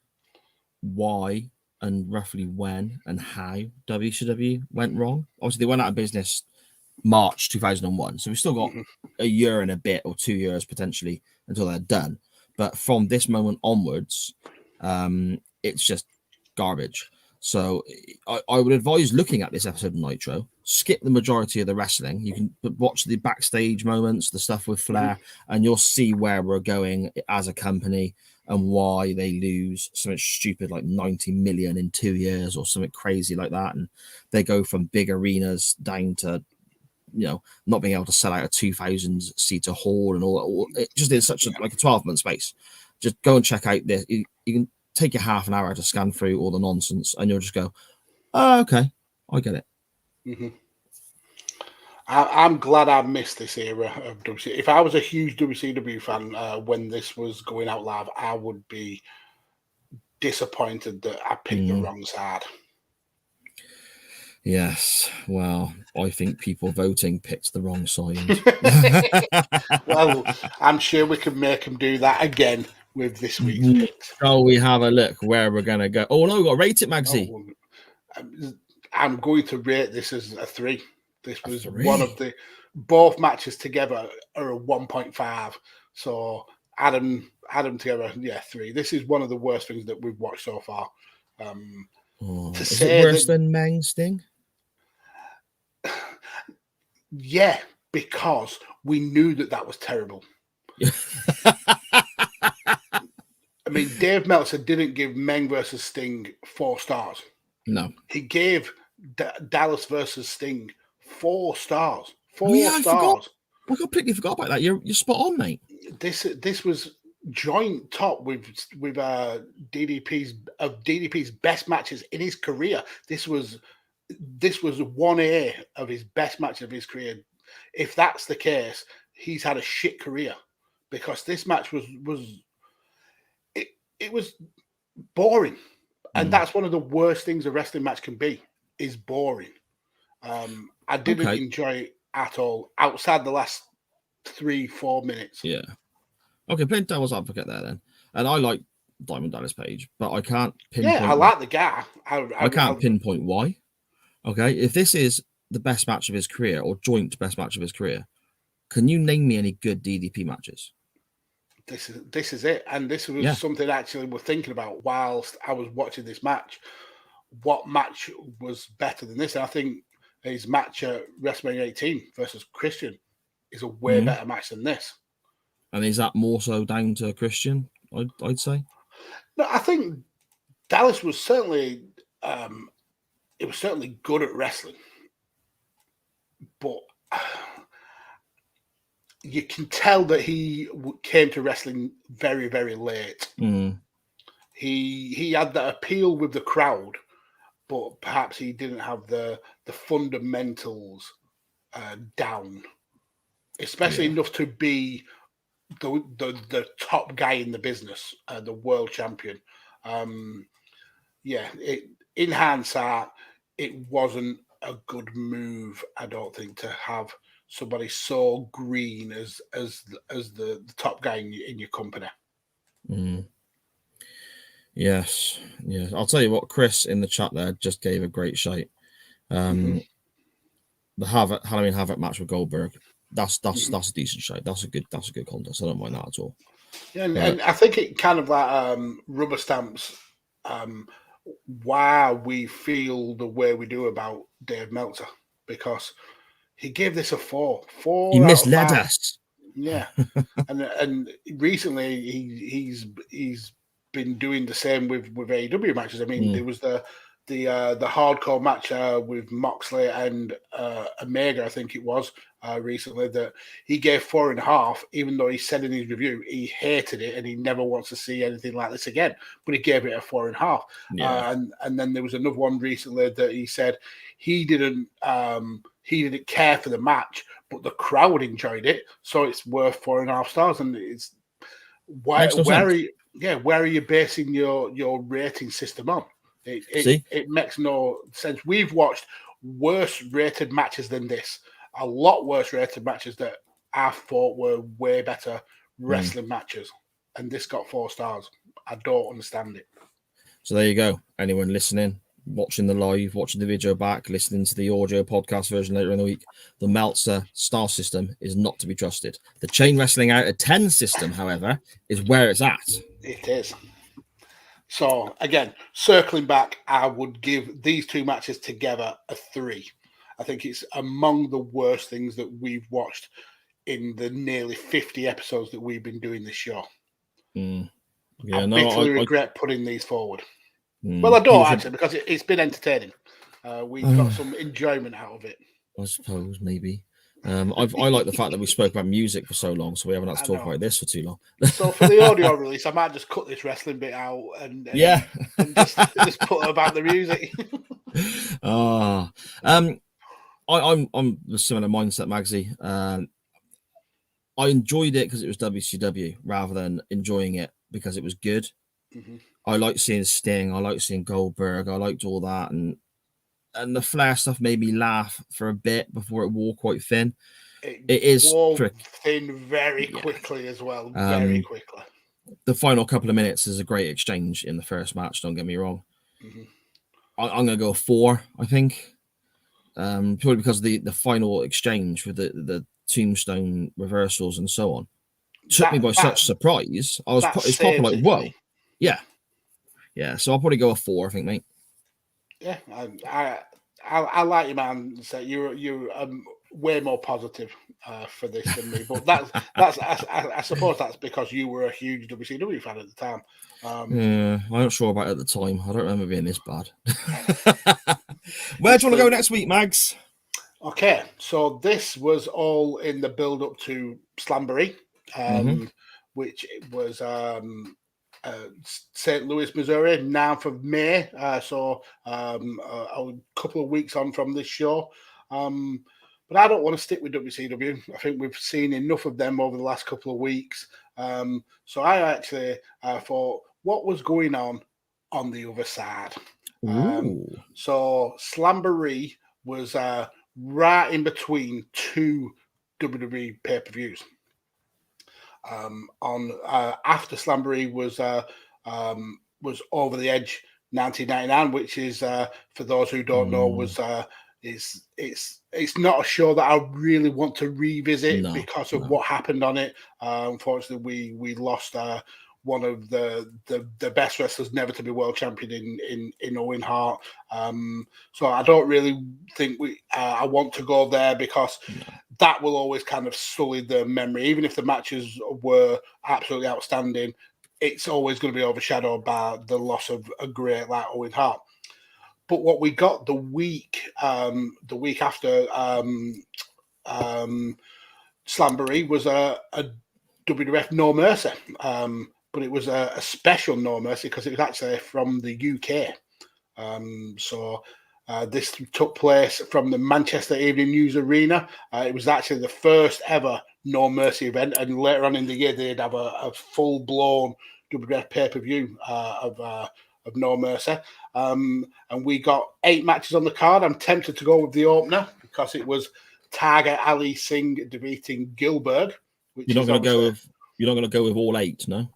why and roughly when and how WCW went wrong, obviously they went out of business March 2001, so we've still got a year and a bit or 2 years potentially until they're done. But from this moment onwards, it's just garbage. So I would advise looking at this episode of Nitro, skip the majority of the wrestling. You can watch the backstage moments, the stuff with Flair, and you'll see where we're going as a company and why they lose something stupid like 90 million in 2 years or something crazy like that. And they go from big arenas down to, not being able to sell out a 2,000 seater hall and all that. It just is such a 12-month space. Just go and check out this. You can take you half an hour to scan through all the nonsense and you'll just go, oh, okay, I get it. Mm-hmm. I'm glad I missed this era of WCW. If I was a huge WCW fan when this was going out live, I would be disappointed that I picked the wrong side. Yes, well, I think people voting picked the wrong side. Well, I'm sure we can make them do that again with this week's picks. Shall we have a look where we're going to go? Oh, no, we've got to rate it, Magsy. I'm going to rate this as a 3. This was one of both matches together are a 1.5. So Add them together. Yeah, 3. This is one of the worst things that we've watched so far. Is it worse than Meng Sting? Yeah, because we knew that was terrible. I mean, Dave Meltzer didn't give Meng versus Sting 4 stars. No. He gave Dallas versus Sting 4 stars. 4 stars. I completely forgot about that. You're spot on, mate. This was joint top with DDP's best matches in his career. This was 1A of his best match of his career. If that's the case, he's had a shit career, because this match was boring, and that's one of the worst things a wrestling match can be, is boring. I didn't enjoy it at all outside the last 3-4 minutes. Yeah. Okay, playing devil's advocate there then. And I like Diamond Dallas Page, but I can't pinpoint. Yeah, I like the guy. I can't pinpoint why. Okay, if this is the best match of his career, or joint best match of his career, can you name me any good DDP matches? This is it. And this was something actually we're thinking about whilst I was watching this match. What match was better than this? And I think his match at WrestleMania 18 versus Christian is a way better match than this. And is that more so down to Christian, I'd say? No, I think Dallas was certainly good at wrestling. But you can tell that he came to wrestling very, very late. He had that appeal with the crowd, but perhaps he didn't have the fundamentals down, especially enough to be the top guy in the business, the world champion. In hindsight, it wasn't a good move, I don't think, to have somebody so green as the top guy in your company. Yes. I'll tell you what, Chris in the chat there just gave a great shout. The Halloween Havoc match with Goldberg. That's a decent shout. That's a good contest. I don't mind that at all. Yeah, and I think it kind of like rubber stamps why we feel the way we do about Dave Meltzer, because he gave this a 4. He misled us. Yeah, and recently he's been doing the same with AEW matches. I mean, there was the hardcore match with Moxley and Omega, I think it was, recently, that he gave 4.5, even though he said in his review he hated it and he never wants to see anything like this again. But he gave it a 4.5. Yeah. And then there was another one recently that he said he didn't care for the match, but the crowd enjoyed it, so it's worth 4.5 stars. And it's where are you basing your rating system on? It makes no sense. We've watched worse rated matches than this. A lot worse rated matches that I thought were way better wrestling matches. And this got 4 stars. I don't understand it. So there you go. Anyone listening, watching the live, watching the video back, listening to the audio podcast version later in the week, the Meltzer star system is not to be trusted. The chain wrestling out of 10 system, however, is where it's at. It is. So, again, circling back, I would give these 2 matches together a 3. I think it's among the worst things that we've watched in the nearly 50 episodes that we've been doing this show. I bitterly regret putting these forward. Well, I don't actually, because it's been entertaining. We've got some enjoyment out of it. I suppose, maybe. I like the fact that we spoke about music for so long, so we haven't had to talk about this for too long. So for the audio release, I might just cut this wrestling bit out and just put about the music. I'm the similar mindset, Magsy. I enjoyed it because it was WCW rather than enjoying it because it was good. I like seeing Sting. I like seeing Goldberg. I liked all that, and the Flair stuff made me laugh for a bit before it wore quite thin. It wore thin very quickly as well. Very quickly. The final couple of minutes is a great exchange in the first match. Don't get me wrong. I'm going to go 4, I think. Purely because of the final exchange with the tombstone reversals and so on. took me by such surprise. It's probably like, whoa. Yeah. So I'll probably go a 4, I think, mate. Yeah, I like you, man. So you're way more positive for this than me, but I suppose that's because you were a huge WCW fan at the time. I'm not sure about it at the time. I don't remember being this bad. Where do you want to go next week, Mags? Okay, so this was all in the build-up to Slamboree, which was St. Louis, Missouri, 9th of May. So a couple of weeks on from this show. But I don't want to stick with WCW. I think we've seen enough of them over the last couple of weeks. So I actually thought, what was going on the other side? So Slamboree was right in between 2 WWE pay-per-views. After Slamboree was Over the Edge 1999, which is for those who don't know, was it's not a show that I really want to revisit because of what happened on it. Unfortunately, we lost one of the best wrestlers never to be world champion in Owen Hart. So I don't really think I want to go there because that will always kind of sully the memory. Even if the matches were absolutely outstanding, it's always going to be overshadowed by the loss of a great like Owen Hart. But what we got the week after Slamboree was a WWF No Mercy. But it was a special No Mercy because it was actually from the UK. So this took place from the Manchester Evening News Arena. It was actually the first ever No Mercy event, and later on in the year they'd have a full-blown WWF pay-per-view of No Mercy. And we got 8 matches on the card. I'm tempted to go with the opener because it was Tiger Ali Singh defeating Gilbert. You're not going to go with all 8, no?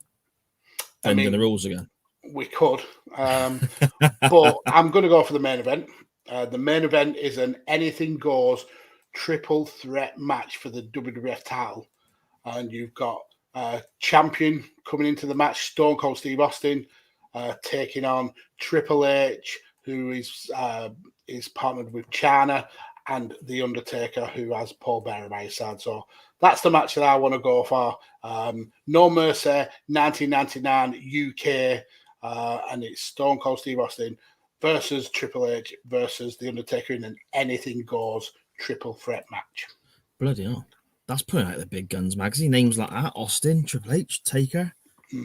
Bending the rules again. We could, but I'm going to go for the main event. The main event is an anything goes triple threat match for the WWF title, and you've got champion coming into the match, Stone Cold Steve Austin, taking on Triple H, who is partnered with China, and The Undertaker, who has Paul Bearer by his side. So that's the match that I want to go for. No Mercy, 1999 UK, and it's Stone Cold Steve Austin versus Triple H versus The Undertaker in an anything goes triple threat match. Bloody hell. That's putting out the big guns magazine. Names like that: Austin, Triple H, Taker,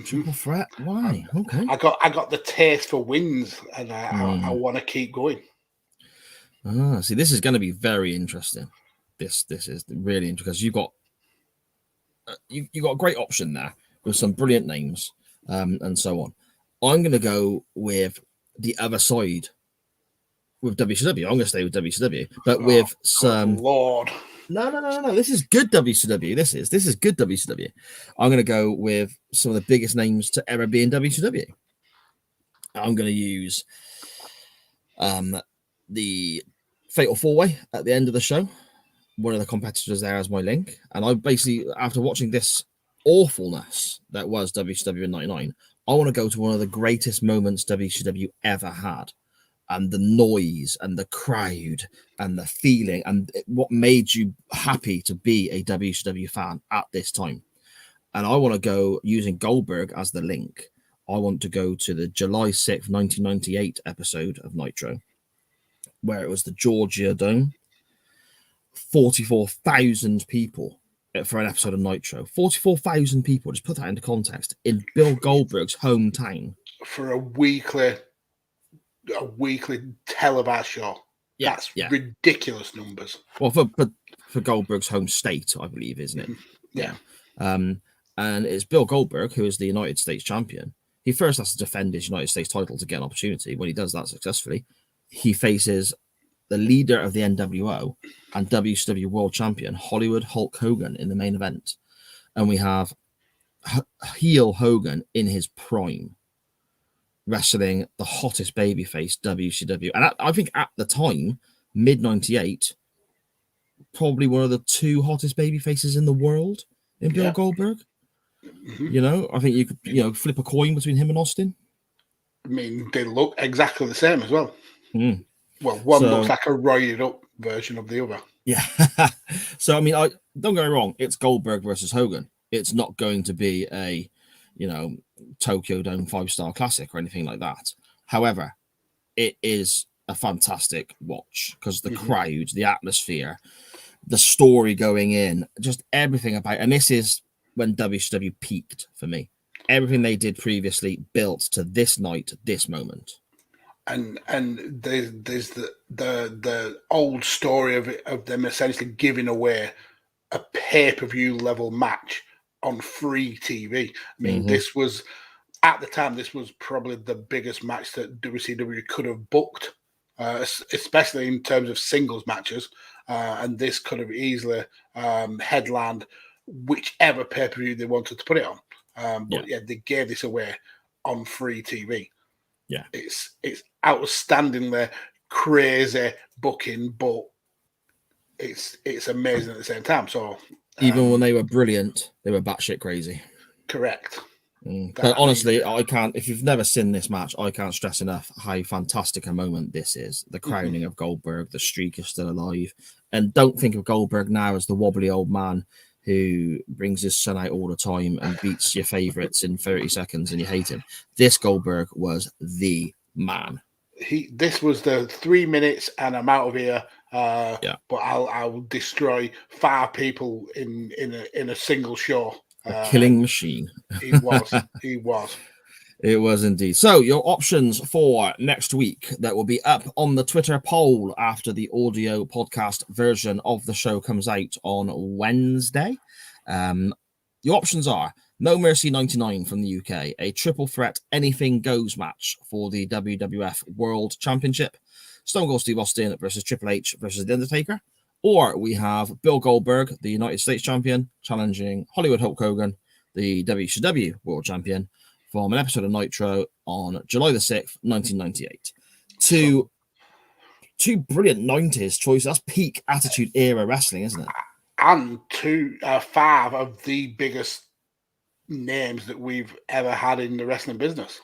triple threat. Why? Okay. I got the taste for wins, and I want to keep going. See, this is going to be very interesting. This is really interesting because you've got a great option there with some brilliant names and so on. I'm going to go with the other side with WCW. I'm going to stay with WCW, but with some Lord. No. This is good WCW. This is good WCW. I'm going to go with some of the biggest names to ever be in WCW. I'm going to use the Fatal 4-Way at the end of the show. One of the competitors there as my link. And I basically, after watching this awfulness that was WCW in 99, I want to go to one of the greatest moments WCW ever had. And the noise and the crowd and the feeling and what made you happy to be a WCW fan at this time. And I want to go using Goldberg as the link. I want to go to the July 6th, 1998 episode of Nitro, where it was the Georgia Dome. 44,000 people for an episode of Nitro. 44,000 people. Just put that into context. In Bill Goldberg's hometown. For a weekly televised show. That's ridiculous numbers. Well, for Goldberg's home state, I believe, isn't it? Yeah. And it's Bill Goldberg, who is the United States champion. He first has to defend his United States title to get an opportunity. When he does that successfully, he faces the leader of the NWO and WCW World Champion, Hollywood Hulk Hogan, in the main event. And we have heel Hogan in his prime, wrestling the hottest babyface WCW. And I think at the time, mid-98, probably one of the 2 hottest babyfaces in the world in Bill Goldberg. You know, I think you could, flip a coin between him and Austin. I mean, they look exactly the same as well. Mm. Well, one looks like a roided up version of the other. Yeah. So, I mean, don't get me wrong. It's Goldberg versus Hogan. It's not going to be a, Tokyo Dome 5-star classic or anything like that. However, it is a fantastic watch because the crowd, the atmosphere, the story going in, just everything about it. And this is when WCW peaked for me. Everything they did previously built to this night, this moment. And there's the old story of them essentially giving away a pay-per-view level match on free TV. I mean, this was, at the time, this was probably the biggest match that WCW could have booked, especially in terms of singles matches. And this could have easily headlined whichever pay-per-view they wanted to put it on. But they gave this away on free TV. Yeah, it's outstandingly crazy booking, but it's amazing at the same time. So even when they were brilliant, they were batshit crazy. Correct. But honestly, I can't. If you've never seen this match, I can't stress enough how fantastic a moment this is. The crowning of Goldberg, the streak is still alive, and don't think of Goldberg now as the wobbly old man who brings his son out all the time and beats your favorites in 30 seconds and you hate him. This Goldberg was the man. This was the 3 minutes and I'm out of here. But I'll destroy 5 people in a single show. A killing machine. He was. It was indeed. So your options for next week that will be up on the Twitter poll after the audio podcast version of the show comes out on Wednesday. Your options are No Mercy 99 from the UK, a triple threat anything goes match for the WWF World Championship, Stone Cold Steve Austin versus Triple H versus The Undertaker, or we have Bill Goldberg, the United States Champion, challenging Hollywood Hulk Hogan, the WCW World Champion, from an episode of Nitro on July the 6th, 1998. Two brilliant 90s choices. That's peak Attitude Era wrestling, isn't it? And 5 of the biggest names that we've ever had in the wrestling business.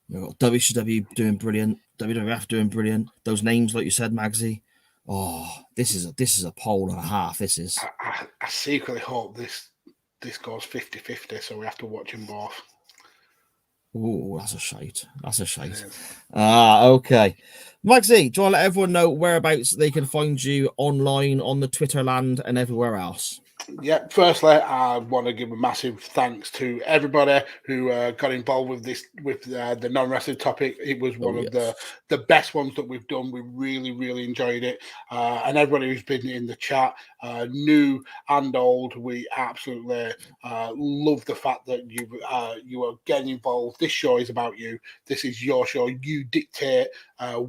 We've got WCW doing brilliant, WWF doing brilliant. Those names, like you said, Magsy. Oh, this is a poll and a half. This is. I secretly hope this goes 50-50, so we have to watch them both. Oh, that's a shite. Okay. Magsy, do you want to let everyone know whereabouts they can find you online on the Twitter land and everywhere else? Yeah, firstly, I want to give a massive thanks to everybody who got involved with the non-wrestling topic. It was one of the best ones that we've done. We really, really enjoyed it. And everybody who's been in the chat, new and old, we absolutely love the fact that you are getting involved. This show is about you. This is your show. You dictate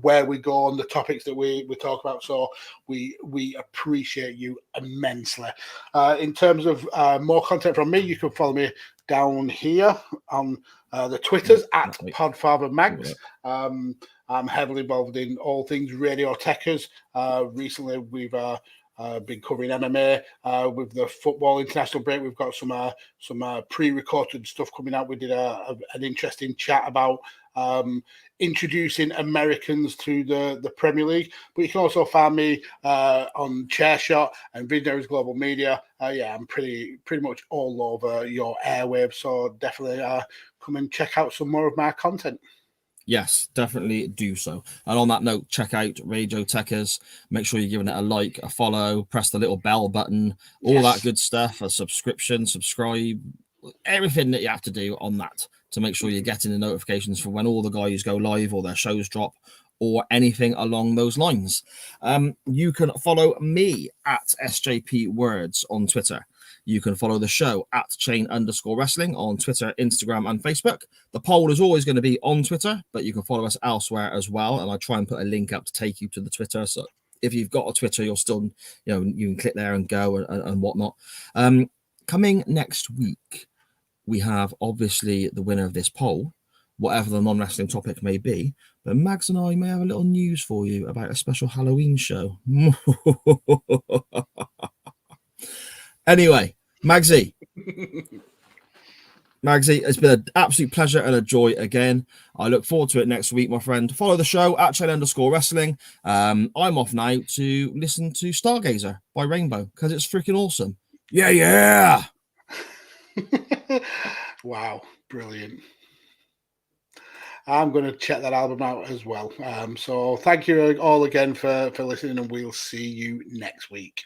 where we go on the topics that we talk about. So we appreciate you immensely. In terms of more content from me, you can follow me down here on the Twitters at PodfatherMags. I'm heavily involved in all things Radio Tekkers. Recently, we've been covering MMA with the football international break. We've got some pre-recorded stuff coming out. We did an interesting chat about introducing Americans to the Premier League. But you can also find me on Chairshot and Visionaries Global Media. I'm pretty much all over your airwaves, so definitely come and check out some more of my content. Yes, definitely do so. And on that note, check out Radio Tekkers. Make sure you're giving it a like, a follow, press the little bell button, all that good stuff, a subscription, subscribe, everything that you have to do on that to make sure you're getting the notifications for when all the guys go live or their shows drop or anything along those lines. You can follow me at SJP Words on Twitter. You can follow the show at @chain_wrestling on Twitter, Instagram, and Facebook. The poll is always going to be on Twitter, but you can follow us elsewhere as well. And I try and put a link up to take you to the Twitter. So if you've got a Twitter, you'll still, you can click there and go and whatnot. Coming next week, we have obviously the winner of this poll, whatever the non-wrestling topic may be. But Mags and I may have a little news for you about a special Halloween show. Anyway, Magsy, Magsy, it's been an absolute pleasure and a joy again. I look forward to it next week, my friend. Follow the show at @Chen_Wrestling. I'm off now to listen to Stargazer by Rainbow because it's freaking awesome. Yeah. Wow, brilliant. I'm going to check that album out as well. So thank you all again for listening, and we'll see you next week.